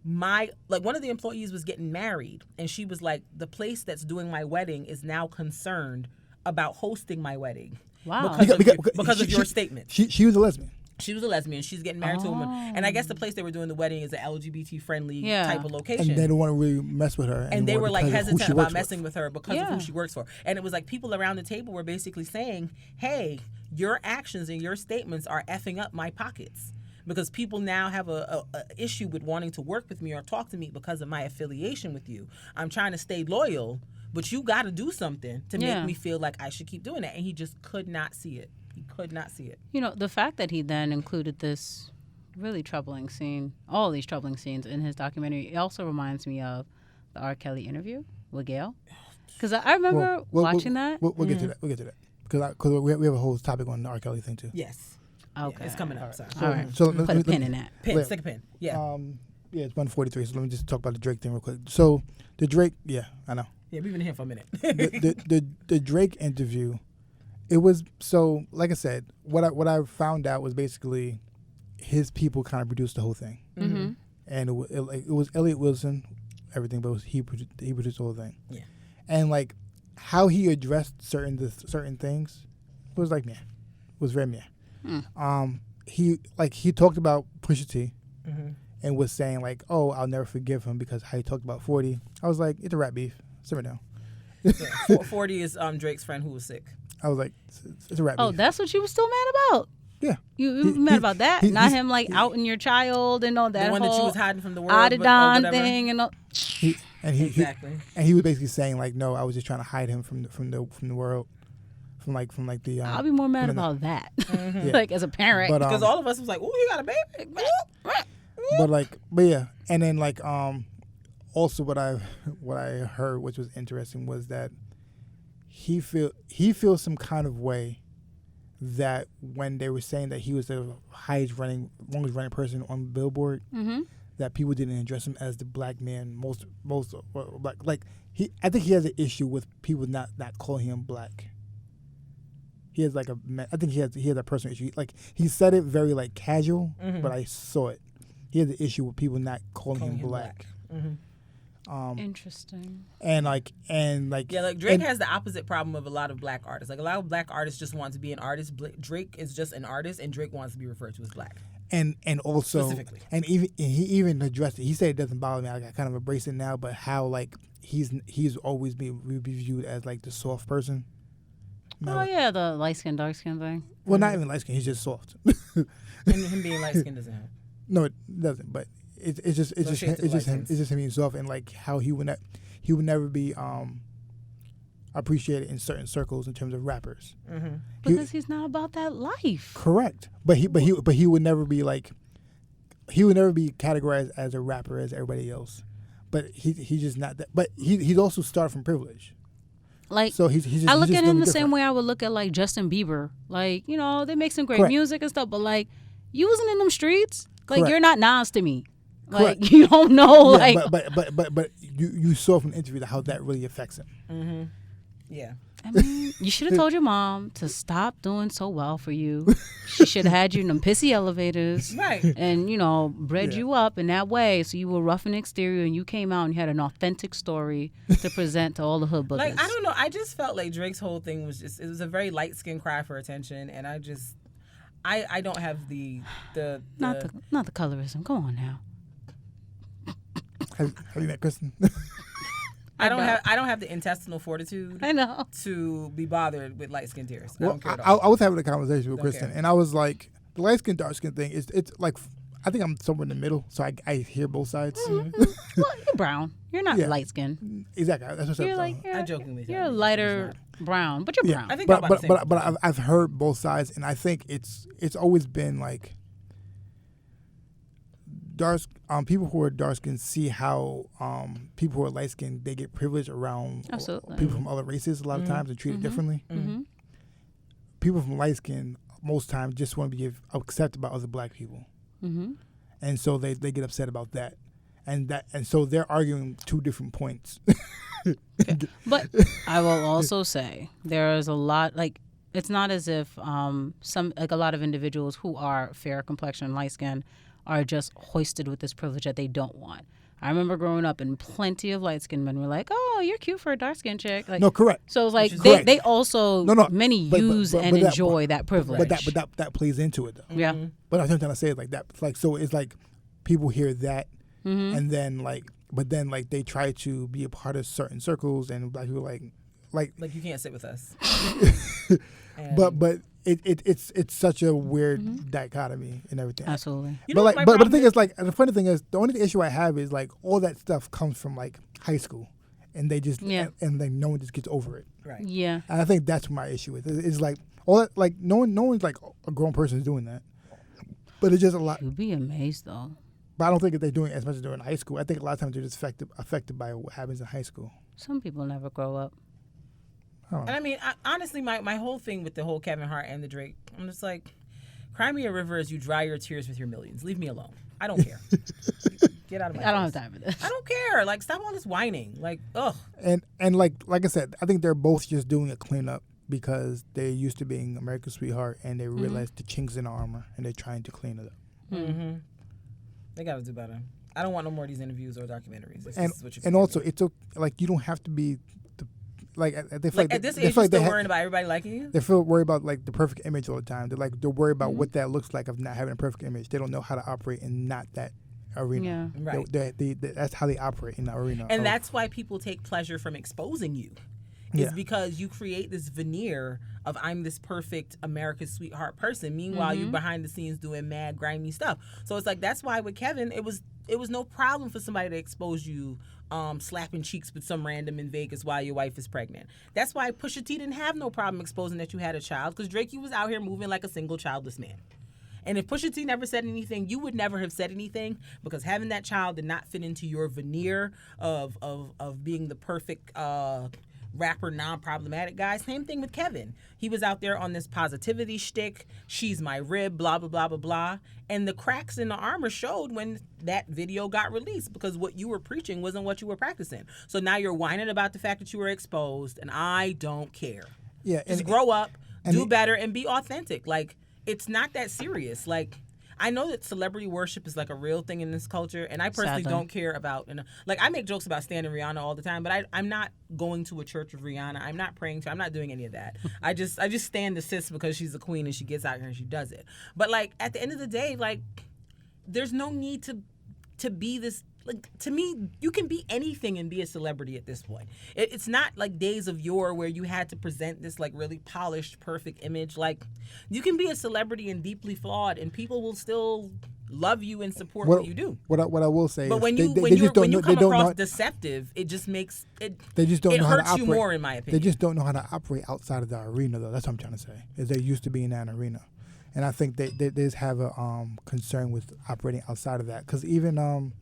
one of the employees was getting married and she was like, the place that's doing my wedding is now concerned about hosting my wedding. Wow. Because of your statement. She was a lesbian. She was a lesbian. She's getting married to a woman. And I guess the place they were doing the wedding is an LGBT friendly type of location. And they don't want to really mess with her. And they were like hesitant about messing with her because of who she works for. And it was like people around the table were basically saying, hey, your actions and your statements are effing up my pockets. Because people now have a issue with wanting to work with me or talk to me because of my affiliation with you. I'm trying to stay loyal, but you got to do something to make me feel like I should keep doing that. And he just could not see it. He could not see it. You know, the fact that he then included this really troubling scene, all these troubling scenes in his documentary, it also reminds me of the R. Kelly interview with Gail. Because I remember watching that. We'll get to that. We'll get to that. Because we have a whole topic on the R. Kelly thing, too. Yes. Okay. Yeah, it's coming up. Sorry. All right. So put a pin in that. Stick a pin. Yeah. Yeah, it's 1:43. So let me just talk about the Drake thing real quick. So the Drake, I know. Yeah, we've been here for a minute. the Drake interview, it was so. Like I said, what I found out was basically his people kind of produced the whole thing, and it was Elliot Wilson, everything, but he produced the whole thing. Yeah. And like how he addressed certain things was like was very meh. He talked about Pusha T and was saying like, oh, I'll never forgive him because how he talked about 40. I was like, it's a rap beef. Simmer down. Yeah. 40 is Drake's friend who was sick. I was like, it's a rap beef. Oh, that's what you were still mad about? Yeah. You mad about that? Not him like outing your child and all that. The one whole that you was hiding from the world. Adidon thing and all. Exactly. And he was basically saying like, no, I was just trying to hide him from the world, from the. I'll be more mad about that, like as a parent, because all of us was like, oh, he got a baby. But yeah, and then like also what I heard, which was interesting, was that he feels some kind of way that when they were saying that he was the longest running person on Billboard, that people didn't address him as the black man most black. Like I think he has an issue with people not calling him black. He has like I think he has a personal issue. Like he said it very like casual, but I saw it. He has an issue with people not calling him black. Interesting. And like Drake has the opposite problem of a lot of black artists. Like a lot of black artists just want to be an artist. Drake is just an artist, and Drake wants to be referred to as black. And also specifically, and he even addressed it. He said it doesn't bother me. I kind of embrace it now. But how like he's always be viewed as like the soft person. No. Oh yeah, the light skin, dark skin thing. Well, not even light skin. He's just soft. And him being light skinned doesn't help. No, it doesn't. But it's just him being soft, and like how he would never be appreciated in certain circles in terms of rappers. Because he's not about that life. Correct. But he would never be like, he would never be categorized as a rapper as everybody else. But he's just not that. But he's also started from privilege. Like, so he's just, I look he's just at him the different. same way I would look at like Justin Bieber. Like, you know, they make some great Correct. music and stuff, but like, you wasn't in them streets. Like, Correct. you're not Nas to me. Like, Correct. you don't know. Yeah, like, but you saw from the interview how that really affects him. Yeah. I mean, you should have told your mom to stop doing so well for you. She should have had you in them pissy elevators. Right. And, you know, bred you up in that way. So you were rough and exterior and you came out and you had an authentic story to present to all the hood boogers. Like, I don't know. I just felt like Drake's whole thing was just, it was a very light skinned cry for attention. And I just, I don't have the Not the colorism. Come on now. Have you met Kristin? I don't have the intestinal fortitude. I know. To be bothered with light skin tears. Well, I don't care at all. I was having a conversation with Don't Kristin, care. and I was like, the light skin dark skin thing it's like, I think I'm somewhere in the middle, so I hear both sides. Well, you're brown. You're not Yeah. light skinned. Exactly. That's what You're I'm like saying. I jokingly said you're it. lighter brown, but you're brown. I think but about the same but I've heard both sides, and I think it's always been like dark. People who are dark skinned see how people who are light skinned, they get privilege around Absolutely. people from other races a lot of times and treated differently. People from light skin most times just want to be accepted by other black people, and so they get upset about that, and so they're arguing two different points. But I will also say there is a lot, like, it's not as if a lot of individuals who are fair complexion and light skin are just hoisted with this privilege that they don't want. I remember growing up and plenty of light skinned men were like, "Oh, you're cute for a dark skinned chick." Like, No, correct. So it's like Correct. they also many use and that- enjoy that privilege. But that plays into it though. Yeah. But I'm trying to say is like that. It's like, so it's like people hear that, and then but then they try to be a part of certain circles, and black people like you can't sit with us. but it's such a weird dichotomy and everything. Absolutely. But the thing is, like, the funny thing is, the only issue I have is like all that stuff comes from like high school, and they just and like no one just gets over it. Right. Yeah. And I think that's what my issue is. It's like all that, like no one's like a grown person is doing that, but it's just a lot. You'd be amazed though. But I don't think that they're doing it as much as they're in high school. I think a lot of times they're just affected by what happens in high school. Some people never grow up. And I mean, honestly, my whole thing with the whole Kevin Hart and the Drake, I'm just like, cry me a river as you dry your tears with your millions. Leave me alone. I don't care. Get out of my I don't have face. time for this. I don't care. Like, stop all this whining. Like, ugh. And like I said, I think they're both just doing a cleanup because they're used to being America's sweetheart, and they realize the chinks in the armor, and they're trying to clean it up. They got to do better. I don't want no more of these interviews or documentaries. And also, it's like you don't have to be they feel at this age, you're still worrying about everybody liking you. They feel worried about like the perfect image all the time. They're worried about what that looks like of not having a perfect image. They don't know how to operate in not that arena. Yeah. Right. That's how they operate in the arena. And that's why people take pleasure from exposing you. Is because you create this veneer of I'm this perfect America's sweetheart person. Meanwhile, you behind the scenes doing mad grimy stuff. So it's like that's why with Kevin, it was no problem for somebody to expose you slapping cheeks with some random in Vegas while your wife is pregnant. That's why Pusha T didn't have no problem exposing that you had a child, because Drake, you was out here moving like a single childless man. And if Pusha T never said anything, you would never have said anything, because having that child did not fit into your veneer of being the perfect rapper, non-problematic guy. Same thing with Kevin. He was out there on this positivity shtick, she's my rib, blah, blah, blah, blah, blah. And the cracks in the armor showed when that video got released, because what you were preaching wasn't what you were practicing. So now you're whining about the fact that you were exposed, and I don't care. Yeah, just grow up, do better, and be authentic. Like, it's not that serious. Like, I know that celebrity worship is like a real thing in this culture, and I personally don't care about. Like, I make jokes about standing Rihanna all the time, but I'm not going to a church of Rihanna. I'm not praying to. I'm not doing any of that. I just stand the sis because she's a queen and she gets out here and she does it. But like at the end of the day, like there's no need to be this. Like, to me, you can be anything and be a celebrity at this point. It's not like days of yore where you had to present this like really polished, perfect image. Like, you can be a celebrity and deeply flawed, and people will still love you and support what you do. What I will say, but is when you come across deceptive, it just makes it. They just don't know how to operate. It hurts you more, in my opinion. They just don't know how to operate outside of the arena, though. That's what I'm trying to say. Is they used to be in that arena, and I think they just have a concern with operating outside of that, because even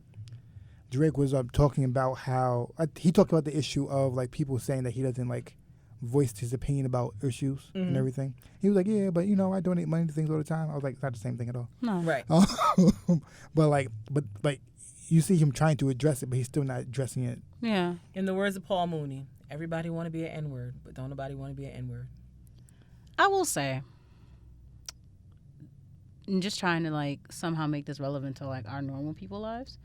Drake was talking about how he talked about the issue of like people saying that he doesn't like voice his opinion about issues and everything. He was like, yeah, but I donate money to things all the time. I was like, it's not the same thing at all. No, right. But you see him trying to address it, but he's still not addressing it. Yeah. In the words of Paul Mooney, everybody want to be an N-word, but don't nobody want to be an N-word. I will say, and just trying to like somehow make this relevant to like our normal people lives.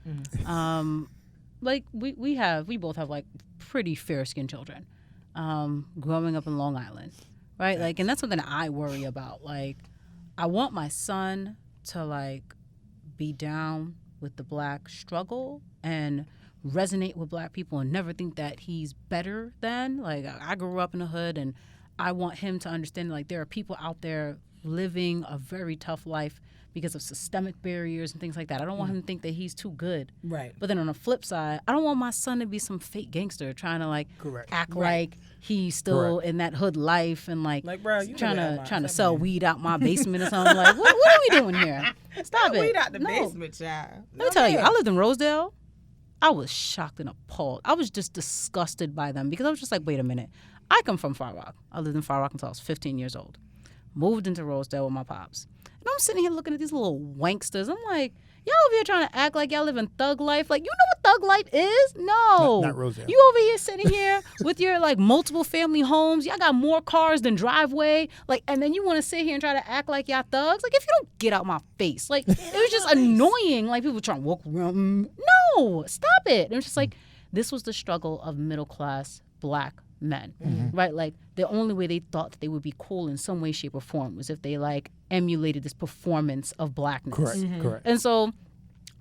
Like we both have like pretty fair skinned children, growing up in Long Island, right? Like, and that's something that I worry about. Like, I want my son to like be down with the black struggle and resonate with black people and never think that he's better than. Like, I grew up in the hood, and I want him to understand like there are people out there living a very tough life because of systemic barriers and things like that. I don't want him to think that he's too good. Right. But then on the flip side, I don't want my son to be some fake gangster trying to like act like he's still in that hood life and like bro, you trying to sell weed out my basement or something. Like, what are we doing here? Stop it. Weed out the basement, child. Let me tell you, I lived in Rosedale. I was shocked and appalled. I was just disgusted by them because I was just like, wait a minute. I come from Far Rock. I lived in Far Rock until I was 15 years old. Moved into Rosedale with my pops. And I'm sitting here looking at these little wanksters. I'm like, y'all over here trying to act like y'all live in thug life. Like, you know what thug life is? No. Not Rosedale. You over here sitting here with your, like, multiple family homes. Y'all got more cars than driveway. Like, and then you want to sit here and try to act like y'all thugs? Like, if you don't get out my face. Like, it was just annoying. Like, people trying to walk around. No, stop it. And it was just like, this was the struggle of middle-class black men, right? Like, the only way they thought that they would be cool in some way, shape, or form was if they like emulated this performance of blackness. Correct. And so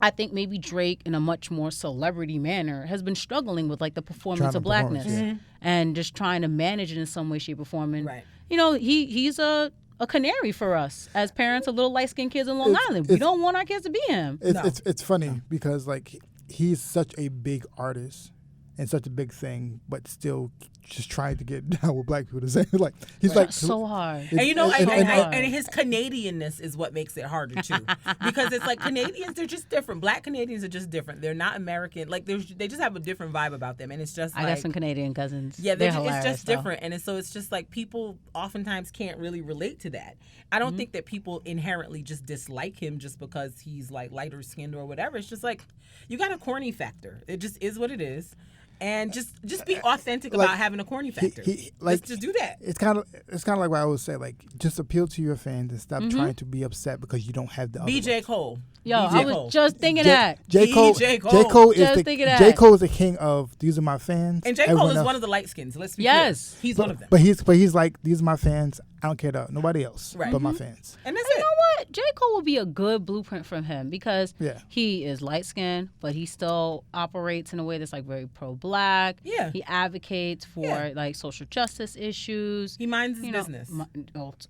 I think maybe Drake, in a much more celebrity manner, has been struggling with like the performance of blackness and just trying to manage it in some way, shape, or form. And you know, he's a canary for us as parents of little light-skinned kids in Long Island. We don't want our kids to be him. It's funny because like he's such a big artist and such a big thing, but still just trying to get down with black people to say like he's like so hard. And you know, and his Canadianness is what makes it harder too, because it's like Canadians, they're just different. Black Canadians are just different. They're not American. Like they just have a different vibe about them, and it's just I like, got some Canadian cousins. Yeah, they're it's just though. different, and so it's just like people oftentimes can't really relate to that. I don't think that people inherently just dislike him just because he's like lighter skinned or whatever. It's just like you got a corny factor. It just is what it is. And just be authentic about having a corny factor. Just do that. It's kind of like what I always say. Like, just appeal to your fans and stop trying to be upset because you don't have the. Be J. Cole. Yo, I was just thinking that. J. Cole is J. Cole is the king of these are my fans. And J. Cole is one of the light skins. Let's be clear. He's one of them. But he's like, these are my fans. I don't care about nobody else but my fans. And that's You know what? J. Cole would be a good blueprint from him because he is light skinned, but he still operates in a way that's like very pro-black. Yeah. He advocates for like social justice issues. He minds his business.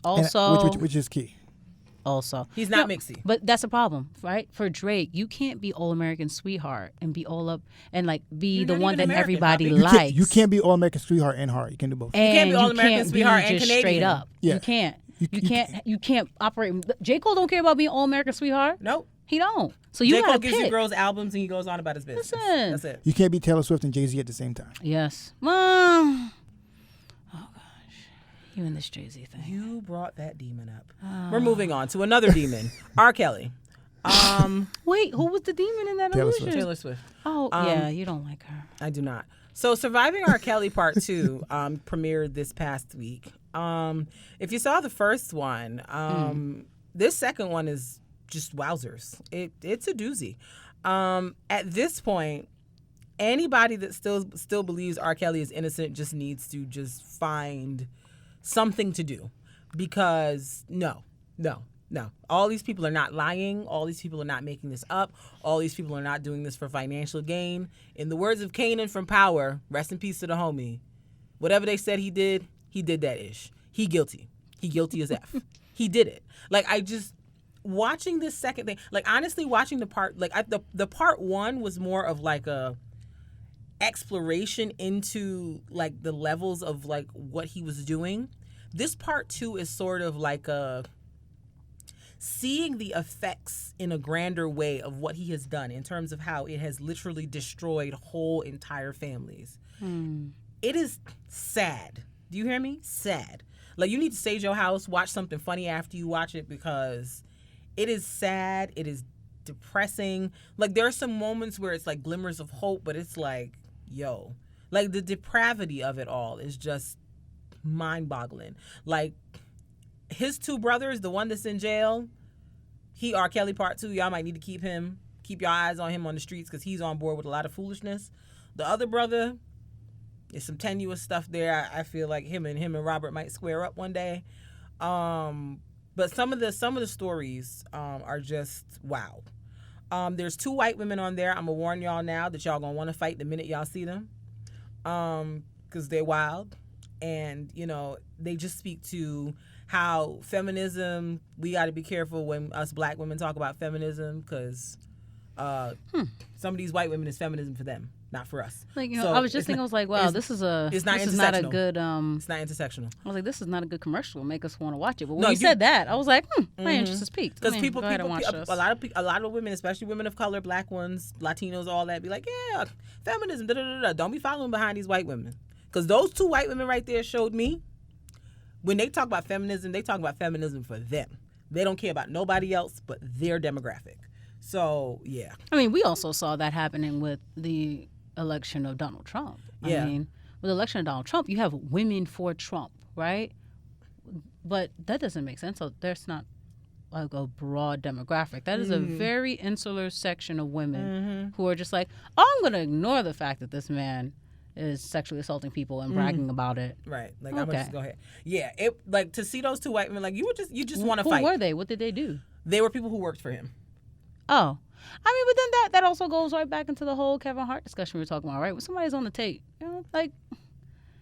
Also, which is key. Also, he's not mixy. But that's a problem, right? For Drake, you can't be all American sweetheart and be all up and like be the one that everybody likes. You can't be all American sweetheart and heart. You can do both. And you can't be all American sweetheart and Canadian. Straight up. Yeah. You can't. You can't operate. J. Cole don't care about being all American sweetheart. Nope. He don't. So you J. gotta Cole gives pick. you girls albums and he goes on about his business. Listen. That's it. You can't be Taylor Swift and Jay-Z at the same time. Yes. Oh gosh. You and this Jay-Z thing. You brought that demon up. We're moving on to another demon. R. Kelly. Wait, who was the demon in that illusion? Taylor Swift. Oh, yeah, you don't like her. I do not. So Surviving R. Kelly Part 2 premiered this past week. If you saw the first one, this second one is just wowzers. It's a doozy. At this point, anybody that still believes R. Kelly is innocent just needs to just find something to do, because no. All these people are not lying. All these people are not making this up. All these people are not doing this for financial gain. In the words of Kanan from Power, rest in peace to the homie, whatever they said he did that ish. He guilty. He guilty as F. He did it. Like, I just, watching this second thing, like, honestly, watching the part, like, the part one was more of like a exploration into like the levels of like what he was doing. This part two is sort of like a seeing the effects in a grander way of what he has done in terms of how it has literally destroyed whole entire families. It is sad. Do you hear me? Sad. Like, you need to sage your house, watch something funny after you watch it, because it is sad. It is depressing. Like, there are some moments where it's like glimmers of hope, but it's like, yo, like the depravity of it all is just mind-boggling. Like, his two brothers, the one that's in jail, he R. Kelly Part 2, y'all might need to keep your eyes on him on the streets, because he's on board with a lot of foolishness. The other brother, there's some tenuous stuff there. I feel like him and Robert might square up one day. But some of the stories are just wow. There's two white women on there. I'm gonna warn y'all now that y'all gonna want to fight the minute y'all see them, because they're wild, and you know they just speak to how feminism. We got to be careful when us black women talk about feminism, because some of these white women is feminism for them, not for us. Like, you know, So I was just thinking, I was like, wow, it's not not a good. it's not intersectional. I was like, this is not a good commercial to make us want to watch it. But when No, you said that, I was like, my interest is piqued. Because Go ahead and watch this. a lot of women, especially women of color, black ones, Latinos, all that, be like, yeah, feminism, da da da da. Don't be following behind these white women, because those two white women right there showed me when they talk about feminism, they talk about feminism for them. They don't care about nobody else but their demographic. So yeah, I mean, we also saw that happening with the election of Donald Trump. Yeah. I mean, with the election of Donald Trump, you have women for Trump, right? But that doesn't make sense. So there's not like a broad demographic. That is a very insular section of women who are just like, oh, I'm going to ignore the fact that this man is sexually assaulting people and bragging about it. right. Like, I'm gonna just go ahead. Yeah, it, like, to see those two white women, like, you just want to Who fight. were they? What did they do? They were people who worked for him. Oh. I mean, but then that also goes right back into the whole Kevin Hart discussion we were talking about, right? When somebody's on the tape, you know, like...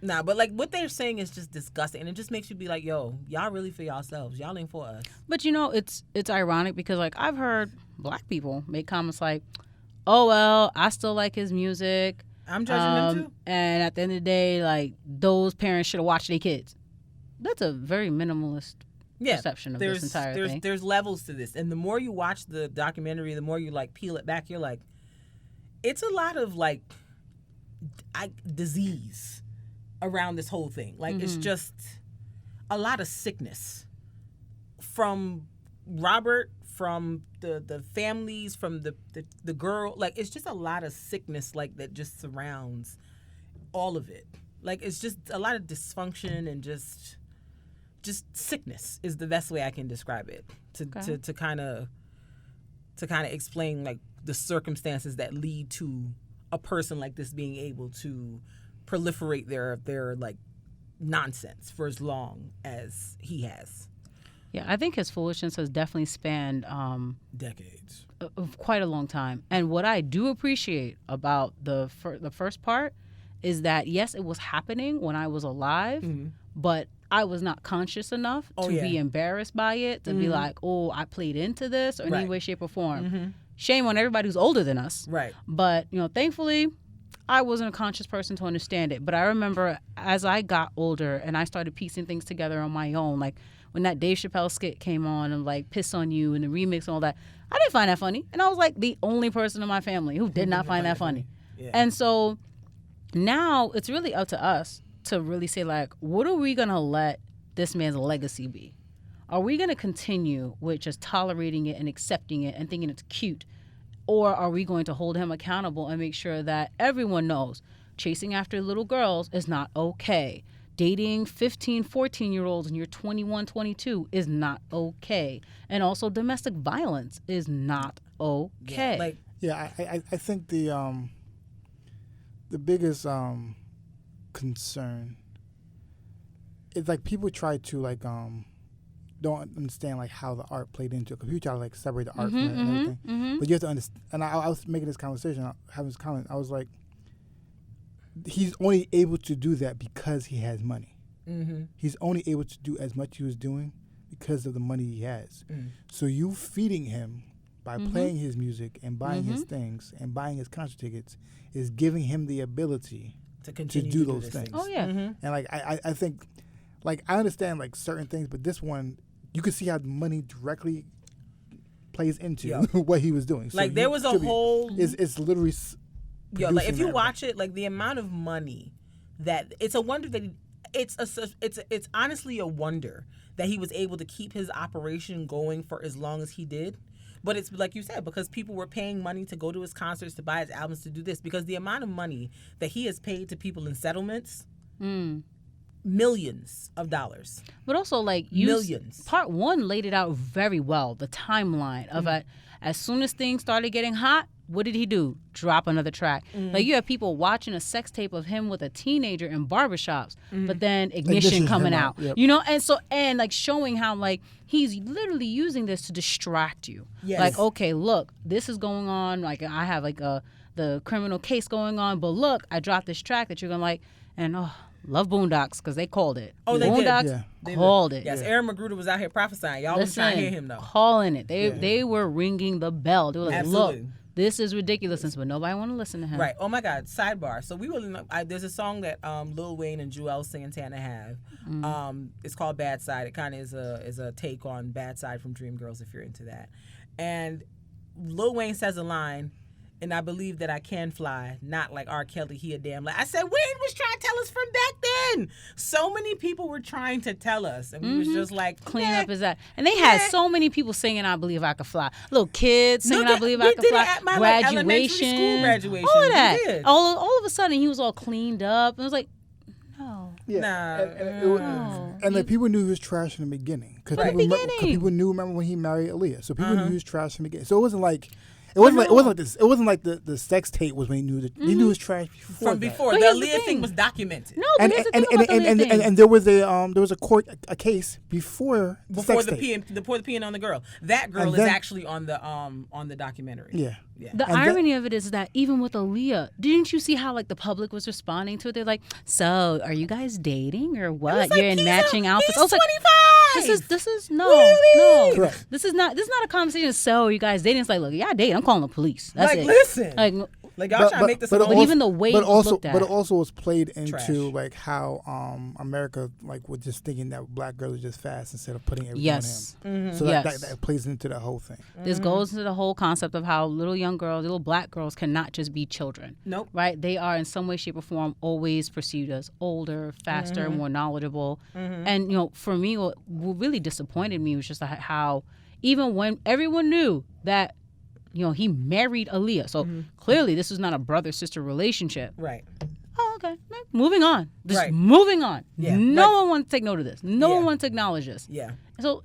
Nah, but like what they're saying is just disgusting, and it just makes you be like, yo, y'all really for yourselves. Y'all ain't for us. But, you know, it's ironic because, like, I've heard black people make comments like, oh, well, I still like his music. I'm judging them too. And at the end of the day, like, those parents should have watched their kids. That's a very minimalist perception of this entire thing. There's levels to this, and the more you watch the documentary, the more you like peel it back. You're like, it's a lot of like disease around this whole thing. Like, it's just a lot of sickness from Robert, from the families, from the girl. Like, it's just a lot of sickness like that just surrounds all of it. Like, it's just a lot of dysfunction and just sickness is the best way I can describe it. To kind of explain like the circumstances that lead to a person like this being able to proliferate their like nonsense for as long as he has. Yeah, I think his foolishness has definitely spanned decades, quite a long time. And what I do appreciate about the first part is that yes, it was happening when I was alive, but I was not conscious enough to be embarrassed by it, to be like, oh, I played into this or in any way, shape, or form. Shame on everybody who's older than us. Right. But, thankfully, I wasn't a conscious person to understand it. But I remember as I got older and I started piecing things together on my own, like when that Dave Chappelle skit came on and like Piss on You and the remix and all that, I didn't find that funny. And I was like the only person in my family who did not find that funny. Yeah. And so now it's really up to us to really say, like, what are we going to let this man's legacy be? Are we going to continue with just tolerating it and accepting it and thinking it's cute? Or are we going to hold him accountable and make sure that everyone knows chasing after little girls is not okay? Dating 15, 14-year-olds and you're 21, 22 is not okay. And also domestic violence is not okay. I think the biggest concern is like people try to like don't understand like how the art played into it, because people try to like separate the art from it and everything. But you have to understand. And I was making this conversation, having this comment. I was like, he's only able to do that because he has money. He's only able to do as much he was doing because of the money he has. So you feeding him by playing his music and buying his things and buying his concert tickets is giving him the ability to continue to do those things. Oh yeah. And like I think, like I understand like certain things, but this one you can see how the money directly plays into what he was doing. So like there was a whole. It's literally. Like if you watch it, like the amount of money that it's a wonder that it's honestly a wonder that he was able to keep his operation going for as long as he did. But it's like you said, because people were paying money to go to his concerts, to buy his albums, to do this. Because the amount of money that he has paid to people in settlements, millions of dollars. But also, like, millions. Part one laid it out very well, the timeline of as soon as things started getting hot, what did he do? Drop another track. Like, you have people watching a sex tape of him with a teenager in barbershops, but then Ignition coming out. Yep. And like showing how like he's literally using this to distract you. Yes. Like, okay, look, this is going on. Like, I have like the criminal case going on, but look, I dropped this track that you're gonna like, and love Boondocks because they called it. Oh, they Boondocks did. They called it. Yes, Aaron Magruder was out here prophesying. Y'all was trying to hear him though. Calling it. They were ringing the bell. They were like, Absolutely. look, this is ridiculousness, but nobody want to listen to him. Right. Oh my God. Sidebar. So we really know, there's a song that Lil Wayne and Joel Santana have. It's called Bad Side. It kind of is a take on Bad Side from Dreamgirls, if you're into that. And Lil Wayne says a line, and I believe that I can fly, not like R. Kelly, he a damn lie. I said, Wayne was trying to tell us from back then. So many people were trying to tell us, and we was just like, clean up his act. And they had so many people singing I Believe I Could Fly. Little kids singing I Believe I Could Fly. At my, elementary school graduation. All of that. We did. All of a sudden, he was all cleaned up. And it was like, no. Yeah. No. And like people knew he was trash in the beginning because people knew. Remember when he married Aaliyah, so people knew he was trash in the beginning. So it wasn't like. It wasn't like the sex tape was when he knew that he knew it was trash before. From before, But the here's the Aaliyah thing thing. was documented. No, but here's the thing about the Aaliyah thing. And there was a court case before the sex tape. Before the peeing on the girl. That girl is actually on the documentary. Yeah. The irony of it is that even with Aaliyah, didn't you see how like the public was responding to it? They're like, "So, are you guys dating or what? Like, You're in matching outfits." I was like, 25. "This is no. Correct. This is not a conversation. So, are you guys dating?" It's like, "Look, y'all dating. I'm calling the police." That's like, it. listen. Like y'all trying to make this. But even the way it was looked at. But it also was played into Trash. like how America like was just thinking that black girls are just fast instead of putting everything Yes. on him. So Yes. that plays into the whole thing. This goes into the whole concept of how little young girls, little black girls cannot just be children. Nope. Right? They are in some way, shape, or form always perceived as older, faster, more knowledgeable. And, for me, what really disappointed me was just how even when everyone knew that, he married Aaliyah. So clearly this was not a brother-sister relationship. Right. Oh, Okay, moving on. Just Right. moving on. Yeah, No one wants to take note of this. No Yeah. one wants to acknowledge this. Yeah. So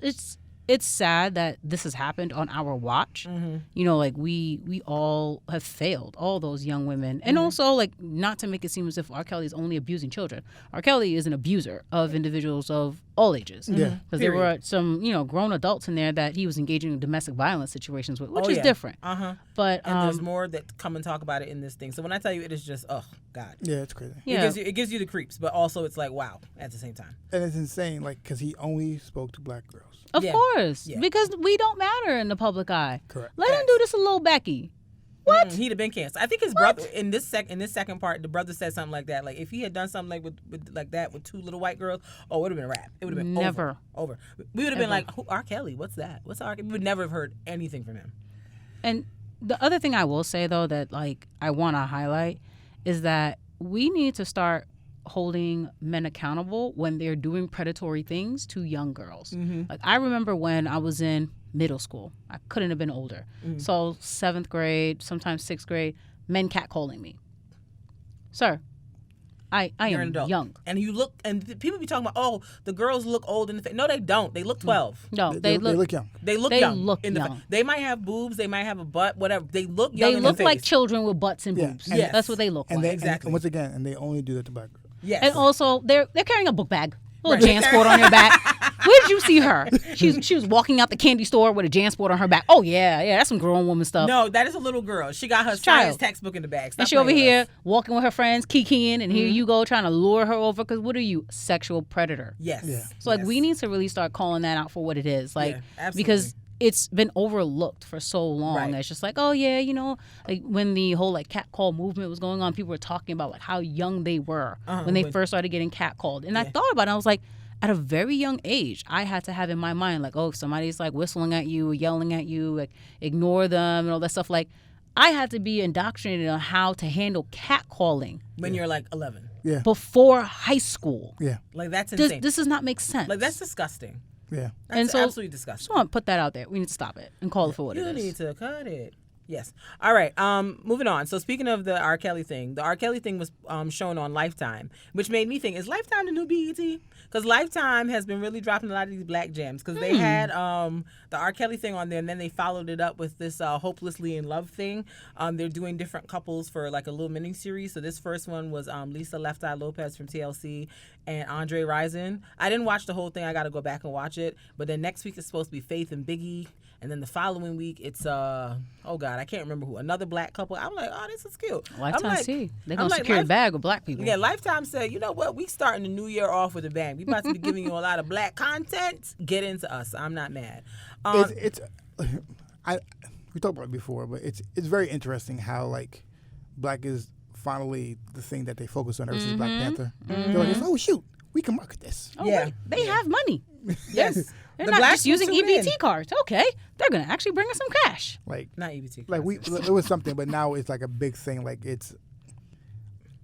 it's sad that this has happened on our watch. Mm-hmm. You know, like we all have failed, all those young women. And also, like, not to make it seem as if R. Kelly is only abusing children. R. Kelly is an abuser of individuals of all ages. Yeah. Because there were some, grown adults in there that he was engaging in domestic violence situations with, which Oh, is yeah. different. Uh-huh. But And there's more that come and talk about it in this thing. So when I tell you, it is just, oh, God. Yeah, it's crazy. yeah. It gives you the creeps, but also it's like, wow, at the same time. And it's insane, like, because he only spoke to black girls. Of Yeah. course, Yeah. because we don't matter in the public eye. Correct. Let him do this a little Becky. What? He'd have been canceled. I think his brother in this second part, the brother said something like that. Like if he had done something like with like that with two little white girls, it would have been a wrap. It would have been Never. over. We would have been Ever. like, who, R. Kelly? What's that? What's R. Kelly? We would never have heard anything from him. And the other thing I will say, though, that like I want to highlight is that we need to start holding men accountable when they're doing predatory things to young girls. Like I remember when I was in middle school, I couldn't have been older. So 7th grade, sometimes 6th grade, men catcalling me. Sir, I You're an am adult. young. And you look, and people be talking about, oh, the girls look old in the face. No, they don't. They look 12. No, They look young. They look They young. look in the young. They might have boobs. They might have a butt. Whatever. They look young. They in look the like face. children with butts and Yeah. boobs. Yes. That's what they look And like. they, Exactly. and once again, and they only do that to black girls. Yes. And also, they're carrying a book bag, a little Right. JanSport on your back. Where did you see her? She was walking out the candy store with a JanSport on her back. Oh yeah, that's some grown woman stuff. No, that is a little girl. She got her Child. science textbook in the bag. Stop And she over playing with here us. walking with her friends, kikiing, and here you go trying to lure her over. Because what are you, sexual predator? Yes. Yeah. So like Yes. we need to really start calling that out for what it is. Like Yeah, absolutely. because it's been overlooked for so long. Right. It's just like, oh yeah, like when the whole like catcall movement was going on, people were talking about like how young they were when they first started getting catcalled. And I thought about it, I was like, at a very young age, I had to have in my mind like, oh, if somebody's like whistling at you, yelling at you, like ignore them and all that stuff. Like I had to be indoctrinated on how to handle catcalling When you're like 11. Yeah. before high school. Yeah. Like that's This insane. does not make sense. Like that's disgusting. Yeah. That's And so- absolutely just disgusting. want to put that out there. We need to stop it and call it for what You it is. need to cut it. Yes. All right. Moving on. So speaking of the R. Kelly thing, the R. Kelly thing was shown on Lifetime, which made me think: is Lifetime the new BET? Because Lifetime has been really dropping a lot of these black gems. Because they had the R. Kelly thing on there, and then they followed it up with this Hopelessly in Love thing. They're doing different couples for like a little mini series. So this first one was Lisa Left Eye Lopez from TLC and Andre Rison. I didn't watch the whole thing. I got to go back and watch it. But then next week it's supposed to be Faith and Biggie. And then the following week, it's oh God, I can't remember who, another black couple. I'm like, oh, this is cute. Lifetime C. They're going to I'm like, secure a bag with black people. Yeah, Lifetime said, you know what? We starting the new year off with a bang. We about to be giving you a lot of black content. Get into us. I'm not mad. It's we talked about it before, but it's very interesting how like black is finally the thing that they focus on ever since Black Panther. They're like, oh shoot, we can market this. Oh, Yeah. wait, they have money. Yes. They're The not blacks just using will tune in. EBT cards. Okay. They're going to actually bring us some cash. Like Not EBT. like we it was something, but now it's like a big thing. Like it's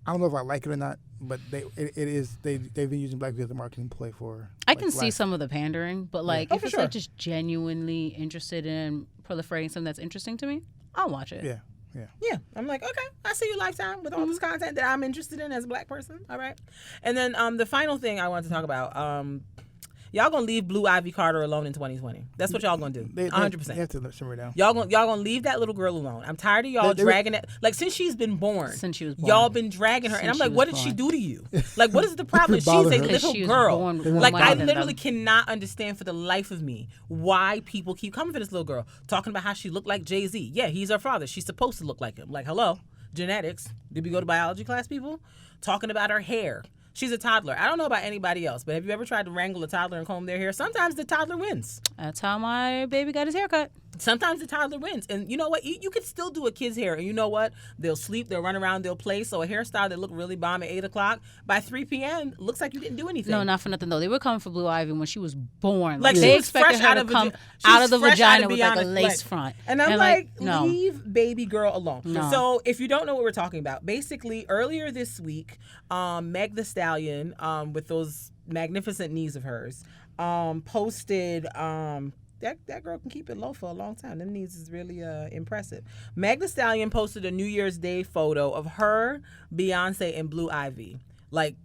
I don't know if I like it or not, but it is they've been using black people as a marketing play for. I like, can see last- some of the pandering, but like Oh, if for it's sure. like just genuinely interested in proliferating something that's interesting to me, I'll watch it. Yeah, yeah. Yeah, I'm like, okay, I see you Lifetime with all this content that I'm interested in as a black person. All right, and then the final thing I wanted to talk about, y'all gonna leave Blue Ivy Carter alone in 2020. That's what y'all gonna do, They 100%. have to simmer down. Y'all gonna leave that little girl alone. I'm tired of y'all They- dragging it. Like since she's been born, Since she was born. y'all been dragging her, and Since I'm she like, was what did she born. do to you? Like, what is the problem? She's a Bother her. Because little she was girl. born with Like, more I than literally them. cannot understand for the life of me why people keep coming for this little girl, talking about how she looked like Jay-Z. Yeah, he's her father. She's supposed to look like him. Like, hello, genetics. Did we go to biology class, people? Talking about her hair. She's a toddler. I don't know about anybody else, but have you ever tried to wrangle a toddler and comb their hair? Sometimes the toddler wins. That's how my baby got his haircut. Sometimes the toddler wins. And you know what? You could still do a kid's hair. And you know what? They'll sleep, they'll run around, they'll play. So a hairstyle that looked really bomb at 8 o'clock, by 3 p.m., looks like you didn't do anything. No, not for nothing though. They were coming for Blue Ivy when she was born. Like, Like she they was expected fresh her out to of come she out was of the fresh out vagina of with like a Beyonce, lace like- front. And I'm like, no. leave baby girl alone. No. So if you don't know what we're talking about, basically earlier this week, Meg the Stallion, with those magnificent knees of hers, posted that girl can keep it low for a long time. Them knees is really impressive. Meg Thee Stallion posted a New Year's Day photo of her, Beyonce, and Blue Ivy. Like,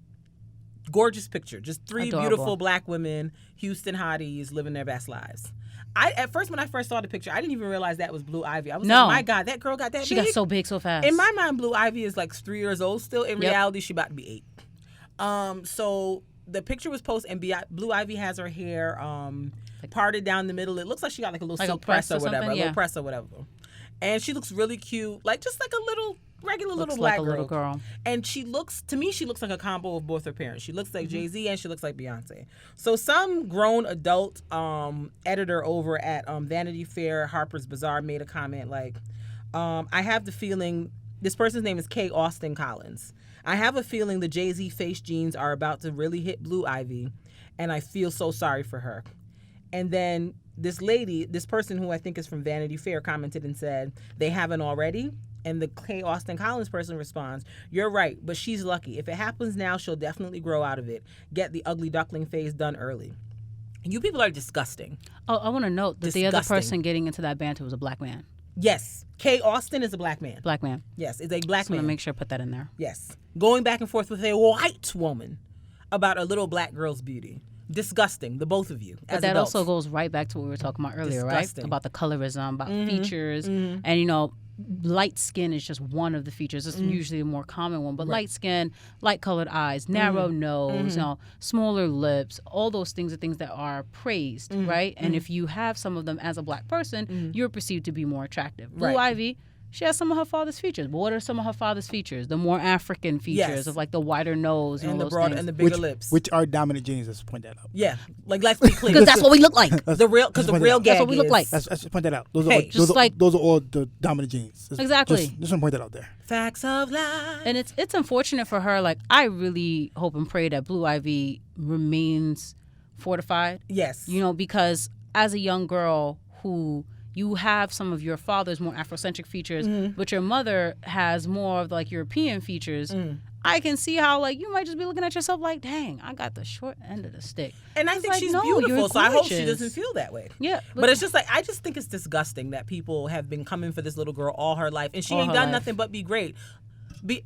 gorgeous picture. Just three Adorable. beautiful black women, Houston hotties, living their best lives. At first, when I first saw the picture, I didn't even realize that was Blue Ivy. I was like, my God, that girl got that She big. got so big so fast. In my mind, Blue Ivy is like 3 years old still. In reality, she about to be 8. So the picture was posted, and Blue Ivy has her hair parted down the middle. It looks like she got like a little silk press or whatever, a little press or whatever. And she looks really cute, like just like a little regular little black like a little girl. And she looks like a combo of both her parents. She looks like Jay-Z and she looks like Beyonce. So some grown adult editor over at Vanity Fair, Harper's Bazaar made a comment like, I have the feeling, this person's name is Kay Austin Collins. I have a feeling the Jay-Z face jeans are about to really hit Blue Ivy, and I feel so sorry for her. And then this person who I think is from Vanity Fair commented and said, they haven't already. And the Kay Austin Collins person responds, you're right, but she's lucky. If it happens now, she'll definitely grow out of it. Get the ugly duckling phase done early. You people are disgusting. Oh, I want to note that the other person getting into that banter was a black man. Yes. Kay Austin is a black man. Black man. Yes, it's a black man. I'm going to make sure I put that in there. Yes. Going back and forth with a white woman about a little black girl's beauty. Disgusting, the both of you. But that also goes right back to what we were talking about earlier, right? About the colorism, about features. And, you know, light skin is just one of the features. It's usually a more common one. But light skin, light colored eyes, narrow nose, you know, smaller lips, all those things are things that are praised, right? And if you have some of them as a black person, you're perceived to be more attractive. Blue Ivy, she has some of her father's features. But what are some of her father's features? The more African features of like the wider nose and the broad and the bigger lips, which are dominant genes. Let's point that out. Yeah, like let's be clear, because that's what we look like. The real gag. That's what we look like. Let's point that out. Those are all the dominant genes. Exactly. Just want to point that out there. Facts of life. And it's unfortunate for her. Like, I really hope and pray that Blue Ivy remains fortified. Yes. You know, because as a young girl who you have some of your father's more Afrocentric features, but your mother has more of like European features. I can see how like you might just be looking at yourself like, dang, I got the short end of the stick. And I think she's beautiful, so I hope she doesn't feel that way. Yeah. But it's just like, I just think it's disgusting that people have been coming for this little girl all her life, and she ain't done nothing but be great.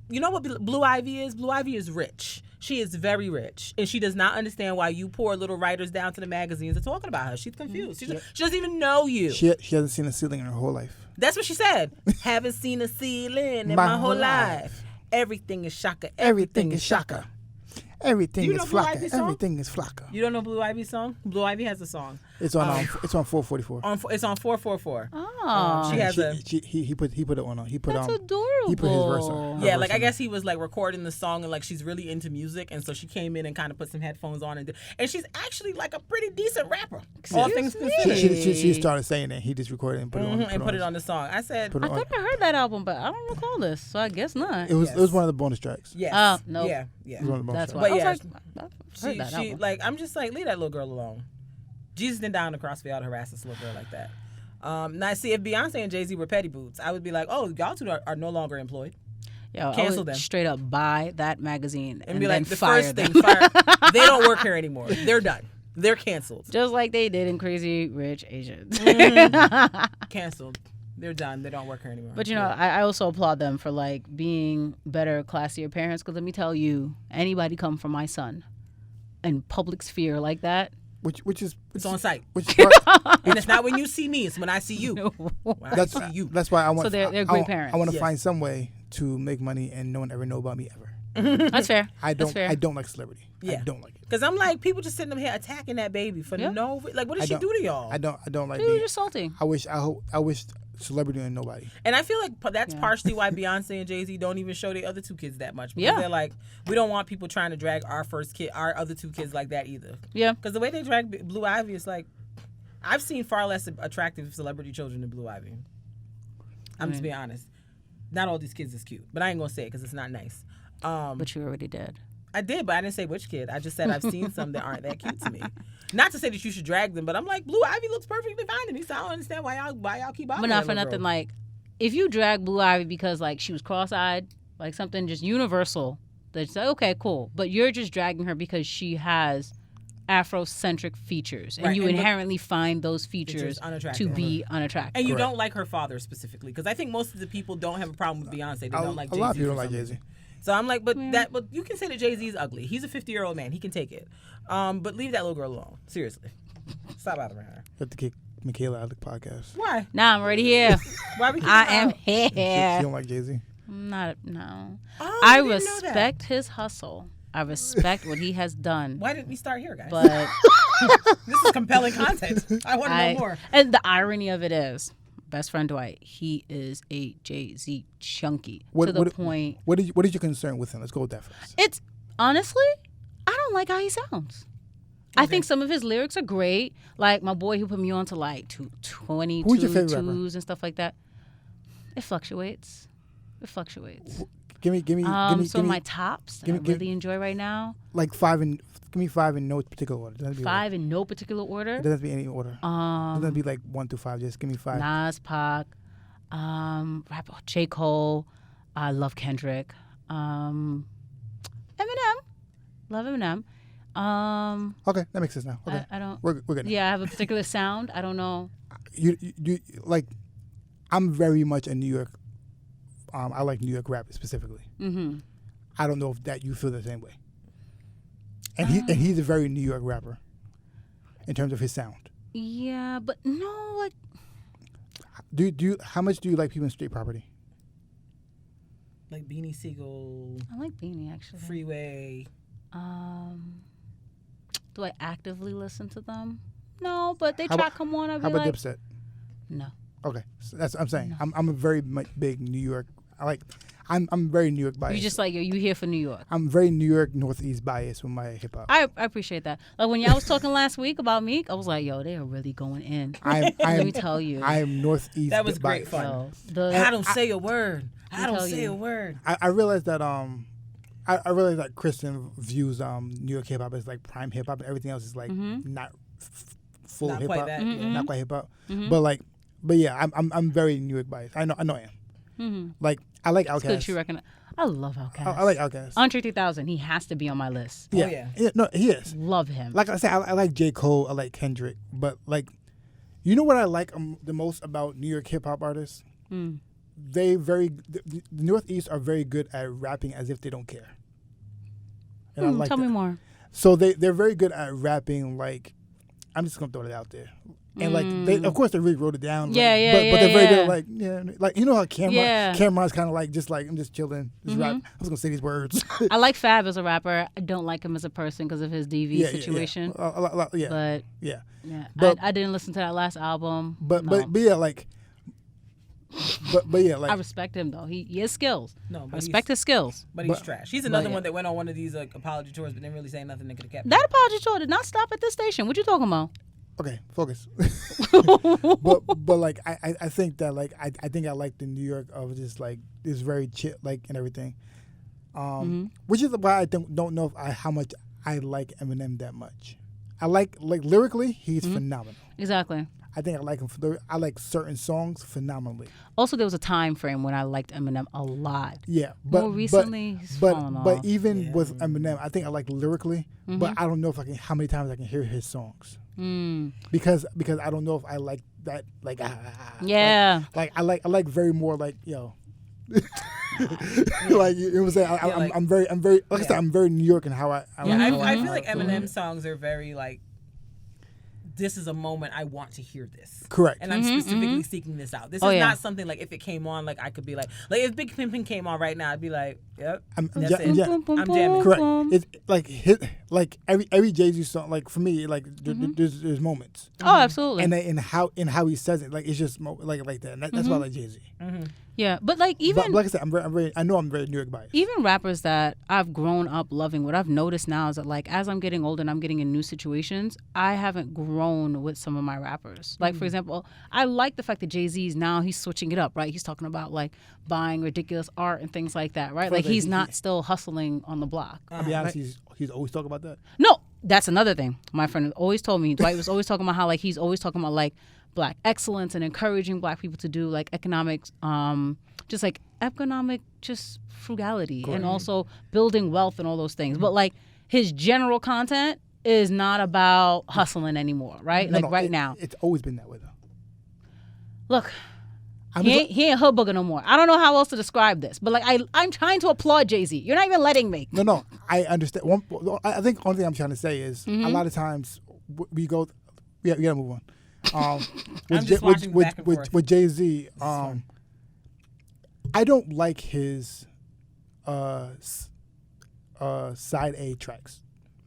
You know what Blue Ivy is? Blue Ivy is rich. She is very rich, and she does not understand why you poor little writers down to the magazines are talking about her. She's confused. She doesn't even know you. She hasn't seen a ceiling in her whole life. That's what she said. Haven't seen a ceiling in my whole life. Everything is shaka. Everything is shaka. Everything is flocka. Everything is flocka. You don't know Blue Ivy's song? Blue Ivy has a song. It's on 444. It's on 444. Oh, she has he put it on. That's adorable. He put his verse on. Yeah, like I guess he was like recording the song, and like she's really into music, and so she came in and kind of put some headphones on, and she's actually like a pretty decent rapper. All things considered. She started saying it. He just recorded it and put it on the song. I said, I thought I heard that album, but I don't recall this, so I guess not. It was one of the bonus tracks. Yes. No. Yeah. That's why. But yeah, she like, I'm just like, leave that little girl alone. Jesus didn't die on the cross for y'all to harass this little girl like that. Now, see, if Beyonce and Jay-Z were petty boots, I would be like, oh, y'all two are no longer employed. Yo, cancel them. Straight up buy that magazine and be like, then the fire first them. thing, fire. They don't work here anymore. They're done. They're canceled. Just like they did in Crazy Rich Asians. Canceled. They're done. They don't work here anymore. But, you know, I also applaud them for, like, being better, classier parents. Because let me tell you, anybody come from my son in public sphere like that. Which is it's on site. And it's not when you see me. It's when I see you. That's why I want. So they're great parents. I want to find some way to make money and no one ever know about me ever. That's fair. I don't like celebrity. Yeah. I don't like it. Because I'm like, people just sitting up here attacking that baby for no, like, what did she do to y'all? I don't like. You're just salty. I wish celebrity and nobody. And I feel like that's partially why Beyonce and Jay-Z don't even show their other two kids that much. Because they're like, we don't want people trying to drag our other two kids like that either. Yeah. Because the way they drag Blue Ivy is like, I've seen far less attractive celebrity children than Blue Ivy. I'm just being honest. Not all these kids is cute, but I ain't gonna say it because it's not nice. But you already did. I did, but I didn't say which kid. I just said I've seen some that aren't that cute to me. Not to say that you should drag them, but I'm like, Blue Ivy looks perfectly fine to me, so I don't understand why y'all keep bothering. But not for nothing. Like, if you drag Blue Ivy because like she was cross-eyed, like something just universal, that's like, okay, cool. But you're just dragging her because she has Afrocentric features, and Right, you and inherently find those features features to unattractive. be unattractive. And you don't like her father specifically, because I think most of the people don't have a problem with Beyonce. They don't like A Jay-Z. lot of people for don't like some Jay-Z. reason. So I'm like, but you can say that Jay-Z is ugly. He's a 50-year-old man. He can take it. But leave that little girl alone. Seriously. Stop bothering her. You have to kick Michaela out of the podcast. Why? Nah, I'm already here. Why we I am She here. don't like Jay-Z. Not no. Oh, I didn't know that. respect his hustle. I respect what he has done. Why didn't we start here, guys? But This is compelling content. I want to know more. And the irony of it is, best friend Dwight, he is a Jay-Z chunky to the point. What is your concern with him? Let's go with that first. It's honestly, I don't like how he sounds. I think some of his lyrics are great. Like my boy who put me on to like 22 Who's your favorite rapper? twos and stuff like that. It fluctuates. Give me. My tops that I really enjoy right now. Like give me 5 in no particular order. Doesn't have to be 5 in no particular order. It doesn't have to be any order. It doesn't have to be like 1 through 5. Just give me 5. Nas, Pac, rapper J. Cole. I love Kendrick. Eminem. Love Eminem. Okay, that makes sense now. Okay, I don't. we're good. Now. Yeah, I have a particular sound. I don't know. You like. I'm very much a New York. I like New York rap specifically. Mm-hmm. I don't know if that you feel the same way. And he's a very New York rapper, in terms of his sound. Yeah, but no, like. Do you? How much do you like people in Street Property? Like Beanie Siegel, I like Beanie actually. Freeway. Do I actively listen to them? No, but they How try about- come on. I'll be How about like, Dipset? no. Okay, so that's what I'm saying. I'm a very big New York. I'm very New York biased. You just like you here for New York. I'm very New York Northeast biased with my hip hop. I appreciate that. Like when y'all was talking last week about Meek, I was like, yo, they are really going in. Let me tell you. I am Northeast. That was great biased. fun. Yo, I don't say a word. I don't tell say you. a word. I realized that I realized that Kristin views New York hip hop as like prime hip hop, and everything else is like not full Not hip quite hop, that, yeah. not quite hip hop. But yeah, I'm very New York biased. I know I am. Like I like it's good Outkast. you recognize. I love Outkast. I like Outkast. Andre 3000, he has to be on my list. Yeah. yeah. No, he is. Love him. Like I said, I like J. Cole. I like Kendrick. But like, you know what I like the most about New York hip hop artists? The Northeast are very good at rapping as if they don't care. And I like tell that. me more. So they're very good at rapping. Like, I'm just gonna throw it out there. And like, they really wrote it down. Like, Yeah, but they're very yeah. good. Like you know how Yeah. Cameron's kind of like just like I'm just chilling, just rap. I was gonna say these words. I like Fab as a rapper. I don't like him as a person because of his DV situation. Yeah. But Yeah. yeah, But- I didn't listen to that last album. But No. yeah, like. But yeah, I like respect him though. He has skills. No, I but respect his skills. But he's But- trash. He's another yeah. one that went on one of these like apology tours, but didn't really say nothing that could have kept. That apology tour did not stop at this station. What you talking about? okay, focus. but like I think that like I think I like the New York of just like it's very chill like and everything, which is why I don't know if how much I like Eminem that much. I like lyrically he's phenomenal. Exactly. I think I like him. I like certain songs phenomenally. Also, there was a time frame when I liked Eminem a lot. Yeah, but More recently, he's fallen but off. even with Eminem, I think I like lyrically, but I don't know if I can how many times I can hear his songs. Because I don't know if I like that like Yeah. like I like very more like yo like you know what I'm saying I'm very like I said I'm very New York in how I I feel like Eminem songs are very like, this is a moment I want to hear this. Correct. And I'm specifically seeking this out. This is not something like if it came on, like I could be like if Big Pimpin' came on right now, I'd be like, yep, that's it. I'm jamming. Correct. It's like every Jay-Z song like for me like there's moments. Oh, absolutely. And how he says it like it's just like that. And that's why I like Jay-Z. Yeah, but like even But like I said, I'm very I know I'm very New York biased. even rappers that I've grown up loving, what I've noticed now is that like as I'm getting older and I'm getting in new situations, I haven't grown with some of my rappers. Like for example, I like the fact that Jay-Z's now he's switching it up, right? He's talking about like buying ridiculous art and things like that, right? Like he's not still hustling on the block. I'll be honest, he's always talking about that. No, that's another thing. My friend always told me, Dwight was always talking about how like he's always talking about like Black excellence and encouraging Black people to do like economics, just like economic frugality and also building wealth and all those things. But like his general content is not about hustling anymore, right? Now. It's always been that way, though. Look, he ain't hood booger no more. I don't know how else to describe this, but like I'm trying to applaud Jay-Z. You're not even letting me. No, I understand. I think the only thing I'm trying to say is a lot of times we go. We gotta move on. With Jay-Z, I don't like his side A tracks.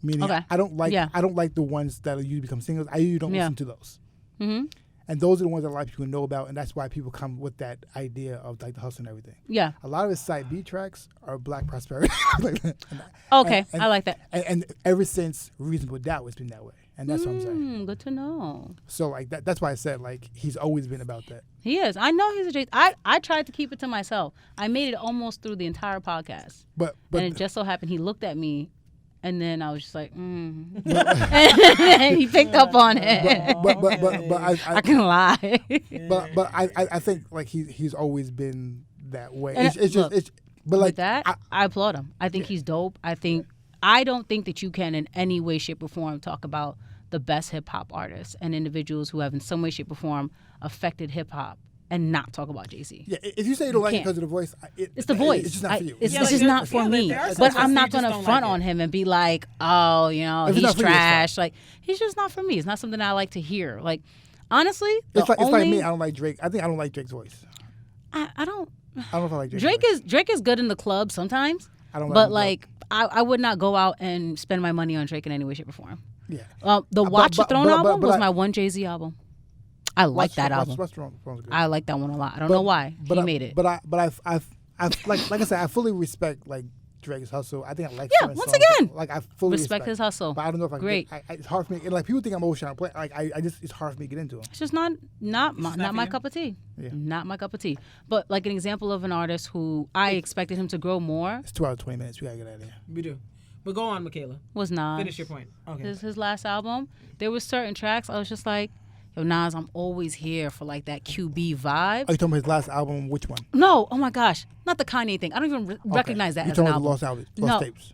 Meaning, I don't like the ones that usually become singles. I usually don't listen to those. Mm-hmm. And those are the ones that a lot of people know about, and that's why people come with that idea of like the hustle and everything. Yeah. A lot of his side B tracks are Black prosperity. I like that. And ever since Reasonable Doubt, it's been that way, and that's what I'm saying. Good to know. So like that's why I said like he's always been about that. He is. I know he's a Jay. I tried to keep it to myself. I made it almost through the entire podcast, but and it just so happened he looked at me. And then I was just like, and he picked up on it. But I can lie. But I think like he's always been that way. I applaud him. I think he's dope. I don't think that you can in any way, shape, or form talk about the best hip hop artists and individuals who have in some way, shape, or form affected hip hop and not talk about Jay-Z. Yeah, if you say you don't like it because of the voice, it's the voice. It's just not for you. It's just not for me. But I'm not going to front on him and be like, oh, he's trash. Like, he's just not for me. It's not something I like to hear. Like, honestly, it's like me. I don't like Drake. I think I don't like Drake's voice. I don't. I don't know if I like Drake's voice. Drake is good in the club sometimes. I don't. But like, I would not go out and spend my money on Drake in any way, shape, or form. Yeah. The Watch the Throne album was my one Jay-Z album. I like that album. I like that one a lot. I don't know why he made it. But I like I said, I fully respect like Drake's hustle. I think I like. Yeah, once again, like I fully respect his hustle. But I don't know if I great. It's hard for me. Like people think I'm always trying to play. Like it's hard for me to get into him. It's just not my cup of tea. Yeah. Not my cup of tea. But like an example of an artist who I expected him to grow more. It's 2 hours 20 minutes. We gotta get out of here. We do. But go on, Michaela. Was Nas. Finish your point. Okay. His last album, there were certain tracks I was just like, yo, Nas, I'm always here for like that QB vibe. Are you talking about his last album? Which one? No, oh my gosh, not the Kanye thing. I don't even recognize that as an album. You're talking about the Lost Tapes?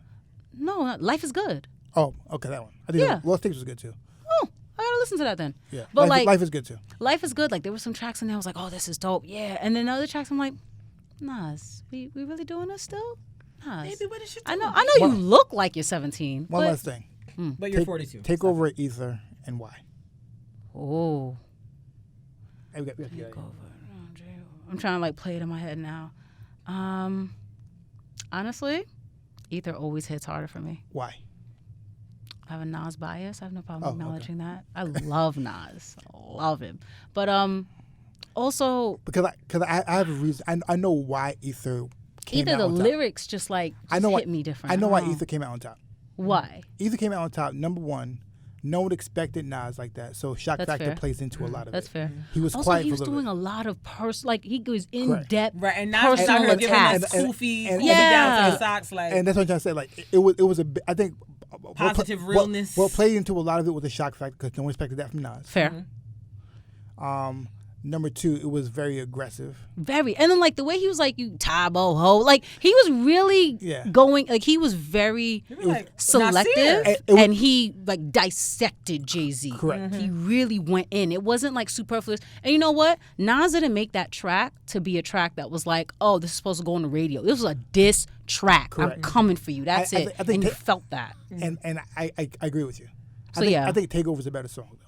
No, Life is Good. Oh, okay, that one. I think Lost Tapes was good too. Oh, I gotta listen to that then. Yeah, but Life is good too. Life is Good. Like there were some tracks in there I was like, oh, this is dope. Yeah, and then other tracks I'm like, Nas, we really doing this still? Nas. Baby, what is she I doing? know you look like you're 17. One last thing. But you're 42. Take over Ether and why? Oh. Hey, we got I'm trying to like play it in my head now. Honestly, Ether always hits harder for me. Why? I have a Nas bias. I have no problem acknowledging that. I love Nas. I love him. But also because I have a reason. I know why Ether came out on top. Lyrics just hit me different. I know why Ether came out on top. Why? Ether came out on top. Number one, no one expected Nas like that, so shock factor plays into a lot of it. That's fair. He was also, quiet. He was doing a lot of he was in depth, right? And Nas personal attacks. Goofy, down to the socks, like. And that's what I'm trying to say. Like it was I think positive realness. What played into a lot of it was a shock factor because no one expected that from Nas. Fair. Number two, it was very aggressive. Very. And then, like, the way he was like, you Tabo ho. Like, he was really going, like, he was very selective. And he, like, dissected Jay-Z. Correct. He really went in. It wasn't, like, superfluous. And you know what? Nas didn't make that track to be a track that was like, oh, this is supposed to go on the radio. This was a diss track. Correct. I'm coming for you. That's it. I think you felt that. And I agree with you. So, I think Takeover's a better song, though.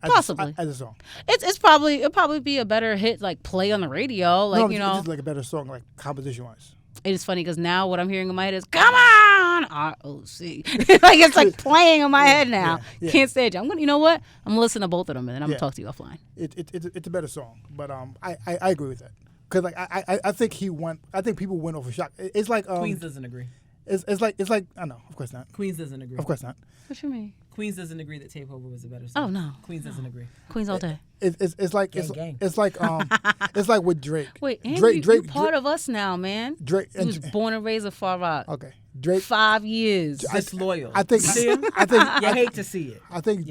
Possibly as a song, it'll probably be a better hit, like play on the radio, like it's just like a better song, like composition wise. It is funny because now what I'm hearing in my head is "Come on, ROC," like it's like playing in my head now. Yeah. Can't say it. You know what? I'm gonna listen to both of them and then I'm gonna talk to you offline. It's a better song, but I agree with that because like I think he won. I think people went over shock. It's like Queens doesn't agree. It's like I know, of course not. Queens doesn't agree. Of course not. What you mean? Queens doesn't agree that Takeover was a better song. Oh no. Queens doesn't agree. Queens all day. It's like gang. It's like it's like with Drake. Wait, Andrew, you're part of us now, man. Drake he was born and raised in Far Rock. Okay. Drake 5 years. Disloyal. I think you hate to see it. I think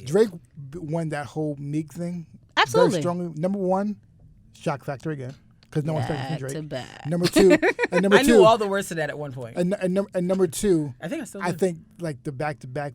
Drake won that whole Meek thing. Absolutely. Very strongly. Number one, shock factor again. because no one's taking from Back to Drake. back. Number two, and number I two, knew all the words to that at one point. and number two. I think I still do. I think like the back to back